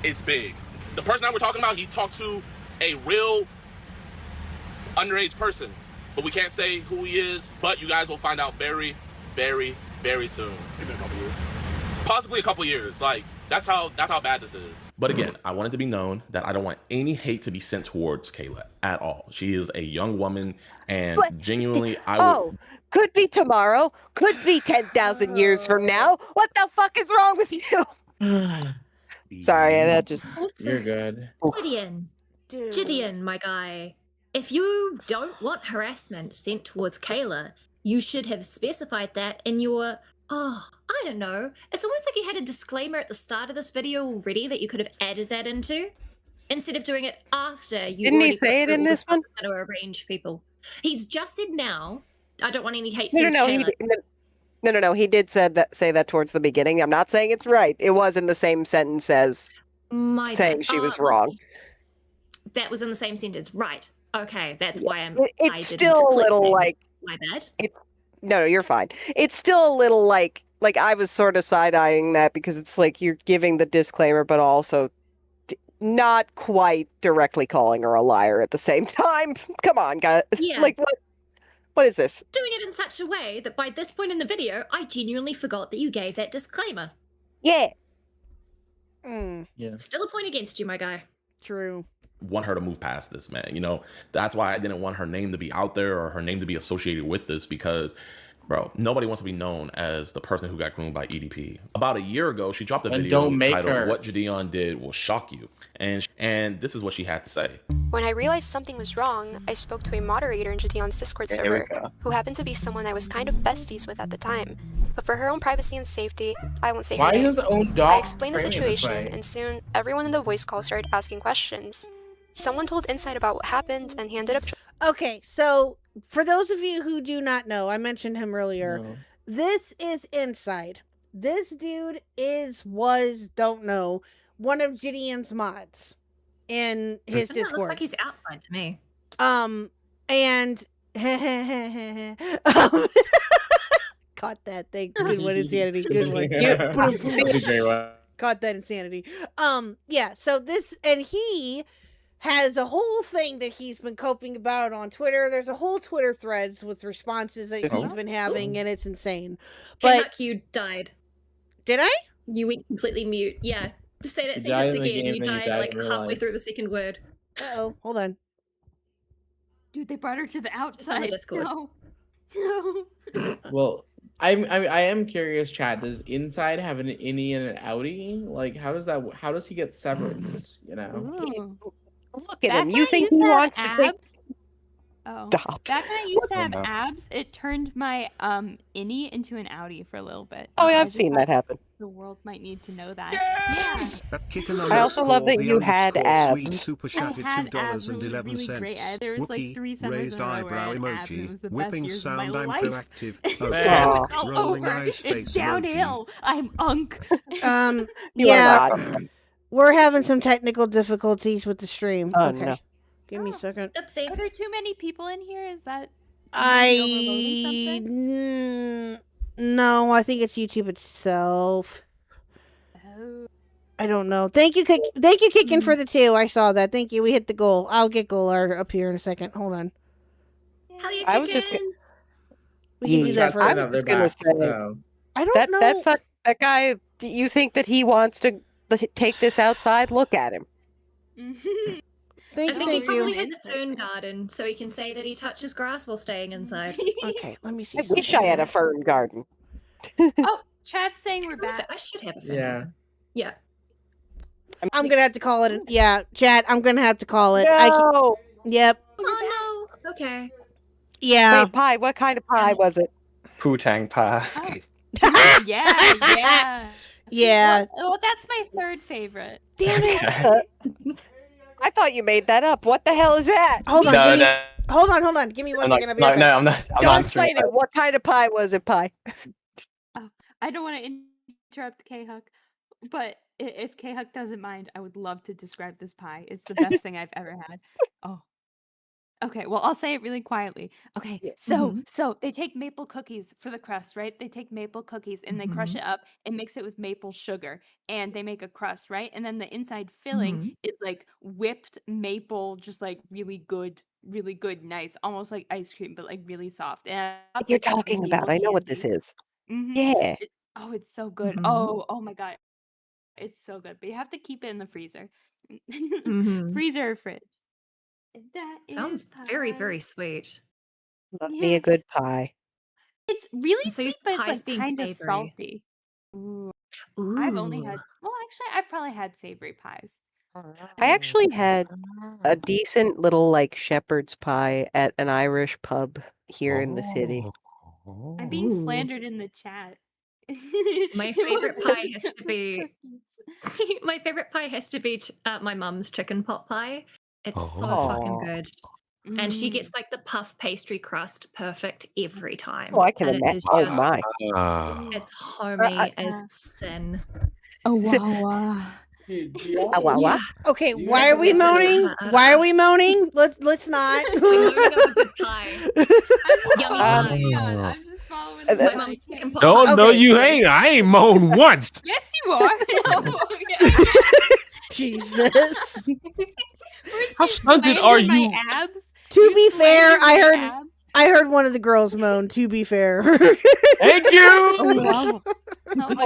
it's big. The person that we're talking about, he talked to a real underage person. But we can't say who he is. But you guys will find out very, very, very soon. Maybe a couple years. Possibly a couple years. Like, that's how bad this is. But again, I want it to be known that I don't want any hate to be sent towards Kayla at all. She is a young woman, and genuinely, could be tomorrow, could be 10,000 years from now. What the fuck is wrong with you? Sorry, that just... You're good. Gideon, my guy, if you don't want harassment sent towards Kayla, you should have specified that in your... I don't know. It's almost like you had a disclaimer at the start of this video already that you could have added that into, instead of doing it after you. Didn't he say it in this one? To arrange people. He's just said now. I don't want any hate. No. He did say that towards the beginning. I'm not saying it's right. It was in the same sentence as saying she was wrong. That was in the same sentence, right? Okay, that's why I'm. It's still a little like. My bad. No, you're fine. It's still a little like I was sort of side-eyeing that because it's like you're giving the disclaimer, but also not quite directly calling her a liar at the same time. Come on, guys. Yeah. Like what? What is this? Doing it in such a way that by this point in the video, I genuinely forgot that you gave that disclaimer. Yeah. Yeah. Still a point against you, my guy. True. Want her to move past this, man. You know, that's why I didn't want her name to be out there or her name to be associated with this, because bro, nobody wants to be known as the person who got groomed by EDP. About a year ago, she dropped a And video don't make titled her. "What Jadeon Did Will Shock You," and this is what she had to say. When I realized something was wrong, I spoke to a moderator in Jadeon's Discord There we server, go. who happened to be someone I was kind of besties with at the time. But for her own privacy and safety, I won't say Why her name. is his own I dog explained the framing it this situation, way? and soon everyone in the voice call started asking questions. Someone told Insight about what happened, and he ended up. Okay, so for those of you who do not know, I mentioned him earlier. No. This is Inside. This dude don't know, one of Gideon's mods in his It looks Discord. like he's outside to me. And caught that thing. Good one, Insanity. Good one. Caught that, Insanity. Yeah, so this, and he has a whole thing that he's been coping about on Twitter. There's a whole Twitter threads with responses that he's been having, and it's insane. But Khuck, you died. Did I? You went completely mute. Yeah. To say that You died sentence in the again, game, you then you died died like in real halfway life. through the second word. Uh-oh, hold on. Dude, they brought her to the Just on outside. the Discord. No. No. Well, I am curious, Chad. Does Inside have an innie and an outie? Like, how does he get severance? You know. Ooh. Look at Back him. when You I think used he to have wants to take? abs- Oh. Stop. Back when I used to Oh, have no. abs, it turned my innie into an outie for a little bit. Oh, yeah, I I've just seen thought that happen. The world might need to know that. Yeah. At Kicken I also love that you had Sweet abs. super I chatted had abs. $2 and It was 11 really cents. great. There was like Wookie, 3 summers raised in a row where I eyebrow had abs, and it emoji. was the best Whipping years of sound, my I'm life. proactive. Now it's all Rolling over. eyes, face It's downhill. I'm unk. You Yeah, are not. we're having some technical difficulties with the stream. Oh, Okay, no. give me a second. Oopsie. Are there too many people in here? Is that No, I think it's YouTube itself. Oh. I don't know. Thank you, Kicking, for the 2. I saw that. Thank you. We hit the goal. I'll get goal art up here in a second. Hold on. Hell you I was just kicking? We can do that for. I was just gonna say I don't know. that guy. Do you think that he wants to take this outside? Look at him. Thank I you, think he thank probably you. has a fern garden, so he can say that he touches grass while staying inside. Okay, let me see. I wish I had a fern garden. Oh, chat's saying we're back. I should have a fern Yeah. garden. Yeah. I'm gonna have to call it. Yeah, chat. I'm gonna have to call it. No. Yep. Oh no. Okay. Yeah. Wait, pie. What kind of pie was it? Poo-tang pie. Yeah. Yeah. Well, that's my third favorite. Damn it. I thought you made that up. What the hell is that? Hold on. No, give me, no. Hold on. Give me one I'm not, second. I'll be no, right no, back. I'm not Don't answering explain it. What kind of pie was it, pie? I don't want to interrupt Khuck, but if Khuck doesn't mind, I would love to describe this pie. It's the best thing I've ever had. Oh. Okay, well, I'll say it really quietly. Okay, so they take maple cookies for the crust, right? They take maple cookies and they crush it up and mix it with maple sugar, and they make a crust, right? And then the inside filling is like whipped maple, just like really good, nice, almost like ice cream, but like really soft. And You're talking about. I know what this is. Yeah. Oh, it's so good. Oh my god, it's so good. But you have to keep it in the freezer, freezer or fridge. That Sounds is very, pie. very sweet. Love me a good pie. It's really I'm so sweet, used to but pies it's like being kind of savory. salty. Ooh. I've only had, well, actually, I've probably had savory pies. I actually had a decent little like shepherd's pie at an Irish pub here in the city. I'm being slandered in the chat. My It favorite was pie like has to be my favorite pie has to be my mum's chicken pot pie. It's so fucking good. And she gets like the puff pastry crust perfect every time. Oh, I can And it imagine. is Oh just- my. It's homey as sin. Oh wow. Ah, wah, wah. Okay, why are we moaning? Why are we moaning? Let's not. We're moaning over good pie. Yummy pie. I'm just following My mum's chicken pot No, pie. no, you ain't. I ain't moaned once. Yes, you are. Jesus. How stunted are you? Abs. To be fair, I I heard one of the girls moan, to be fair. Thank you! Oh,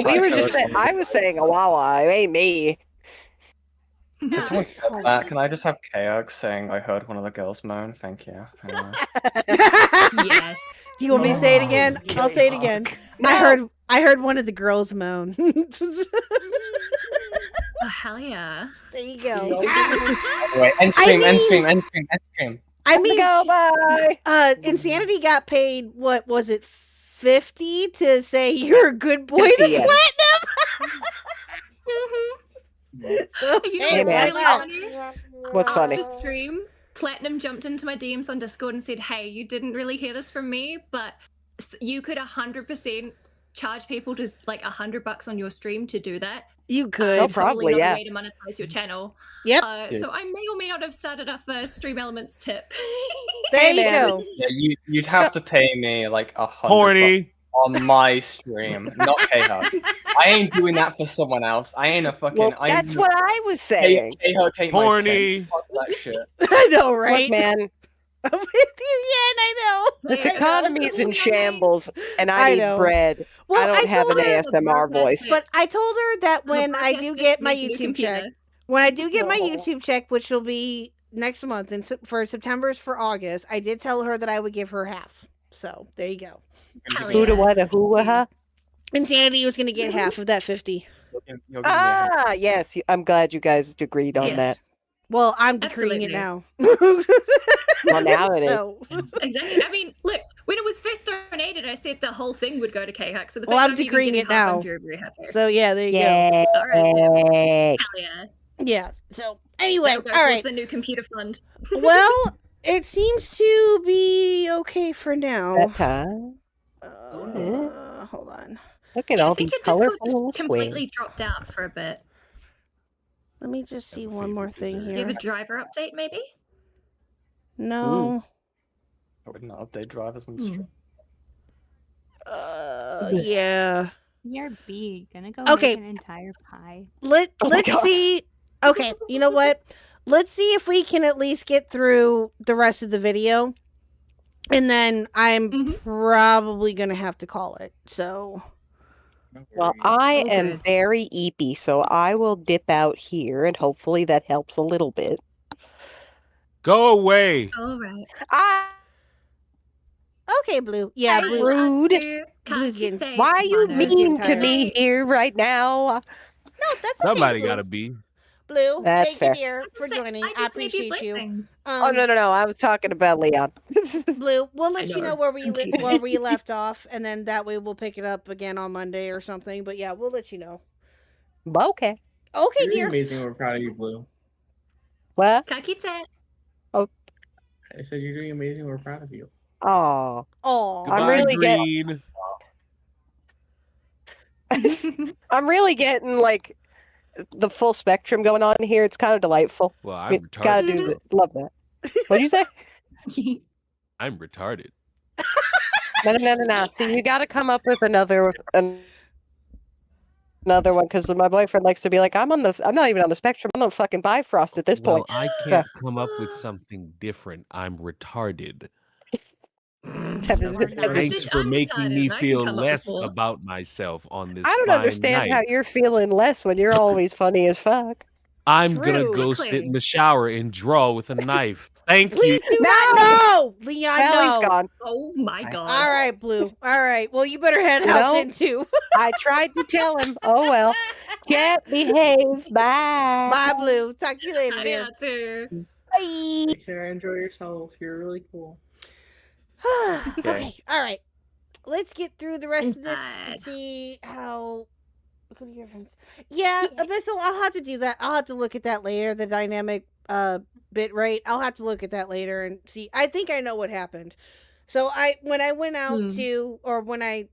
We were just saying, I was saying a wawa, it ain't me. Can someone cut that? Can I just have Khuck saying I heard one of the girls moan? Thank you. Yes. Do you want me to say it again? I'll say it again. No. I heard one of the girls moan. Oh, hell yeah. There you go. Wait, end stream. I mean, go, bye. Insanity got paid, what was it, 50 to say you're a good boy to 50, yeah. Platinum? So, You know Hey, what's man. really funny? What's funny? After stream, Platinum jumped into my DMs on Discord and said, "Hey, you didn't really hear this from me, but you could 100% charge people to like $100 on your stream to do that. You could. Oh, Totally probably, not yeah. a way to monetize your channel. Yep. So I may or may not have started off a Stream Elements tip. There you man. go. Yeah, you'd have to pay me like $100 Horny. on my stream, not Khuck. I ain't doing that for someone else. I ain't a fucking. Well, that's what I was saying. Khuck ain't my Horny. king. Fuck that shit. I know, right? Look, man, I'm with you, Yan, I know. this I know, economy is in shambles, and I I need know. bread. Well, I don't have an told her- ASMR voice. But I told her that when I podcast do needs get to my use a new YouTube check, computer. when I do get my No. YouTube check, which will be next month, and for September's for August, I did tell her that I would give her half. So there you go. Hell Who to yeah. what, a who, a huh? Insanity was going to get half of that 50. You'll give me a hand. Ah, yes. I'm glad you guys agreed on Yes. that. Well, I'm decreeing it Absolutely. now. Well, now it is. So, Exactly. I mean, look, when it was first donated, I said the whole thing would go to Khuck. So the Well, fact I'm that even decreeing getting it half, now. I'm very, very happy. so yeah, there you Yay. All right. Hell yeah. go. Yeah. So anyway, That'll go all towards right. the new computer fund. Well, it seems to be okay for now. That time. Hold on. Look at Yeah, I all think these your Discord colorful just little completely squares. dropped out for a bit. Let me just see one more thing Do you have here. a driver update, maybe? No. I wouldn't update drivers on stream. Yeah. BRB, gonna go Okay. make an entire pie. Let's God. see. Okay, you know what? Let's see if we can at least get through the rest of the video. And then I'm probably going to have to call it. So, Well, I Oh, am good. very eepy, so I will dip out here, and hopefully that helps a little bit. Go away. All right. Ah, okay, Blue. Yeah, Blue. rude. Blue's getting. Why are you Come on, Blue's mean getting to me here right now? No, that's okay. Somebody Blue. gotta be. Blue, That's thank fair. you, dear, for joining. I just made you appreciate you. blessings. Oh, no, I was talking about Leon. Blue, we'll let you know where we I'm teasing. where we left off, and then that way we'll pick it up again on Monday or something. But yeah, we'll let you know. Okay. Okay, You're doing dear. amazing. We're proud of you, Blue. What? Kakite. I said you're doing amazing. We're proud of you. Oh, Oh, I'm Goodbye, really Green. I'm really getting like the full spectrum going on here. It's kind of delightful. Well, I'm Gotta retarded. do the, love that. What'd you say? I'm retarded. No. See, you got to come up with another one because my boyfriend likes to be like, I'm not even on the spectrum. I'm on fucking Bifrost at this Well, point. I can't come up with something different. I'm retarded. Thanks for making me feel less about myself on this. I don't fine understand night. how you're feeling less when you're always funny as fuck. I'm gonna True. go sit in the shower and draw with a knife. Thank Please you. do not know, Leon. Hell, No. he's gone. Oh my god. All right, Blue. All right. Well, you better head out No. then too. I tried to tell him. Oh well. Can't behave. Bye. Bye, Blue. Talk to you later, dear. Arigato. Bye. Take care. Enjoy yourself. You're really cool. Okay. All right. Let's get through the rest of this and Inside. see how. Go to your friends. Yeah, Abyssal. I'll have to do that. I'll have to look at that later. The dynamic bit rate. I'll have to look at that later and see. I think I know what happened. So when I went out when I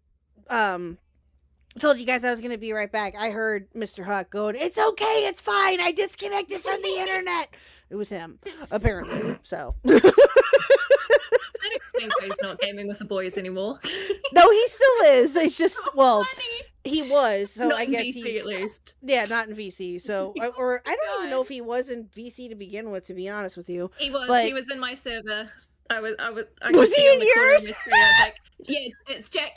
told you guys I was gonna be right back, I heard Mr. Khuck going, "It's okay, it's fine. I disconnected from the internet." It was him, apparently. So. That explains why he's not gaming with the boys anymore. No, he still is. It's just he was. So Not I in guess VC he's at least. yeah, not in VC. So or I don't even know if he was in VC to begin with. To be honest with you, He was. But- He was in my server I Was could see he on in the corner of yours? my screen, I was like, yeah,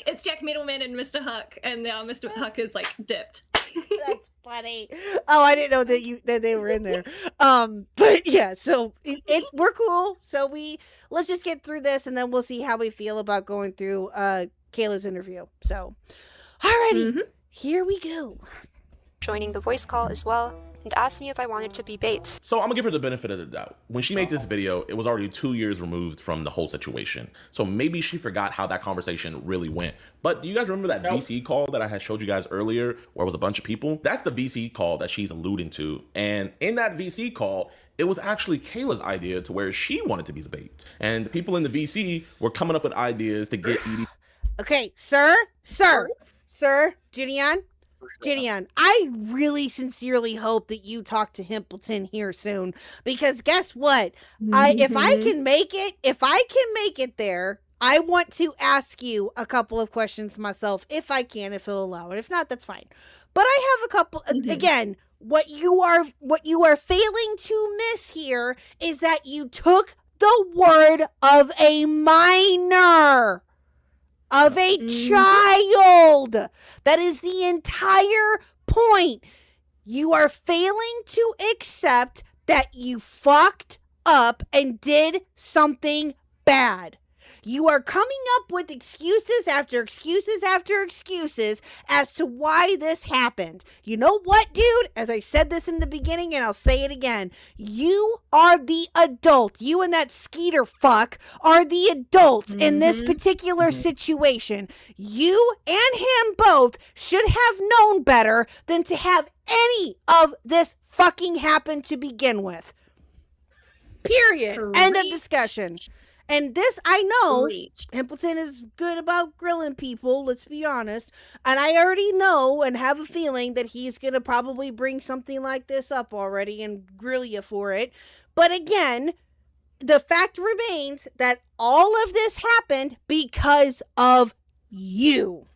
it's Jack Middleman and Mr. Khuck, and now Mr. Khuck is like dipped. That's funny. Oh, I didn't know that they were in there. But yeah, so we're cool. So let's just get through this, and then we'll see how we feel about going through Kayla's interview. So, alrighty, here we go. Joining the voice call as well, and asked me if I wanted to be bait. So I'm gonna give her the benefit of the doubt. When she made this video, it was already 2 years removed from the whole situation. So maybe she forgot how that conversation really went. But do you guys remember that VC call that I had showed you guys earlier where it was a bunch of people? That's the VC call that she's alluding to. And in that VC call, it was actually Kayla's idea to where she wanted to be the bait. And the people in the VC were coming up with ideas to get Edie. Okay, sir, Gideon, I really sincerely hope that you talk to Himpleton here soon, because guess what? If I can make it there, I want to ask you a couple of questions myself, if I can, if he'll allow it. If not, that's fine. But I have a couple. Again, what you are failing to miss here is that you took the word of a minor. Of a child. That is the entire point. You are failing to accept that you fucked up and did something bad. You are coming up with excuses after excuses after excuses as to why this happened. You know what, dude? As I said this in the beginning, and I'll say it again. You are the adult. You and that Skeeter fuck are the adults in this particular situation. You and him both should have known better than to have any of this fucking happen to begin with. Period. End of discussion. And this, I know, Himpleton is good about grilling people, let's be honest. And I already know and have a feeling that he's going to probably bring something like this up already and grill you for it. But again, the fact remains that all of this happened because of you.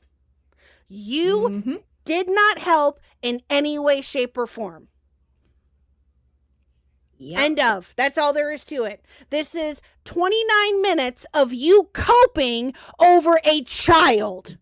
You did not help in any way, shape, or form. Yep. End of. That's all there is to it. This is 29 minutes of you coping over a child.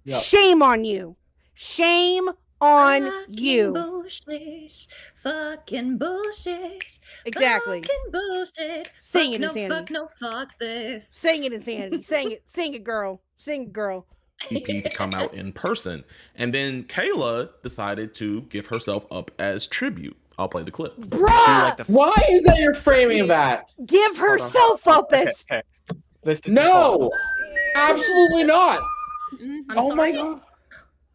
Yep. Shame on you. Shame on you. Bullshit. Fucking bullshit. Exactly. Fucking bullshit. Sing fuck it, Insanity. Fuck no, fuck this. Sing it, Insanity. Sing it. Sing it, girl. Sing it, girl. EP to come out in person. And then Kayla decided to give herself up as tribute. I'll play the clip. Bruh! Why is that you're framing that? Give herself up as... No! Absolutely not! Oh my god.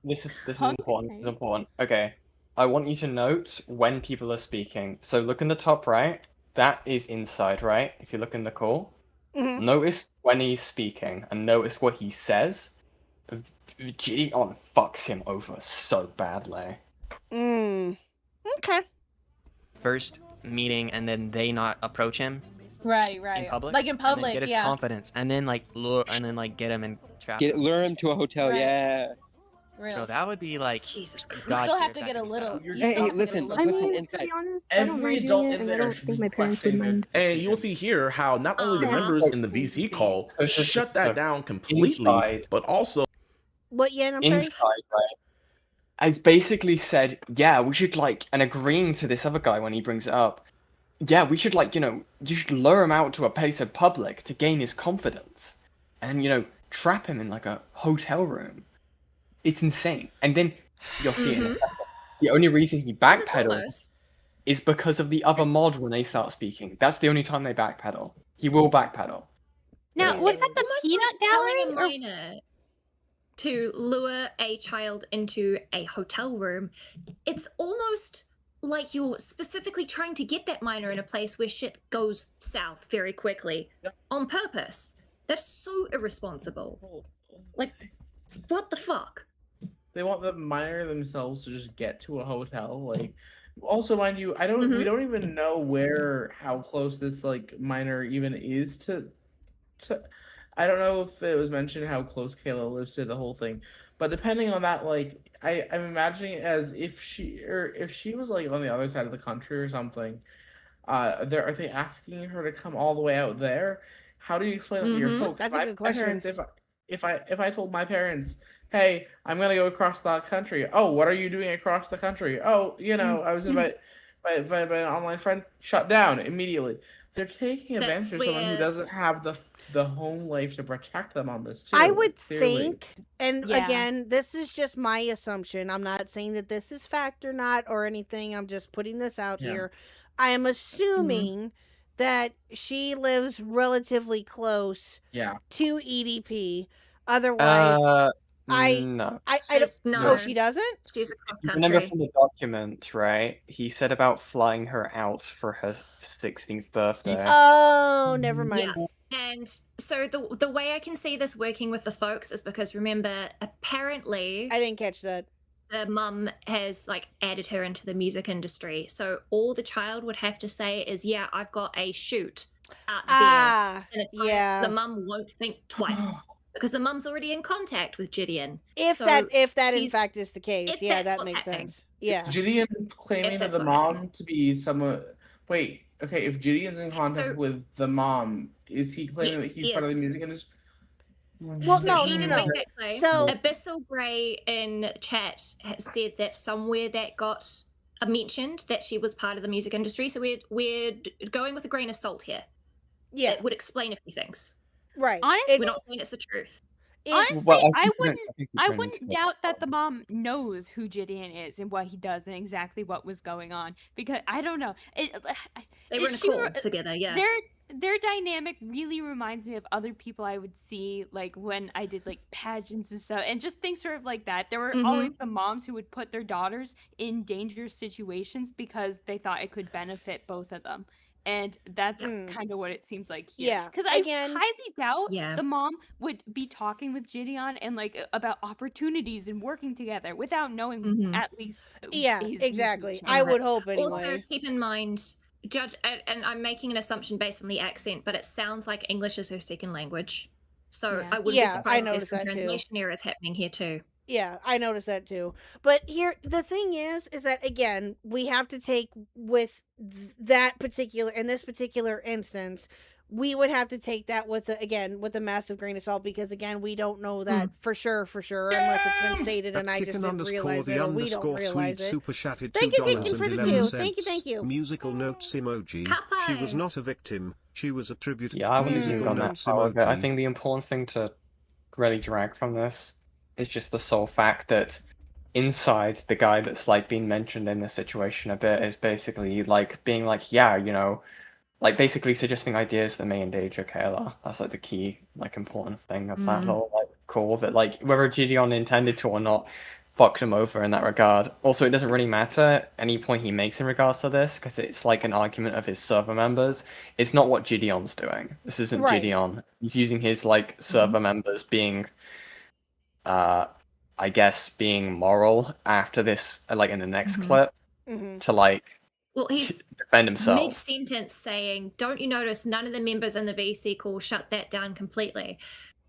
This is important. This is important. Okay. I want you to note when people are speaking. So look in the top right. That is inside, right? If you look in the call. Notice when he's speaking and notice what he says. Gideon fucks him over so badly. Okay. First meeting and then they not approach him right in public, like in public, and then get his confidence and then like lure and then like get him and trap lure him to a hotel. Right. Yeah. Real. So that would be like Jesus Christ. God, You still have to get a little. Hey, listen, To be honest, I don't mind doing it, and I don't think my parents would mind. And you will see here how not only the members in the VC call shut that down completely, inside. but also What, yeah, I'm inside, sorry? right? It's basically said, yeah, we should like, and agreeing to this other guy when he brings it up, yeah, we should like, you should lure him out to a place of public to gain his confidence. And, trap him in like a hotel room. It's insane. And then, you'll see it in a second. The only reason he backpedals is because of the other mod when they start speaking. That's the only time they backpedal. He will backpedal. Now, was that the Almost peanut like telling gallery? a minor to lure a child into a hotel room, it's almost like you're specifically trying to get that minor in a place where shit goes south very quickly on purpose. That's so irresponsible. Like, what the fuck? They want the minor themselves to just get to a hotel. Like, also, mind you, we don't even know how close this like minor even is to. I don't know if it was mentioned how close Kayla lives to the whole thing, but depending on that, like I'm imagining it as if she was like on the other side of the country or something, Are they asking her to come all the way out there? How do you explain that to your folks? That's a good question. Parents, if I told my parents, hey, I'm gonna go across the country. Oh, what are you doing across the country? Oh, I was invited by an online friend. Shut down immediately. They're taking advantage of someone who doesn't have the home life to protect them on this too. I would clearly. think, and again, this is just my assumption. I'm not saying that this is fact or not or anything. I'm just putting this out here. I am assuming that she lives relatively close to EDP. Otherwise, no. I don't. No. Oh, she doesn't. She's across Remember country. from the document, right? He said about flying her out for her 16th birthday. Oh, never mind. Yeah. And so the way I can see this working with the folks is because remember, apparently I didn't catch that. The mum has added her into the music industry. So all the child would have to say is, yeah, I've got a shoot out there. And it's the mum won't think twice. Because the mum's already in contact with Gideon. If that in fact is the case, that makes sense. Yeah. Gideon claiming that the mom to be someone. Wait, okay. If Gideon's in contact with the mom, is he claiming that he's part of the music industry? Well, so he didn't make no. that claim. So Abyssal Grey in chat has said that somewhere that got mentioned that she was part of the music industry. So we're going with a grain of salt here. Yeah, it would explain a few things. Right. Honestly, we're not saying it's the truth. Honestly, I wouldn't doubt that the mom knows who Gideon is and what he does and exactly what was going on, because I don't know. They were in a call together, yeah. Their dynamic really reminds me of other people I would see when I did pageants and stuff, and just things sort of like that. There were always the moms who would put their daughters in dangerous situations because they thought it could benefit both of them. And that's kind of what it seems like here. Yeah, Because I highly doubt the mom would be talking with Gideon and about opportunities and working together without knowing at least. His exactly. YouTube I channel. would hope anyway. Also, keep in mind, Judge, and I'm making an assumption based on the accent, but it sounds like English is her second language. So I wouldn't be surprised if there's some translation errors happening here too. Yeah, I noticed that too. But here, the thing is that again, we have to take with in this particular instance, we would have to take that with a massive grain of salt, because again, we don't know that for sure, unless it's been stated and I just didn't realize it, or we don't realize it. Super chatted Thank you, $2 for the and 11 two. cents. Thank you. Musical notes emoji. She was not a victim. She was attributed. Yeah, I wouldn't have Musical gone that notes far with it. I emoji. think the important thing to really drag from this is just the sole fact that inside the guy that's being mentioned in this situation a bit is basically being basically suggesting ideas that may endanger Kayla. That's the key important thing of that whole call, that whether Gideon intended to or not fucked him over in that regard. Also, it doesn't really matter any point he makes in regards to this, because it's an argument of his server members. It's not what Gideon's doing. This isn't Gideon. He's using his server members being I guess being moral after this in the next clip to well, he's defend himself. Mid-sentence saying, "Don't you notice none of the members in the VC call shut that down completely?"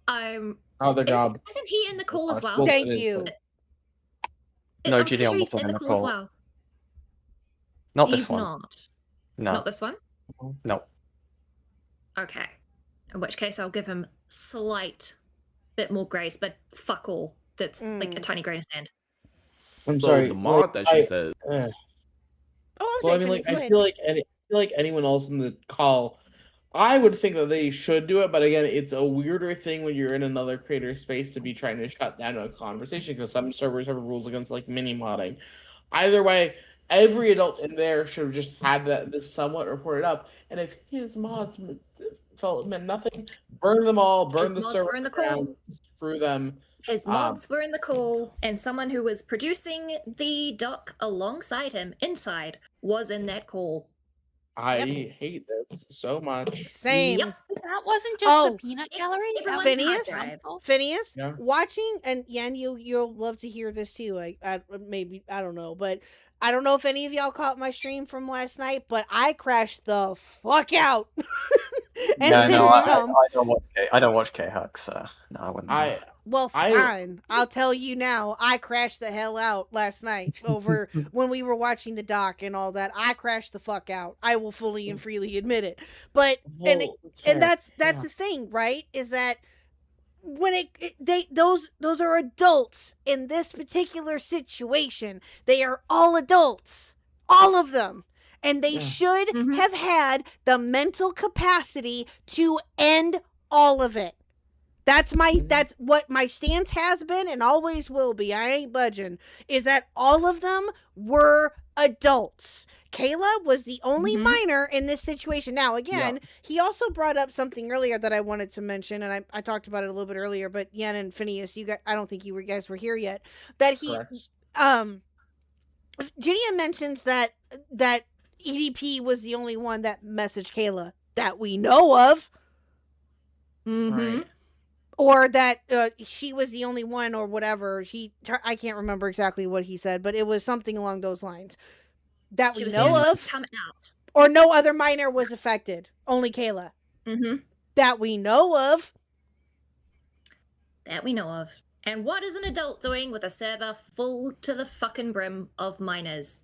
Other job. Isn't he in the call as well? Thank you. No, I'm Gideon sure he's wasn't in the call as well. Not He's this one. not. No. Not this one? No. Okay. In which case, I'll give him slight bit more grace, but fuck all. That's a tiny grain of sand. I'm So sorry. the mod that she said. Well, I mean, I feel like anyone else in the call, I would think that they should do it, but again, it's a weirder thing when you're in another creator space to be trying to shut down a conversation, because some servers have rules against mini modding. Either way, every adult in there should have just had this somewhat reported up, and if his mods meant nothing, burn them all, burn the server down, screw them. His mods were in the call, and someone who was producing the doc alongside him inside was in that call. I hate this so much. Same. Yep. That wasn't just the peanut gallery. Phineas, Yeah. watching, and Yan, you'll love to hear this too. Maybe I don't know, but I don't know if any of y'all caught my stream from last night, but I crashed the fuck out. I don't watch Khuck, so no, I wouldn't. Well, fine. I'll tell you now. I crashed the hell out last night over when we were watching the doc and all that. I crashed the fuck out. I will fully and freely admit it. But that's the thing, right? Is that when those are adults in this particular situation. They are all adults, all of them, and they should have had the mental capacity to end all of it. That's what my stance has been and always will be. I ain't budging. Is that all of them were adults. Kayla was the only minor in this situation. Now, again, he also brought up something earlier that I wanted to mention, and I talked about it a little bit earlier, but Yen and Phineas, I don't think you guys were here yet. That he, Gideon mentions that EDP was the only one that messaged Kayla that we know of. Mm-hmm. Or that she was the only one, or whatever. I can't remember exactly what he said, but it was something along those lines. That we know of. Come out. Or no other minor was affected. Only Kayla. Mm-hmm. That we know of. That we know of. And what is an adult doing with a server full to the fucking brim of minors?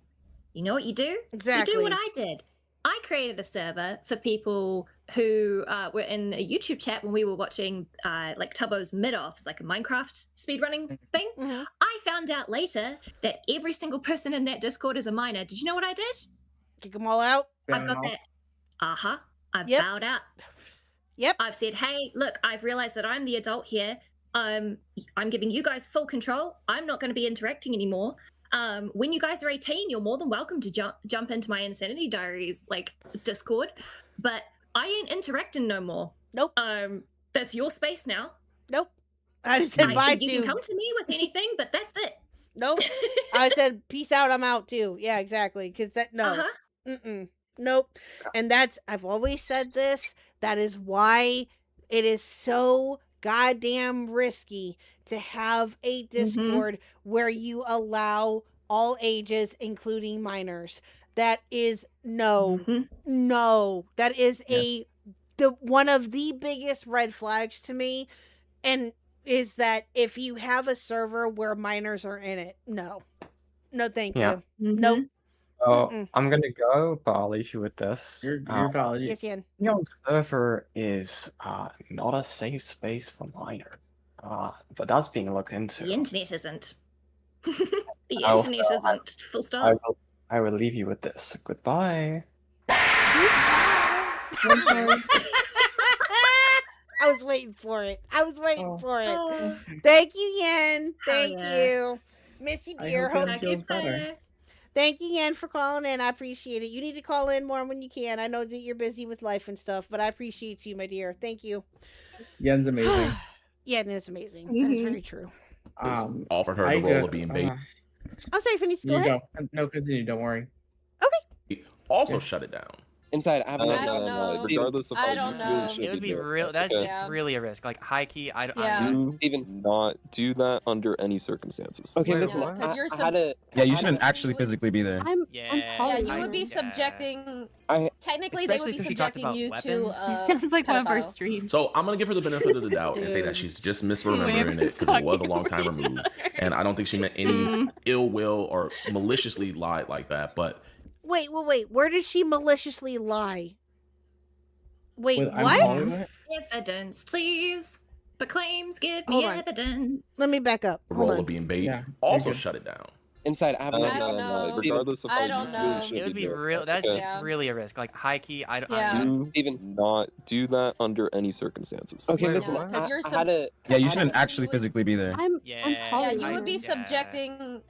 You know what you do? Exactly. You do what I did. I created a server for people who were in a YouTube chat when we were watching like Tubbo's mid-offs, like a Minecraft speedrunning thing. I found out later that every single person in that Discord is a minor. Did you know what I did? Kick them all out? I've got that. I've bowed out. Yep. I've said, hey, look, I've realized that I'm the adult here. I'm giving you guys full control. I'm not going to be interacting anymore. When you guys are 18, you're more than welcome to jump into my Insanity Diaries like Discord, but I ain't interacting no more. Nope. That's your space now. Nope. I just said bye to you. Can come to me with anything, but that's it. Nope. I said peace out. I'm out too. Yeah, exactly. Because nope. And I've always said this. That is why it is so goddamn risky to have a Discord where you allow all ages, including minors. That is no. That is one of the biggest red flags to me, and is that if you have a server where minors are in it, no, thank you. Nope. Oh, I'm gonna go, but I'll leave you with this. Your college. Yes, Ian. Your server is not a safe space for minors. But that's being looked into. The internet isn't. The internet isn't. Full stop. I will leave you with this. Goodbye. I was waiting for it. Thank you, Yen. Thank you. Miss you, dear. Hope you feel better. Thank you, Yen, for calling in. I appreciate it. You need to call in more when you can. I know that you're busy with life and stuff, but I appreciate you, my dear. Thank you. Yen's amazing. Yen is amazing. That is very true. Offered her the role of being bait. I'm sorry, Phineas. Go ahead. No, continue. Don't worry. Also shut it down. Inside, I don't know. Regardless of I don't know. It would be real. That's really a risk. Like high key, I don't. Do even not do that under any circumstances. Okay, listen. Because you're Yeah, you shouldn't actually physically be there. Yeah, you would be subjecting. Technically, they would be subjecting you to. Sounds like one of our streams. So I'm gonna give her the benefit of the doubt and say that she's just misremembering it because it was a long time removed, and I don't think she meant any ill will or maliciously lied like that. But wait. Where did she maliciously lie? Wait, what? Evidence, please. But claims, give me evidence. Let me back up. The role of being bait. Also shut it down. Inside, I don't know. Regardless of I don't know. It would be real. That's really a risk. Like high key, I don't. Do even not do that under any circumstances. Okay, listen. Yeah, you shouldn't actually physically be there. Yeah, you would be subjecting.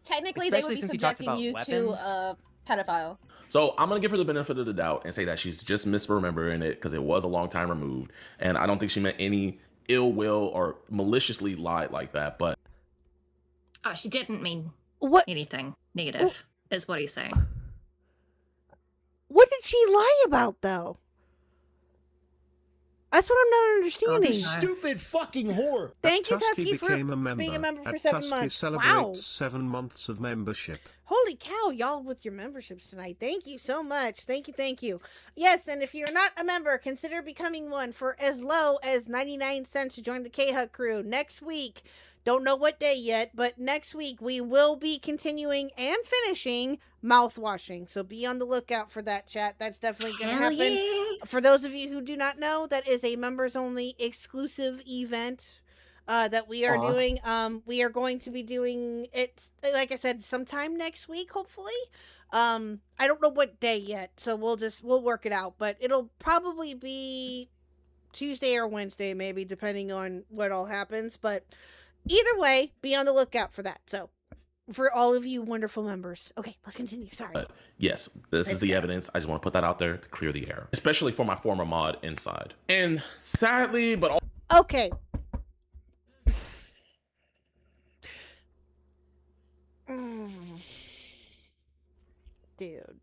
Technically, they would be subjecting you to a pedophile. So I'm gonna give her the benefit of the doubt and say that she's just misremembering it because it was a long time removed, and I don't think she meant any ill will or maliciously lied like that. But she didn't mean anything negative, is what he's saying. What did she lie about, though? That's what I'm not understanding. Stupid fucking whore. Thank you, Tusky Tusky, for became a member. being a member for At 7 Tusky months. celebrates Wow. 7 months of membership. Holy cow, y'all with your memberships tonight. Thank you so much. Thank you, thank you. Yes, and if you're not a member, consider becoming one for as low as 99 cents to join the Khuck crew. Next week, don't know what day yet, but next week we will be continuing and finishing mouthwashing. So be on the lookout for that, chat. That's definitely going to happen. Yeah. For those of you who do not know, that is a members-only exclusive event that we are doing. We are going to be doing it, like I said, sometime next week, hopefully. I don't know what day yet, so we'll work it out. But it'll probably be Tuesday or Wednesday, maybe, depending on what all happens. But either way, be on the lookout for that. So, for all of you wonderful members. Okay, let's continue. Sorry. Yes, this is the evidence. I just want to put that out there to clear the air, especially for my former mod inside. And sadly, but okay. Dude.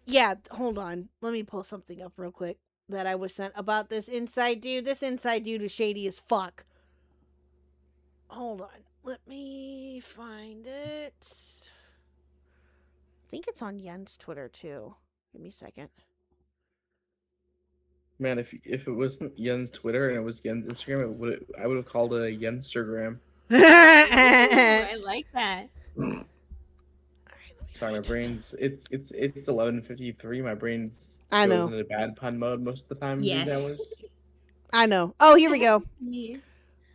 Yeah, hold on. Let me pull something up real quick that I was sent about this inside dude. This inside dude is shady as fuck. Hold on. Let me find it. I think it's on Yen's Twitter too. Give me a second. Man, if it wasn't Yen's Twitter and it was Yen's Instagram, I would have called it a Yenstagram. I like that. Sorry, my brain's it's 11:53. My brain's I know. goes into bad pun mode most of the time. Yes. these hours. I know. Oh, here we go.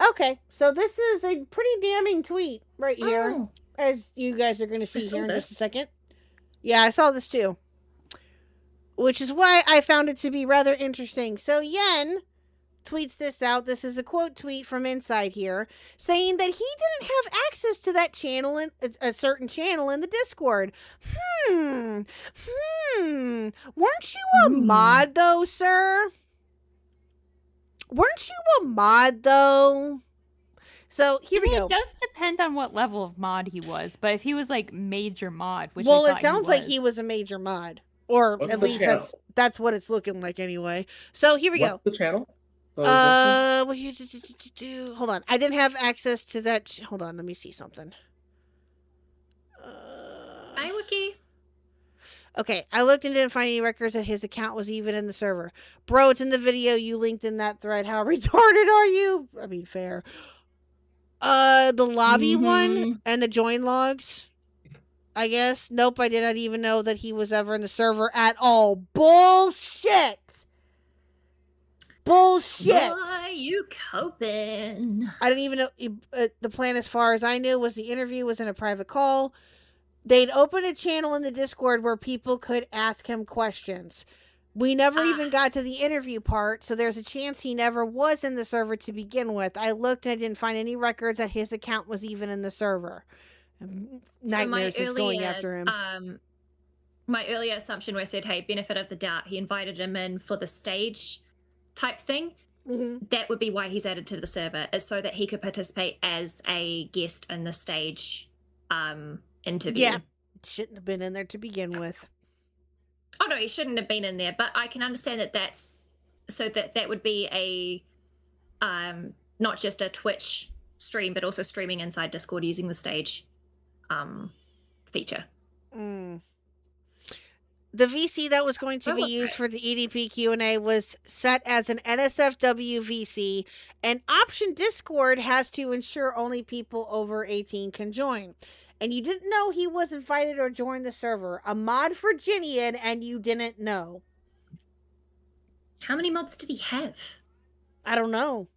Okay, so this is a pretty damning tweet right here, as you guys are going to see here in just a second. Yeah, I saw this too. Which is why I found it to be rather interesting. So Yen tweets this out. This is a quote tweet from inside here, saying that he didn't have access to that channel, in a certain channel in the Discord. Weren't you a mod though, sir? Weren't you a mod though? So here we go. It does depend on what level of mod he was, but if he was like major mod, which well, I it thought sounds like he was a major mod, or What's at the least channel? that's what it's looking like anyway. So here we What's go. the channel? What you do? Hold on, I didn't have access to that. Hold on, let me see something. Hi, Wiki. Okay, I looked and didn't find any records that his account was even in the server. Bro, it's in the video you linked in that thread. How retarded are you? I mean, fair. The lobby one and the join logs, I guess. Nope, I did not even know that he was ever in the server at all. Bullshit! Bullshit! Boy, you coping. I didn't even know. The plan, as far as I knew, was the interview was in a private call. They'd open a channel in the Discord where people could ask him questions. We never even got to the interview part, so there's a chance he never was in the server to begin with. I looked and I didn't find any records that his account was even in the server. Nightmares is going after him. My earlier assumption where I said, hey, benefit of the doubt, he invited him in for the stage type thing. That would be why he's added to the server, is so that he could participate as a guest in the stage interview. Yeah, shouldn't have been in there to begin with. Oh no, he shouldn't have been in there, but I can understand that that's so that would be a not just a Twitch stream, but also streaming inside Discord using the stage feature. The VC that was going to be used for the EDP Q&A was set as an NSFW VC, and Option Discord has to ensure only people over 18 can join. And you didn't know he was invited or joined the server. A mod Virginian, and you didn't know. How many mods did he have? I don't know.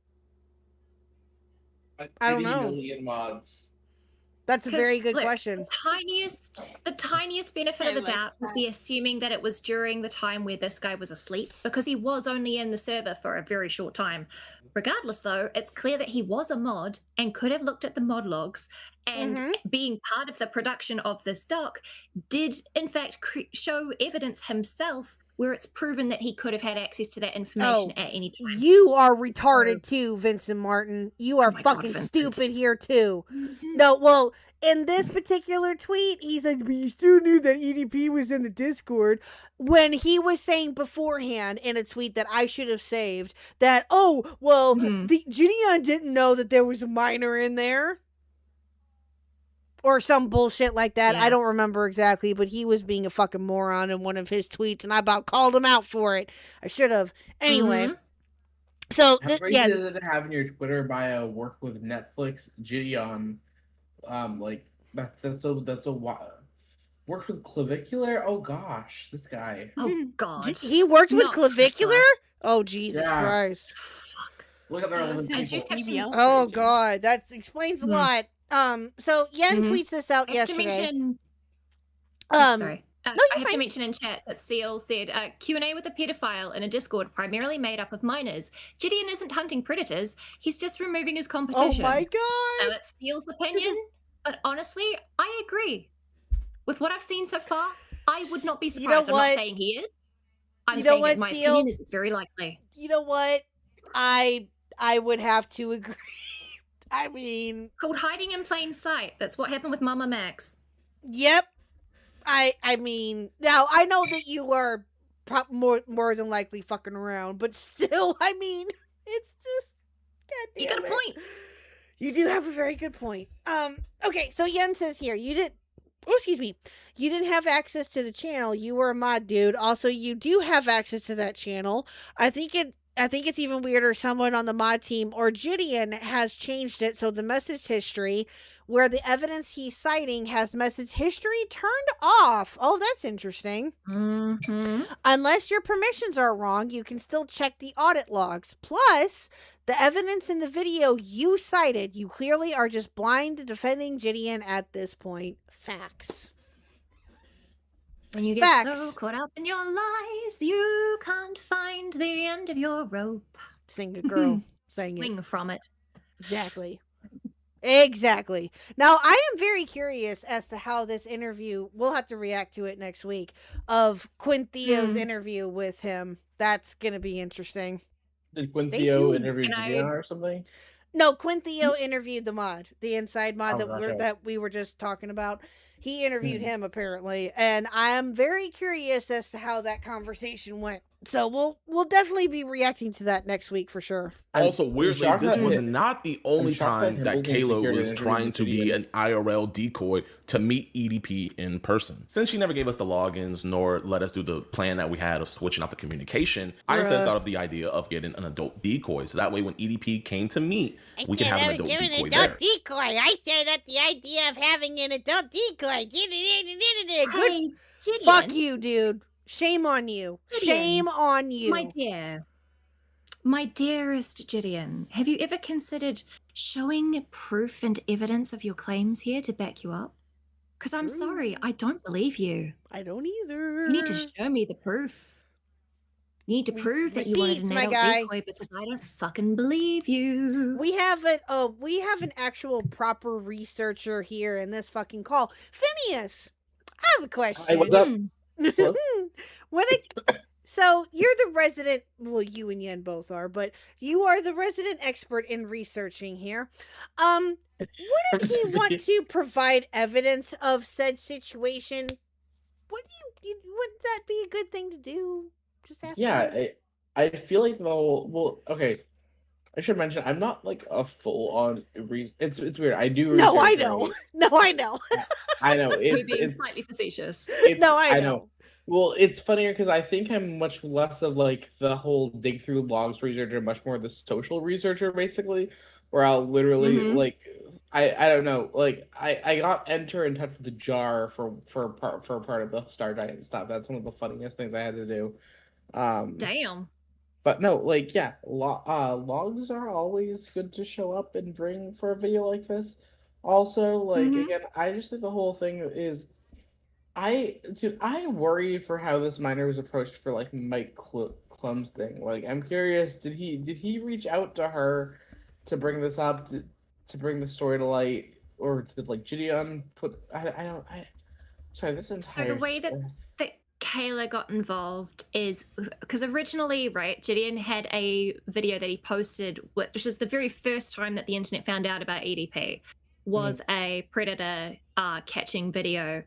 I don't know. Million mods. That's a very good question. The tiniest benefit of the doubt would be assuming that it was during the time where this guy was asleep, because he was only in the server for a very short time. Regardless, though, it's clear that he was a mod and could have looked at the mod logs, and being part of the production of this doc did, in fact, show evidence himself where it's proven that he could have had access to that information at any time. You are retarded too, Vincent Martin. You are fucking stupid here too. No, well, in this particular tweet, he said, but you still knew that EDP was in the Discord, when he was saying beforehand in a tweet that I should have saved that, oh, well, the Gideon didn't know that there was a minor in there. Or some bullshit like that. Yeah. I don't remember exactly, but he was being a fucking moron in one of his tweets, and I about called him out for it. I should have. Anyway. So, How crazy is it to have in your Twitter bio work with Netflix, Gideon? Like that's a worked with Clavicular. Oh gosh, this guy. Oh God, he worked with Clavicular. Oh Jesus Christ! Look at their 11 people. Oh God, that explains a lot. So Yen tweets this out yesterday. Sorry. I have to mention in chat that Seal said Q&A with a pedophile in a Discord primarily made up of minors. Gideon isn't hunting predators. He's just removing his competition. Oh my God. That's Seal's opinion. But honestly, I agree. With what I've seen so far, I would not be surprised. I'm not saying he is. I'm saying that my opinion is very likely. You know what? I would have to agree. I mean... Called hiding in plain sight. That's what happened with Mama Max. Yep. I mean, now I know that you are more than likely fucking around, but still, I mean, it's just you got a point. You do have a very good point. Okay, so Yen says here, you didn't have access to the channel. You were a mod, dude. Also, you do have access to that channel. I think it's even weirder someone on the mod team or Gideon has changed it so the message history where the evidence he's citing has message history turned off. Oh, that's interesting. Unless your permissions are wrong, you can still check the audit logs. Plus, the evidence in the video you cited, you clearly are just blind to defending Gideon at this point. Facts. When you get so caught up in your lies, you can't find the end of your rope. Sing a girl. Swing from it. Exactly. Now, I am very curious as to how this interview, we'll have to react to it next week, of Quintheo's interview with him. That's going to be interesting. Did Quintheo interview Gideon or something? No, Quintheo interviewed the mod, the inside mod that we were just talking about. He interviewed him apparently, and I am very curious as to how that conversation went. So we'll definitely be reacting to that next week for sure. Also, weirdly, this was not the only time that Kayla was trying to be an IRL decoy to meet EDP in person. Since she never gave us the logins nor let us do the plan that we had of switching out the communication, I instead thought of the idea of getting an adult decoy. So that way when EDP came to meet, we could have an adult decoy there. Decoy. I set up the idea of having an adult decoy. Good. Fuck you, dude. Shame on you. Gideon, shame on you. My dearest Gideon, have you ever considered showing proof and evidence of your claims here to back you up? Because I'm sorry, I don't believe you. I don't either. You need to show me the proof. You need to prove that you wanted an adult decoy because I don't fucking believe you. We have an actual proper researcher here in this fucking call. Phineas, I have a question. Hey, what's up? So you're the resident, well, you and Yen both are, but you are the resident expert in researching here. Wouldn't he want to provide evidence of said situation? Wouldn't that be a good thing to do? Just ask. Yeah, I feel like okay. I should mention I'm not like a full on it's weird. I do. No, I know. No, I know. I know. It's slightly facetious. No, I know. Well, it's funnier because I think I'm much less of like the whole dig through logs researcher, much more the social researcher, basically, where I'll literally like I don't know, like I got enter in touch with the jar for part of the Star Giant stuff. That's one of the funniest things I had to do. Damn. But no, like yeah, logs are always good to show up and bring for a video like this. Also, like again, I just think the whole thing is. I worry for how this minor was approached for like Mike Klum's thing. Like, I'm curious, did he reach out to her to bring this up, to bring the story to light, or did like Gideon put? Sorry, this entire. So the way that Kayla got involved is because originally, right, Gideon had a video that he posted, which is the very first time that the internet found out about EDP. was a predator catching video.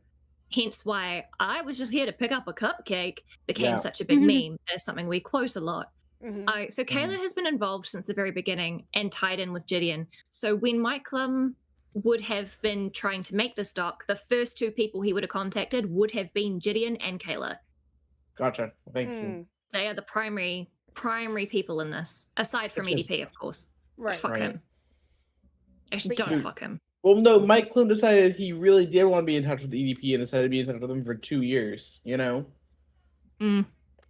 Hence why I was just here to pick up a cupcake became such a big meme as something we quote a lot. So Kayla has been involved since the very beginning and tied in with Gideon. So when Mike Klum would have been trying to make this doc, the first two people he would have contacted would have been Gideon and Kayla. Gotcha. Thank you. They are the primary people in this, aside from EDP, of course. Right. Fuck him. Actually, don't fuck him. Well, no, Mike Klum decided he really did want to be in touch with EDP and decided to be in touch with them for 2 years, you know?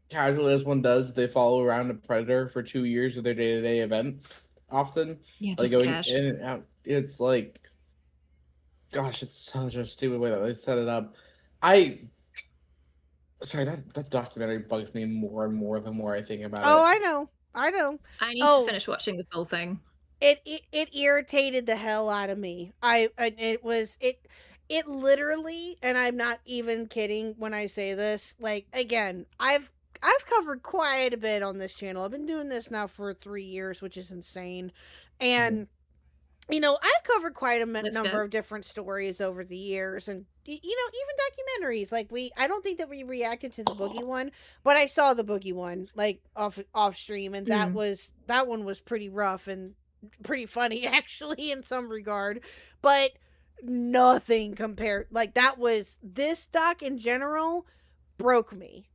Casually as one does, they follow around a predator for 2 years of their day-to-day events, often. Yeah, like just going cash. in and out. It's like, gosh, it's such a stupid way that they set it up. Sorry, that documentary bugs me more and more the more I think about it. Oh, I know. I need to finish watching the full thing. It irritated the hell out of me. It literally, and I'm not even kidding when I say this, like, again, I've covered quite a bit on this channel. I've been doing this now for 3 years, which is insane. And you know, I've covered quite a number of different stories over the years, and you know, even documentaries. Like I don't think that we reacted to the Boogie one, but I saw the Boogie one like off stream, and that one was pretty rough and pretty funny actually in some regard, but nothing compared. Like this doc in general broke me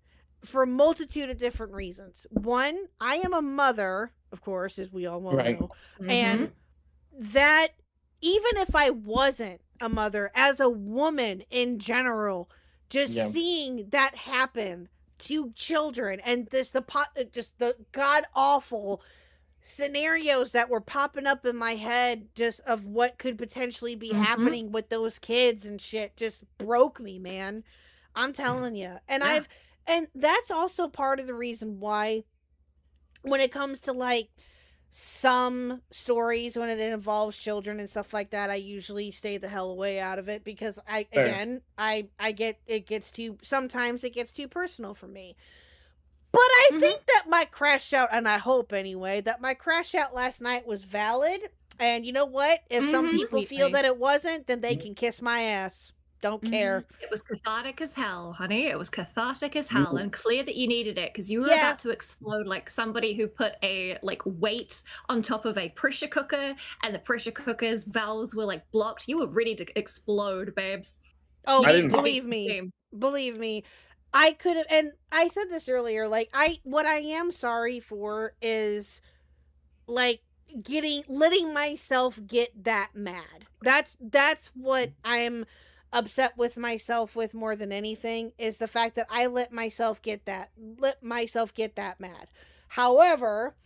for a multitude of different reasons. One, I am a mother, of course, as we all well know, and that even if I wasn't a mother, as a woman in general, just seeing that happen to children and just the god awful scenarios that were popping up in my head just of what could potentially be happening with those kids and shit just broke me, man. I'm telling you. And and that's also part of the reason why when it comes to like some stories when it involves children and stuff like that, I usually stay the hell away out of it because I get it gets too personal for me. But I think that my crash out, and I hope anyway, that my crash out last night was valid. And you know what? If some people feel that it wasn't, then they can kiss my ass. Don't care. It was cathartic as hell, honey. It was cathartic as hell, and clear that you needed it because you were about to explode like somebody who put a weight on top of a pressure cooker, and the pressure cooker's valves were like blocked. You were ready to explode, babes. Oh, believe me. I could have, and I said this earlier. Like what I am sorry for is like letting myself get that mad. That's what I'm upset with myself with more than anything, is the fact that I let myself get that mad. However,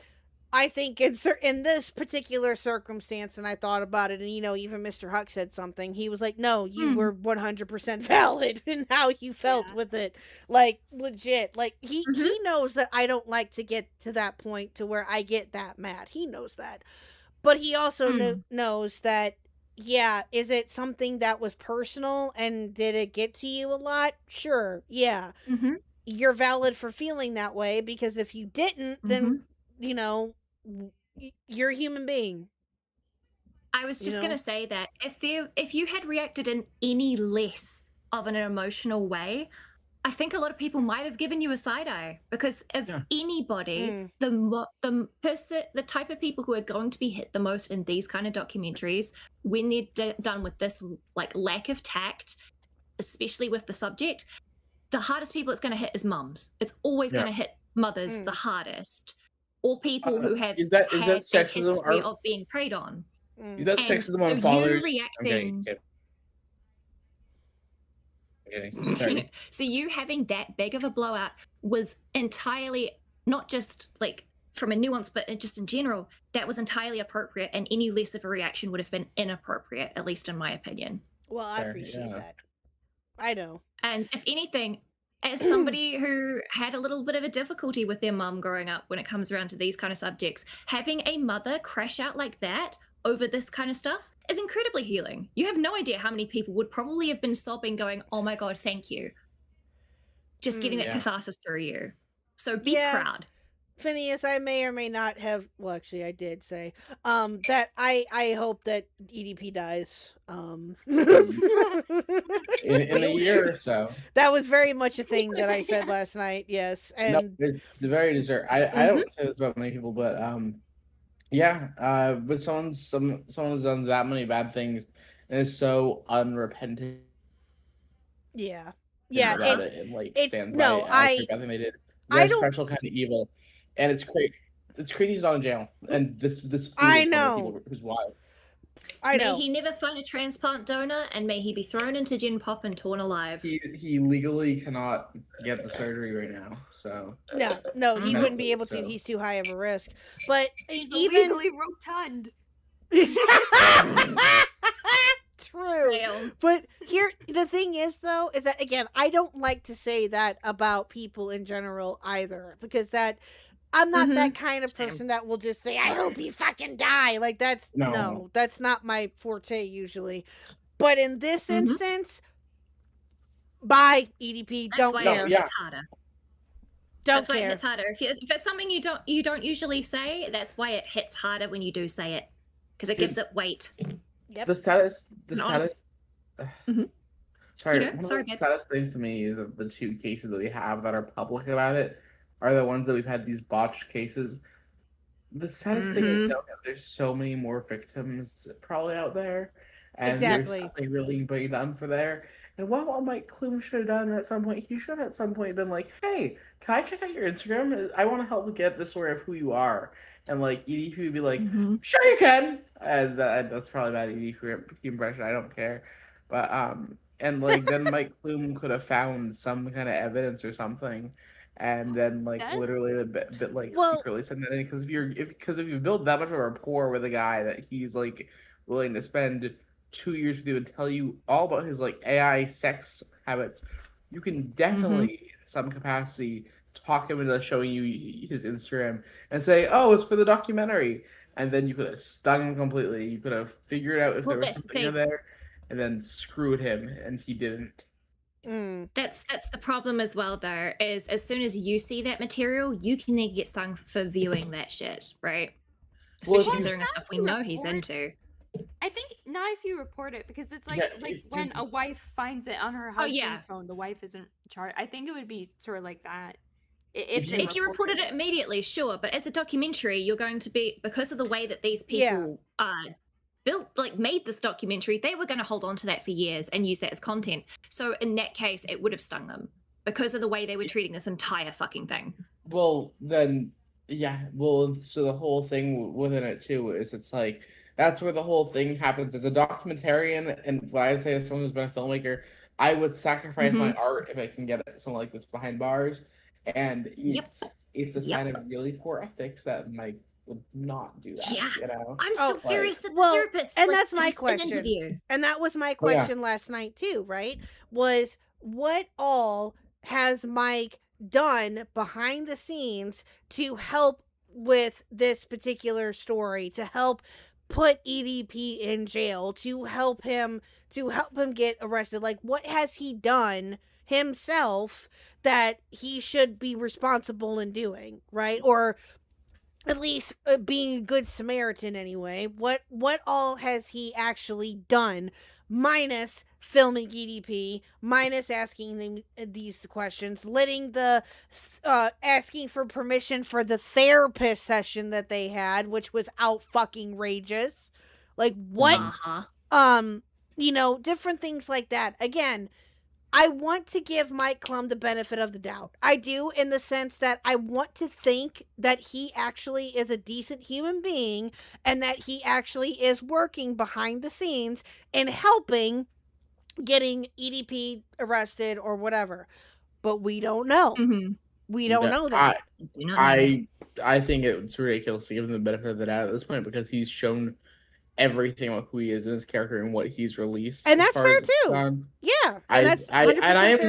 I think in this particular circumstance, and I thought about it, and you know, even Mr. Khuck said something. He was like, "No, you were 100% valid in how you felt with it, like legit. Like he knows that I don't like to get to that point to where I get that mad. He knows that, but he also knows that." Yeah, is it something that was personal and did it get to you a lot? Sure, yeah. You're valid for feeling that way because if you didn't, then, you know, you're a human being. I was just going to say that if you had reacted in any less of an emotional way, I think a lot of people might have given you a side eye because if anybody, the type of people who are going to be hit the most in these kind of documentaries when they're done with this like lack of tact, especially with the subject, the hardest people it's going to hit is mums. It's always going to hit mothers the hardest, or people who have is that had a sexism history of being preyed on. Is that sexism on you fathers? reacting. Sorry. So you having that big of a blowout was entirely not just like from a nuance, but just in general, that was entirely appropriate, and any less of a reaction would have been inappropriate, at least in my opinion. Well, I appreciate that. I know. And if anything, as somebody who had a little bit of a difficulty with their mum growing up when it comes around to these kind of subjects, having a mother crash out like that over this kind of stuff is incredibly healing. You have no idea how many people would probably have been sobbing going, "Oh my God, thank you." Just getting that catharsis through you. So be proud. Phineas, I may or may not have. Well, actually, I did say that I hope that EDP dies. In a year or so. That was very much a thing that I said last night. Yes, No, and it's very deserved. I don't say this about many people, but yeah, but someone's done that many bad things and is so unrepentant. Yeah, about it's it and like it's stands no, by every bad thing they did. I They're don't. special kind of evil, and it's crazy. It's crazy he's not in jail, and this I fuels one of the know. people who's wild. I may know. he never find a transplant donor, and may he be thrown into Gen Pop and torn alive. He legally cannot get the surgery right now, so No, he wouldn't be able to. So- He's too high of a risk. But He's even illegally rotund. True. But here, the thing is, though, is that, again, I don't like to say that about people in general either, because that I'm not that kind of person that will just say, I hope you fucking die. Like, no, that's not my forte usually. But in this instance, bye, EDP. That's Don't why care. it hits harder. Don't That's why care. it hits harder. If it's something you don't usually say, that's why it hits harder when you do say it, because it gives it weight. Yep. The saddest. Sorry, Okay, one of sorry, the Gibbs. saddest things to me is that the two cases that we have that are public about it are the ones that we've had these botched cases. The saddest thing is that there's so many more victims probably out there, and Exactly. there's nothing really being done for there. And what Mike Klum should have done at some point, he should have at some point been like, "Hey, can I check out your Instagram? I want to help get the story of who you are." And like EDP would be like, "Sure you can," and that's probably bad EDP impression. I don't care, but and like then Mike Klum could have found some kind of evidence or something, and then like That is- literally a bit like Well- secretly send that in, because if you build that much of a rapport with a guy that he's like willing to spend 2 years with you and tell you all about his like AI sex habits, you can definitely in some capacity talk him into showing you his Instagram and say, "Oh, it's for the documentary," and then you could have stung him completely. You could have figured out if Well, there was that's the something in thing. there, and then screwed him, and he didn't. That's the problem as well, though, is as soon as you see that material, you can then get stung for viewing that shit, right? Well, Especially if you- considering the stuff we know he's into. I think not if you report it, because it's like Yeah, like if when you- a wife finds it on her Oh, husband's yeah. phone, the wife isn't charged. I think it would be sort of like that. If they If you reported it immediately, sure, but as a documentary, you're going to be, because of the way that these people made this documentary, they were going to hold on to that for years and use that as content. So in that case, it would have stung them because of the way they were treating this entire fucking thing. Well, then, yeah. Well, so the whole thing within it too is it's like that's where the whole thing happens. As a documentarian, and what I'd say as someone who's been a filmmaker, I would sacrifice my art if I can get something like this behind bars. And it's a sign of really poor ethics that Mike would not do that. Yeah. You know? I'm still Oh, furious that the well, therapist. and like, that's my just an question. interview. And that was my Oh, yeah. question last night too, right? Was what all has Mike done behind the scenes to help with this particular story, to help put EDP in jail, to help him get arrested? Like, what has he done himself that he should be responsible in doing, right? Or at least being a good Samaritan anyway. What all has he actually done, minus filming EDP, minus asking them these questions, letting the asking for permission for the therapist session that they had, which was out fucking rageous. Like, what? Different things like that. Again, I want to give Mike Klum the benefit of the doubt. I do, in the sense that I want to think that he actually is a decent human being and that he actually is working behind the scenes and helping getting EDP arrested or whatever. But we don't know. We don't know that. I think it's ridiculous to give him the benefit of the doubt at this point, because he's shown everything about who he is in his character and what he's released. And as that's far fair as it's too. gone. Yeah. I And that's 100% am fair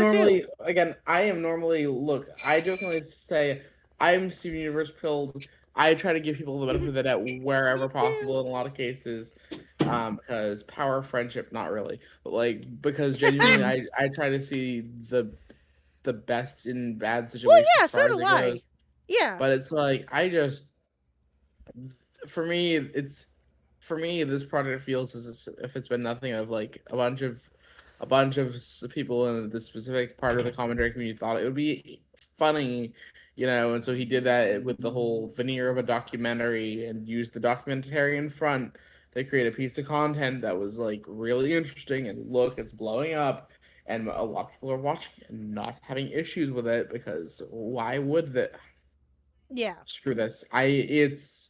normally too. look, I jokingly say I'm Steven Universe pilled. I try to give people the benefit of the doubt wherever possible in a lot of cases. Because power of friendship, not really. But like, because genuinely I try to see the best in bad situations. Well, yeah, as far so as do it I. goes. Yeah. But it's like for me, this project feels as if it's been nothing of like a bunch of people in the specific part of the commentary community thought it would be funny, and so he did that with the whole veneer of a documentary and used the documentary in front to create a piece of content that was like really interesting, and look, it's blowing up and a lot of people are watching it and not having issues with it, because why would that? Yeah. Screw this. This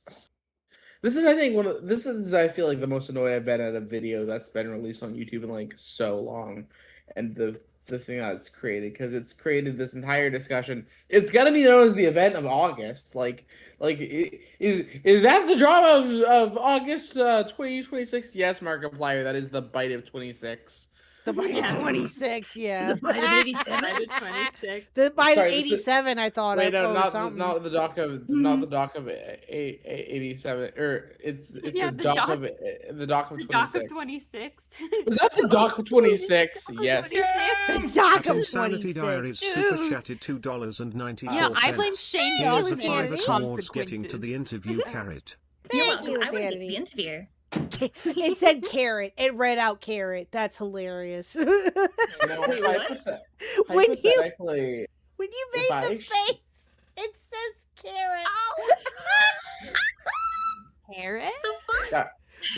is, I think, I feel like the most annoyed I've been at a video that's been released on YouTube in like so long, and the thing that it's created, because it's created this entire discussion. It's gonna be known as the event of August. Is that the drama of August 2026? Yes, Markiplier. That is the bite of 26. The bite of 26, yeah. The bite of 87. 26. The bite of Sorry, 87, I thought. Wait, no, not something. the doc of 87, or it's the doc of 26. Doc of 26. Was that the doc of 26? Yes. The doc of Insanity 26. Diaries super chatted $2.94. Yeah, I blame Shane Here's Dawson a for the private towards getting to consequences. the interview carrot. Thank you, I wouldn't get to Insanity. the interview. It said carrot. It read out carrot. That's hilarious. When you made the face, it says carrot. Carrot? The fuck? Yeah.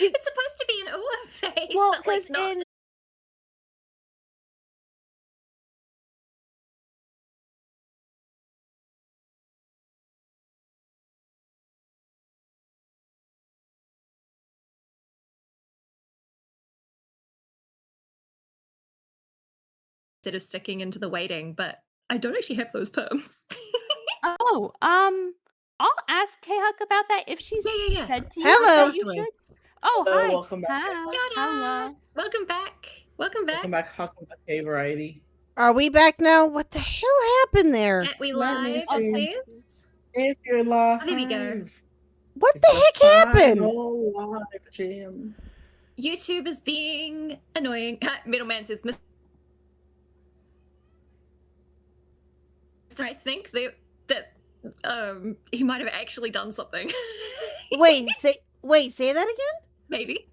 It's supposed to be an ooh face. Well, but, like, because not... instead of sticking into the waiting, but I don't actually have those perms. Oh, I'll ask Khuck about that if she's said to you Hello. that you should. Oh, hi. Welcome back. Hi. Hello. Welcome back. Welcome back. Welcome back, Huck with K Variety. Are we back now? What the hell happened there? At we live, it says. If you're live. Oh, there we go. What the heck happened? YouTube is being annoying. Middleman says, I think that he might have actually done something. Say that again? Maybe.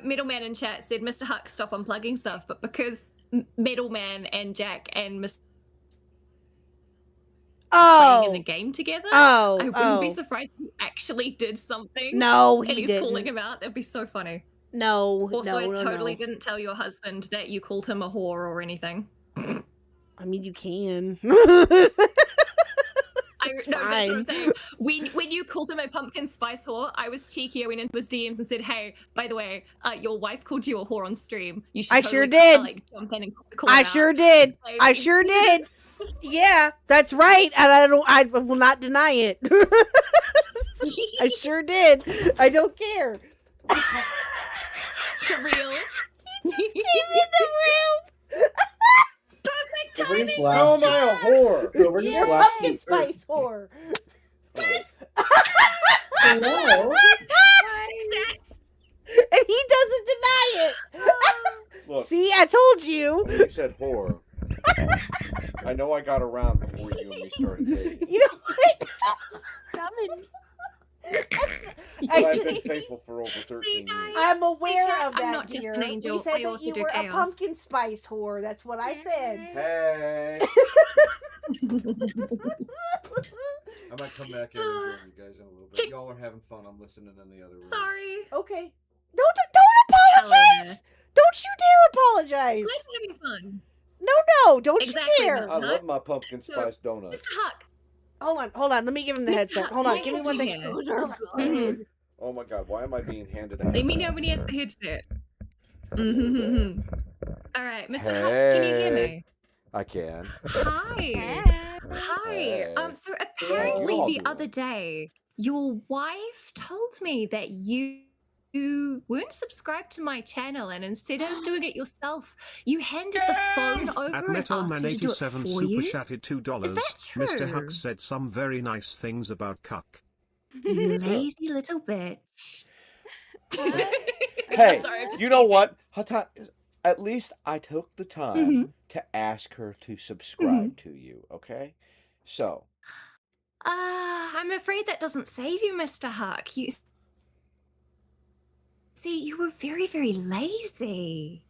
Middleman in chat said, Mr. Huck, stop unplugging stuff, but because Middleman and Jack and Mr. playing in the game together, I wouldn't be surprised if he actually did something. No, and he's didn't. calling him out. That'd be so funny. No. Also, no, I totally no. didn't tell your husband that you called him a whore or anything. I mean, you can. That's what I'm saying. When you called him a pumpkin spice whore, I was cheeky. I went into his DMs and said, "Hey, by the way, your wife called you a whore on stream. You should." I totally, sure did. Jump in and call I her sure out." did. Like- I sure did. Yeah, that's right, and I will not deny it. I sure did. I don't care. For real. He just came in the room. Perfect We're timing. just laughing. How am I a whore? No, we're just You're a laughing. pumpkin spice whore. Hello? And he doesn't deny it. Look, See, I told you. when you said whore, I know I got around before you and me started dating. You know what? Summoned. But I've been faithful for over 13 years. I'm aware Chat, of that, I'm not just dear. an angel, We said I that also you do were a chaos. pumpkin spice whore. That's what I said. Hey! I might come back in and join you guys in a little bit. Y'all are having fun. I'm listening in the other room. Sorry. Okay. Don't apologize. Don't you dare apologize. I'm having fun. No, don't Exactly, you dare. Mr. I love my pumpkin spice donuts. Mr. Huck. Hold on. Let me give him the Mr. headset. Huck, Hold on. can Give me I one have second. you Those here? are good. Oh my god, why am I being handed a Let me headset? know when he has the headset. All right, Mr. Huck, can you hear me? I can. Hi. Hi. Hey. So apparently You're all the doing other day, your wife told me that you weren't subscribed to my channel, and instead of doing it yourself, you handed the phone over At and asked Metalman you to do it 87 for super you. chatted $2. Is that true? Mr. Huck said some very nice things about Khuck. You lazy little bitch. Hey, I'm sorry, I'm just you know teasing. what? At least I took the time Mm-hmm. to ask her to subscribe to you, okay? So, I'm afraid that doesn't save you, Mr. Huck. You see, you were very, very lazy.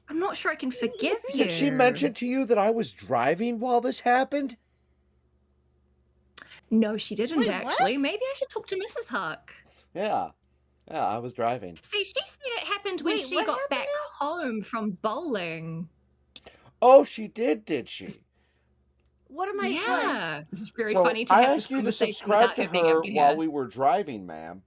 I'm not sure I can forgive you. Did she mention to you that I was driving while this happened? No, she didn't Wait, actually. what? Maybe I should talk to Mrs. Huck. Yeah. Yeah, I was driving. See, she said it happened when Wait, she what got happened back home from bowling. Oh, she did she? What am I? Yeah. It's very So funny to I have this asked you to conversation subscribe without to her being her able to while hear. we were driving, ma'am.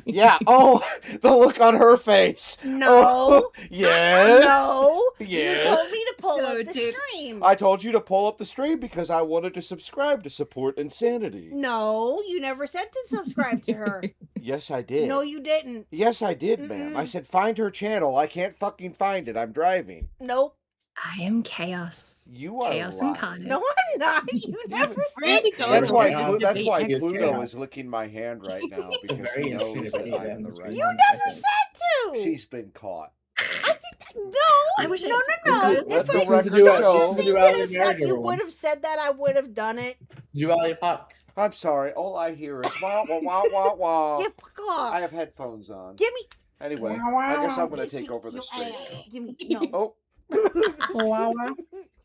Yeah. Oh, the look on her face. No. Oh, yes. No. Yes. You told me to pull No, up the dude. stream. I told you to pull up the stream because I wanted to subscribe to support insanity. No, you never said to subscribe to her. Yes, I did. No, you didn't. Yes, I did, ma'am. I said find her channel. I can't fucking find it. I'm driving. Nope. I am chaos. You are Chaos lying. incarnate. No, I'm not. You never said Really to. That's why. Chaos. That's why It's Pluto chaos. is licking my hand right now It's a because very he knows interesting that debate I'm the on right. this You one, never I think. said to. She's been caught. No. I wish no. Let If the I record don't show. you think Do that Ali if married you everyone? would have said that, I would have done it? You Ali Puck. I'm sorry. All I hear is wah wah wah wah wah. Yeah, fuck off. I have headphones on. Give me. Anyway, Wah, wah, I guess wah. I'm gonna take over the Your stream. ass. Give me. No. Oh, Wow, wow.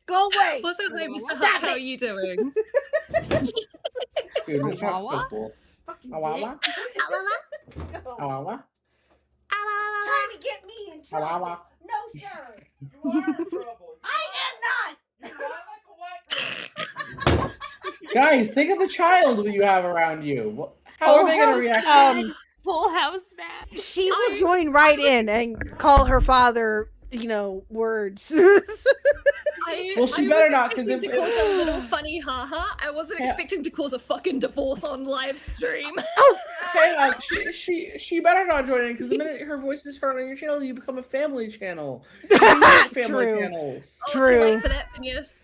Go away. What's up, Mr. Stop Huck? How it. are you doing? Dude, this Wah, is wah? so cool. Fucking Wow, dick. wow. Go. Wow, wow. Trying to get me in Wow, trouble. wow. No, sir. you are in trouble. I am not. You run like a white girl. Guys, think of the child you have around you. How are they going to react? Full house match. She will join right in and call her father, words. Well, she I better was not, 'cause expecting if- to cause a little funny haha. I wasn't Yeah. expecting to cause a fucking divorce on live stream. Hey, she better not join in because the minute her voice is heard on your channel, you become a family channel. You need family True. channels. Oh, True. Too late for that, Phineas.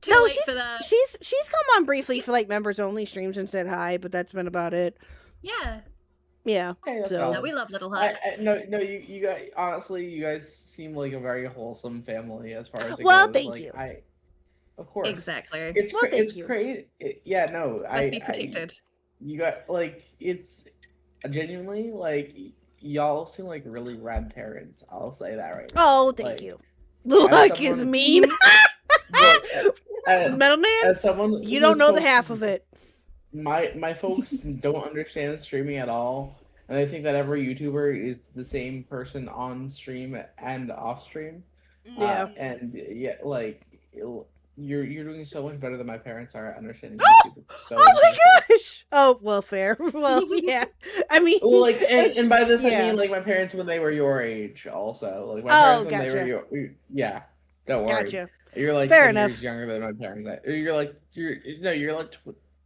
Too No, late for that. she's come on briefly for like members only streams and said hi, but that's been about it. Yeah. Yeah. Hey, that's So all. No, we love Little Huck. No, you guys. Honestly, you guys seem like a very wholesome family as far as it Well, goes. thank Like, you. Of course. Exactly. It's Well, thank it's you. crazy. Yeah, no, Must be protected. You got it's genuinely like y'all seem like really rad parents. I'll say that right now. Oh, thank Like, you. as Look is someone- mean. Metal Man, as someone you don't who's know the folks- half of it. My folks don't understand streaming at all, and I think that every YouTuber is the same person on stream and off stream. Yeah. And yeah, like you're doing so much better than my parents are at understanding YouTube. It's so Oh my impressive. gosh! Oh, well, fair. Well, yeah. I mean, Well, like, and by this I yeah. mean like my parents when they were your age, also. Like my Oh, parents when they were gotcha. your yeah. Don't worry. Gotcha. You're like Fair 10 enough. years younger than my parents. You're like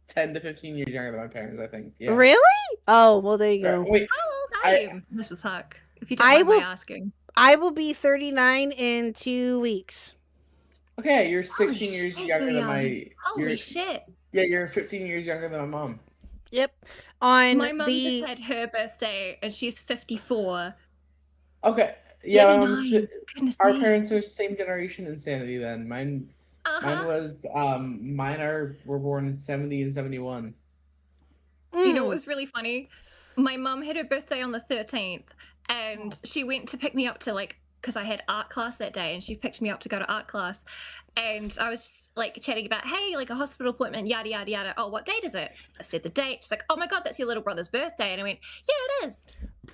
10 to 15 years younger than my parents. I think. Yeah. Really? Oh, well, there you go. Wait, How old are you, Mrs. Huck? If you don't I mind will- my asking. I will be 39 in 2 weeks. okay, you're Holy 16 years shit, younger than Leon. my. Holy you're, shit. Yeah, you're 15 years younger than my mom. Yep. On My mum the just had her birthday and she's 54. Okay. Yeah, my 39. mom's, Goodness our me. parents are same generation insanity. Then mine Uh-huh. was were born in 70 and 71. You know Mm. what was really funny? My mum had her birthday on the 13th and she went to pick me up to because I had art class that day and she picked me up to go to art class. And I was just, chatting about, hey, a hospital appointment, yada, yada, yada. Oh, what date is it? I said the date. She's like, oh my God, that's your little brother's birthday. And I went, yeah, it is.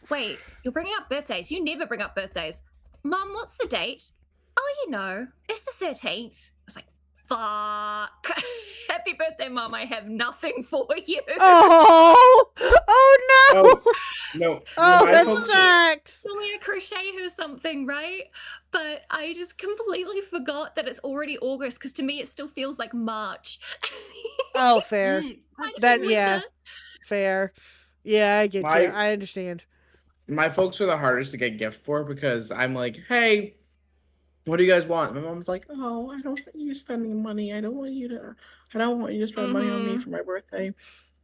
Wait, you're bringing up birthdays. You never bring up birthdays. Mum, what's the date? Oh, it's the 13th. I was like, fuck. Happy birthday, Mum. I have nothing for you. Oh no! Oh, no. Oh, my that folks- sucks. Only a crochet or something, right? But I just completely forgot that it's already August because to me it still feels like March. Oh, fair. That Winter. yeah, fair. Yeah, I get My- you. I understand. My folks are the hardest to get gift for because I'm like, hey, what do you guys want? My mom's like, oh, I don't want you spending money. I don't want you to spend money on me for my birthday.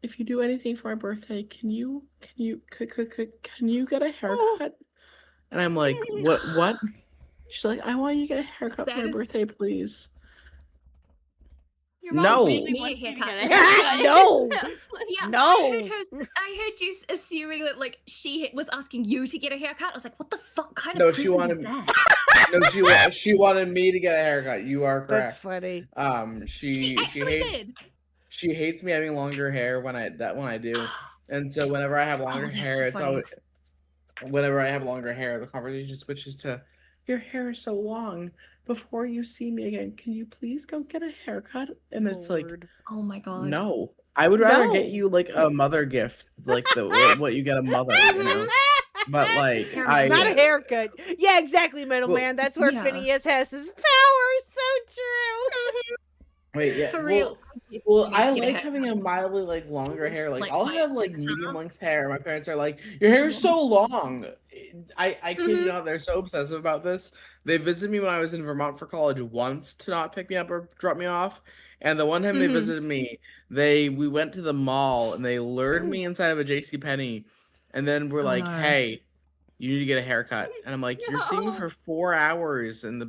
If you do anything for my birthday, can you get a haircut? And I'm like, what? She's like, I want you to get a haircut for That my is- birthday, please. Your No. mom gave me a wants you to haircut. get a haircut. No. Yeah, No. I heard you assuming that like she was asking you to get a haircut. I was like, what the fuck kind No, of she prison wanted is that? no, she wanted me to get a haircut. You are correct. That's funny. She actually did. She hates me having longer hair when I do. And so whenever I have longer that's hair, so it's funny. always whenever I have longer hair, the conversation switches to your hair is so long. Before you see me again, can you please go get a haircut? And it's like, Oh my god. no. I would rather No. get you like a mother gift, like what you get a mother, you know. But like Not a haircut. Yeah, exactly, middleman. That's where yeah. Phineas has his power. So true. Wait, yeah. For real. Well, I Just get a like haircut. having a mildly like longer hair. Like Like I'll my- have like medium length hair. My parents are like, "Your hair's so long." I kid you not, they're so obsessive about this. They visited me when I was in Vermont for college once to not pick me up or drop me off. And the one time they visited me, we went to the mall and they lured me inside of a JCPenney, and then we're like, no. "Hey, you need to get a haircut." And I'm like, "You're seeing me for 4 hours in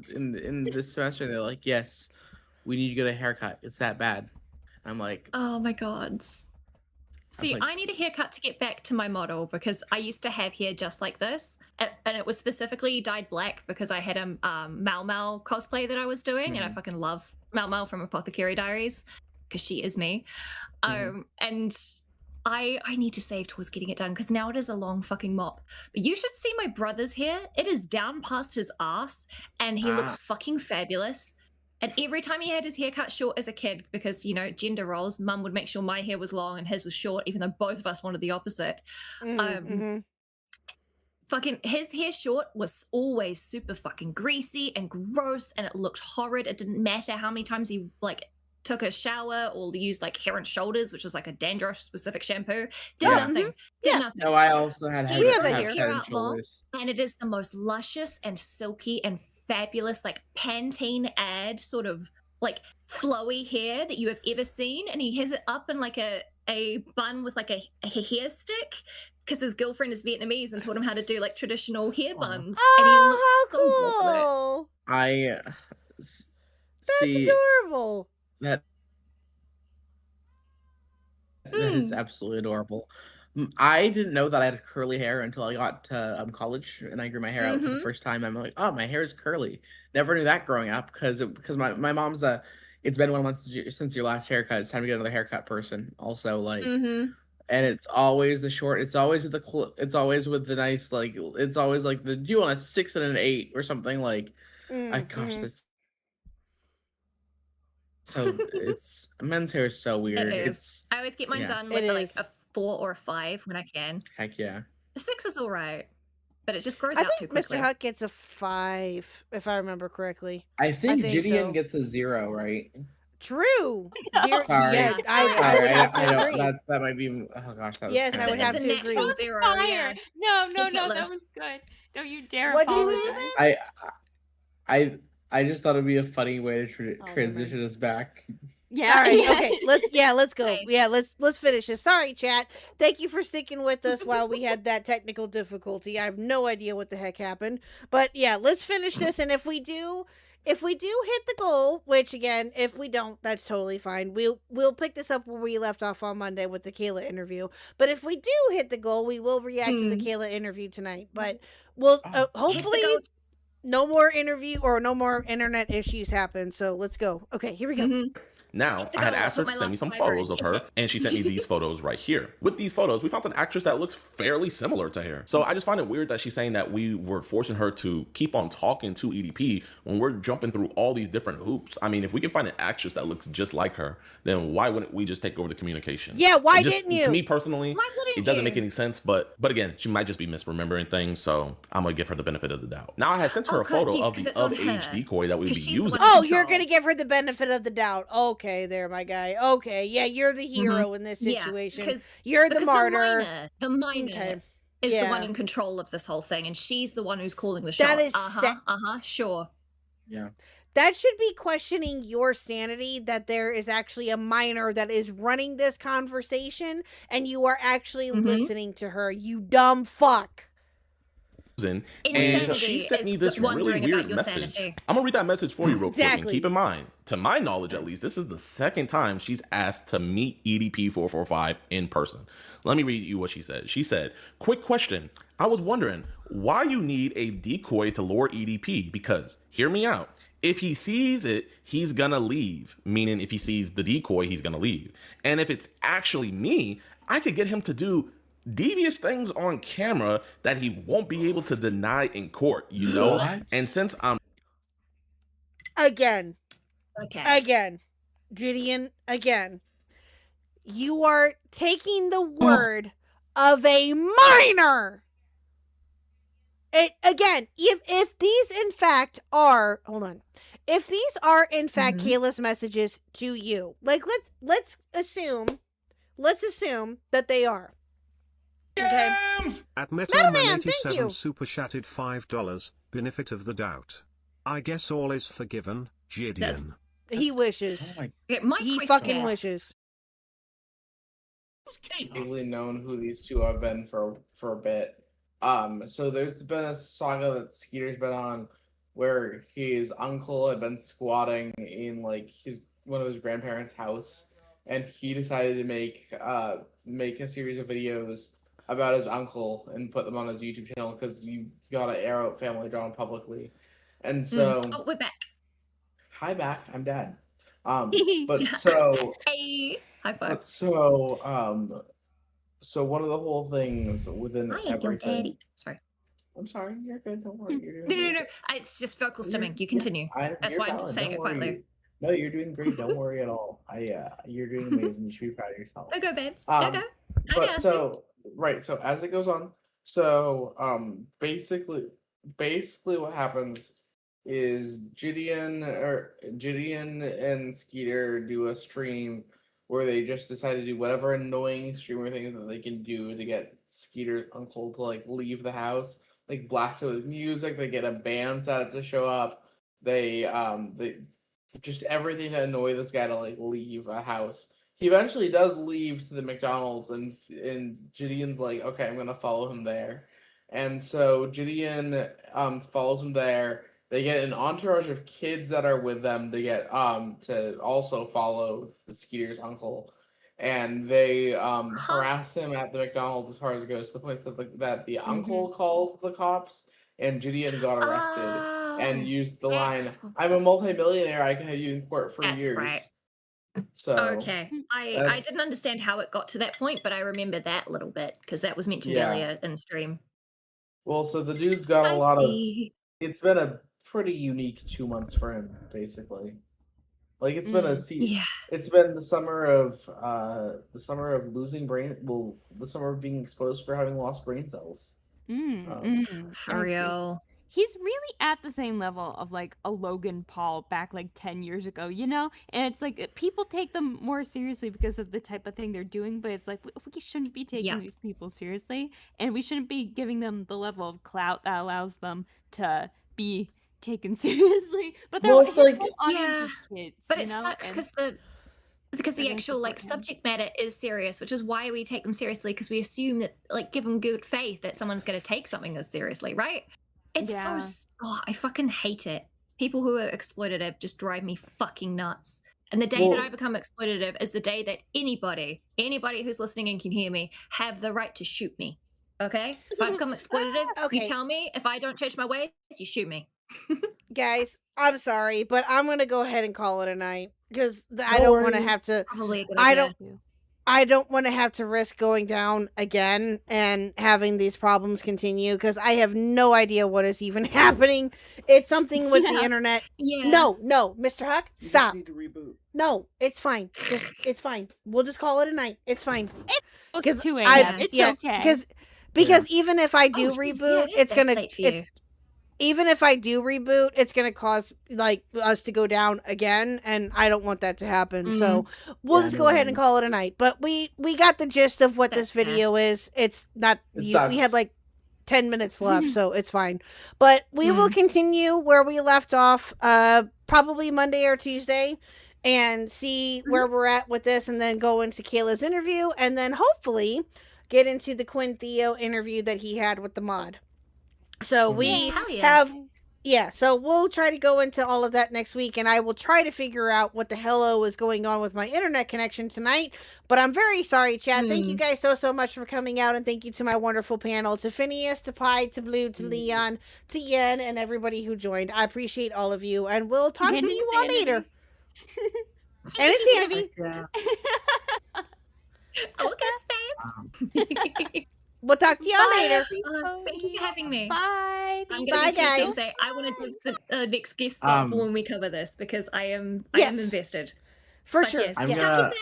this semester." And they're like, "Yes, we need to get a haircut. It's that bad." I'm like, Oh my god. See, like- I need a haircut to get back to my model because I used to have hair just like this, and it was specifically dyed black because I had a Mau Mau cosplay that I was doing, and I fucking love Mau Mau from Apothecary Diaries because she is me. And I need to save towards getting it done because now it is a long fucking mop. But you should see my brother's hair; it is down past his ass, and he looks fucking fabulous. And every time he had his hair cut short as a kid, because, you know, gender roles, mum would make sure my hair was long and his was short, even though both of us wanted the opposite. Fucking his hair short was always super fucking greasy and gross, and it looked horrid. It didn't matter how many times he like took a shower or used like Hair and Shoulders, which was like a dandruff specific shampoo. Did nothing. Did nothing. No, I also had He head, has head, his head hair and out long, shoulders. and it is the most luscious and silky and fabulous, like Pantene ad sort of like flowy hair that you have ever seen. And he has it up in like a bun with like a hair stick because his girlfriend is Vietnamese and taught him how to do like traditional hair buns. And he looks so good with it. Oh, That's that's adorable. That is absolutely adorable. I didn't know that I had curly hair until I got to college and I grew my hair out for the first time. I'm like, oh, my hair is curly. Never knew that growing up because my mom's it's been 1 month since your last haircut. It's time to get another haircut person. Also, like, and it's always the short. It's always with it's always with the nice like. It's always like do you want a 6 and an 8 or something like? Gosh, that's. So it's men's hair is so weird. It is. It's I always get mine yeah. done with like a 4 or a 5 when I can. Heck yeah. The 6 is all right, but it just grows I out too think quickly. Mr. Huck gets a 5, if I remember correctly. I think Gideon so. gets a 0, right? True. Zero, Sorry. yeah, I would have to I agree. don't, that might be. Oh gosh, that was. Yes, I would have It's to a natural agree. 0. Fire. Yeah. No, If it that lives. was good. Don't you dare What did you apologize. say, I just thought it'd be a funny way to transition us back. Yeah. All right. yes. Okay. Let's go. Yeah. Let's finish this. Sorry, chat. Thank you for sticking with us while we had that technical difficulty. I have no idea what the heck happened, but yeah, let's finish this. And if we do hit the goal, which again, if we don't, that's totally fine. We'll pick this up where we left off on Monday with the Kayla interview. But if we do hit the goal, we will react to the Kayla interview tonight. But we'll hopefully no more interview or no more internet issues happen. So let's go. Okay, here we go. Now, I had asked her to send me some photos of her, and she sent me these photos right here. With these photos, we found an actress that looks fairly similar to her. So I just find it weird that she's saying that we were forcing her to keep on talking to EDP when we're jumping through all these different hoops. I mean, if we can find an actress that looks just like her, then why wouldn't we just take over the communication? Yeah, why didn't you? To me personally, it doesn't you? make any sense, but again, she might just be misremembering things, so I'm gonna give her the benefit of the doubt. Now, I had sent her a photo of the of-age decoy that we'd be using. Oh, you're gonna give her the benefit of the doubt. Okay, there, my guy. Okay, yeah, you're the hero in this situation. You're the martyr. The minor is the one in control of this whole thing, and she's the one who's calling the shots. That is sure. Yeah. That should be questioning your sanity that there is actually a minor that is running this conversation and you are actually listening to her, you dumb fuck. and Insanity she sent me is this really wondering about weird your message. sanity. I'm gonna read that message for you real quick. And Exactly. keep in mind, to my knowledge at least, this is the second time she's asked to meet EDP445 in person. Let me read you what she said. She said, "Quick question. I was wondering why you need a decoy to lure EDP, because, hear me out, if he sees it, he's gonna leave. Meaning if he sees the decoy, he's gonna leave. And if it's actually me, I could get him to do devious things on camera that he won't be able to deny in court, you know? What? And since I'm Again. Okay. Again. Gideon, again. You are taking the word of a minor. Again, if these in fact are, hold on. If these are in fact Kayla's messages to you, like let's assume that they are. Okay. At Metal Man, thank Metalman87 you. super chatted $5. Benefit of the doubt. I guess all is forgiven, Gideon. He wishes. My He question fucking is- wishes. Really known who these two have been for a bit. So there's been a saga that Skeeter's been on where his uncle had been squatting in like one of his grandparents' house, and he decided to make a series of videos about his uncle and put them on his YouTube channel because you gotta air out family drama publicly. And so Oh, we're back. hi back, I'm Dad. But so Hey, high five. but so one of the whole things within I am your everything. daddy. Sorry. I'm sorry, you're good. Don't worry. You're doing No, no, amazing. no. It's just vocal stimming. You continue. That's You're why I'm valid, saying don't it quietly. worry. No, you're doing great. Don't worry at all. You're doing amazing. You should be proud of yourself. Go, babes. Go. I But got so right, so as it goes on, so basically what happens is Gideon and Skeeter do a stream where they just decide to do whatever annoying streamer thing that they can do to get Skeeter's uncle to like leave the house, like blast it with music. They get a band set to show up. They just everything to annoy this guy to like leave a house. He eventually does leave to the McDonald's, and Gideon's like, okay, I'm gonna follow him there. And so Gideon follows him there. They get an entourage of kids that are with them to get to also follow the Skeeter's uncle, and they harass him at the McDonald's as far as it goes to the point that the uncle calls the cops, and Gideon got arrested and used the line, "I'm a multimillionaire. I can have you in court for That's years." right. So Okay. I didn't understand how it got to that point, but I remember that a little bit because that was mentioned Yeah. earlier in the stream. Well, so the dude's got a I lot see. of. It's been a pretty unique 2 months for him, basically. Like it's been Yeah. it's been the summer of losing brain. Well, the summer of being exposed for having lost brain cells. For I see. real. He's really at the same level of like a Logan Paul back like 10 years ago, you know? And it's like people take them more seriously because of the type of thing they're doing, but it's like we shouldn't be taking these people seriously, and we shouldn't be giving them the level of clout that allows them to be taken seriously. But Well, his it's like- whole audience Yeah, is kids, but you it know? sucks And because the I don't actual like support him. subject matter is serious, which is why we take them seriously because we assume that like give them good faith that someone's going to take something as seriously, right? It's Yeah. I fucking hate it. People who are exploitative just drive me fucking nuts. And the day that Well- I become exploitative is the day that anybody who's listening and can hear me have the right to shoot me. Okay? If I become exploitative, you Okay. tell me. If I don't change my ways, you shoot me. Guys, I'm sorry, but I'm gonna go ahead and call it a night because I No don't want to worries. have to. Probably a good I idea. don't want to have to risk going down again and having these problems continue because I have no idea what is even happening. It's something with the Yeah. internet. Yeah. No, Mr. Huck, You just stop. need to reboot. No, it's fine. It's fine. We'll just call it a night. It's fine. It's 'Cause 2 I- a.m. It's yeah, okay. Because even if I do Oh, geez, reboot, yeah, it's gonna late for it's you. even if I do reboot, it's gonna cause like us to go down again, and I don't want that to happen. So we'll Yeah, just no go ahead and worries. call it a night. But we got the gist of what this That's fair. video is. It's not It we had sucks. like 10 minutes left, so it's fine. But we will continue where we left off, probably Monday or Tuesday, and see where we're at with this, and then go into Kayla's interview, and then hopefully get into the Quinn Theo interview that he had with the mod. So we Hell yeah. have, yeah, so we'll try to go into all of that next week, and I will try to figure out what the hello is going on with my internet connection tonight. But I'm very sorry, chat. Thank you guys so much for coming out, and thank you to my wonderful panel, to Phineas, to Pi, to Blue, to Leon, to Yen, and everybody who joined. I appreciate all of you, and we'll talk to you all later. And Insanity. Okay, babes. We'll talk to y'all later. Thank you for having me. Bye. I'm Bye, going to guys. say I want to give the next guest spot for when we cover this because I am invested. For But sure. yes, I'm talk gonna-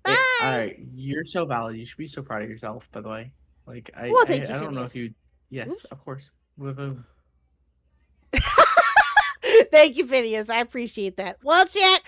to All right, you're so valid. You should be so proud of yourself. By the way, like Well, thank you, Oh, I don't know if Phineas. you. Yes, of course. Woo-hoo. Thank you, Phineas. I appreciate that. Well, chat,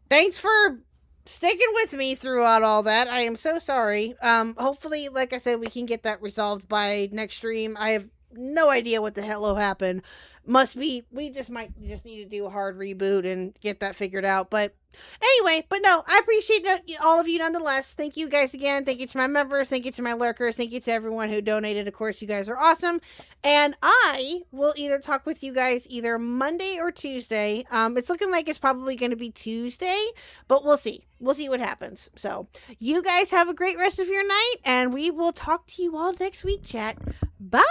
thanks for sticking with me throughout all that. I am so sorry. Hopefully, like I said, we can get that resolved by next stream. I have no idea what the hell happened. We just might need to do a hard reboot and get that figured out. But anyway, I appreciate all of you nonetheless. Thank you guys again. Thank you to my members. Thank you to my lurkers. Thank you to everyone who donated. Of course, you guys are awesome. And I will either talk with you guys either Monday or Tuesday. It's looking like it's probably going to be Tuesday, but we'll see. We'll see what happens. So you guys have a great rest of your night, and we will talk to you all next week, chat. Bye.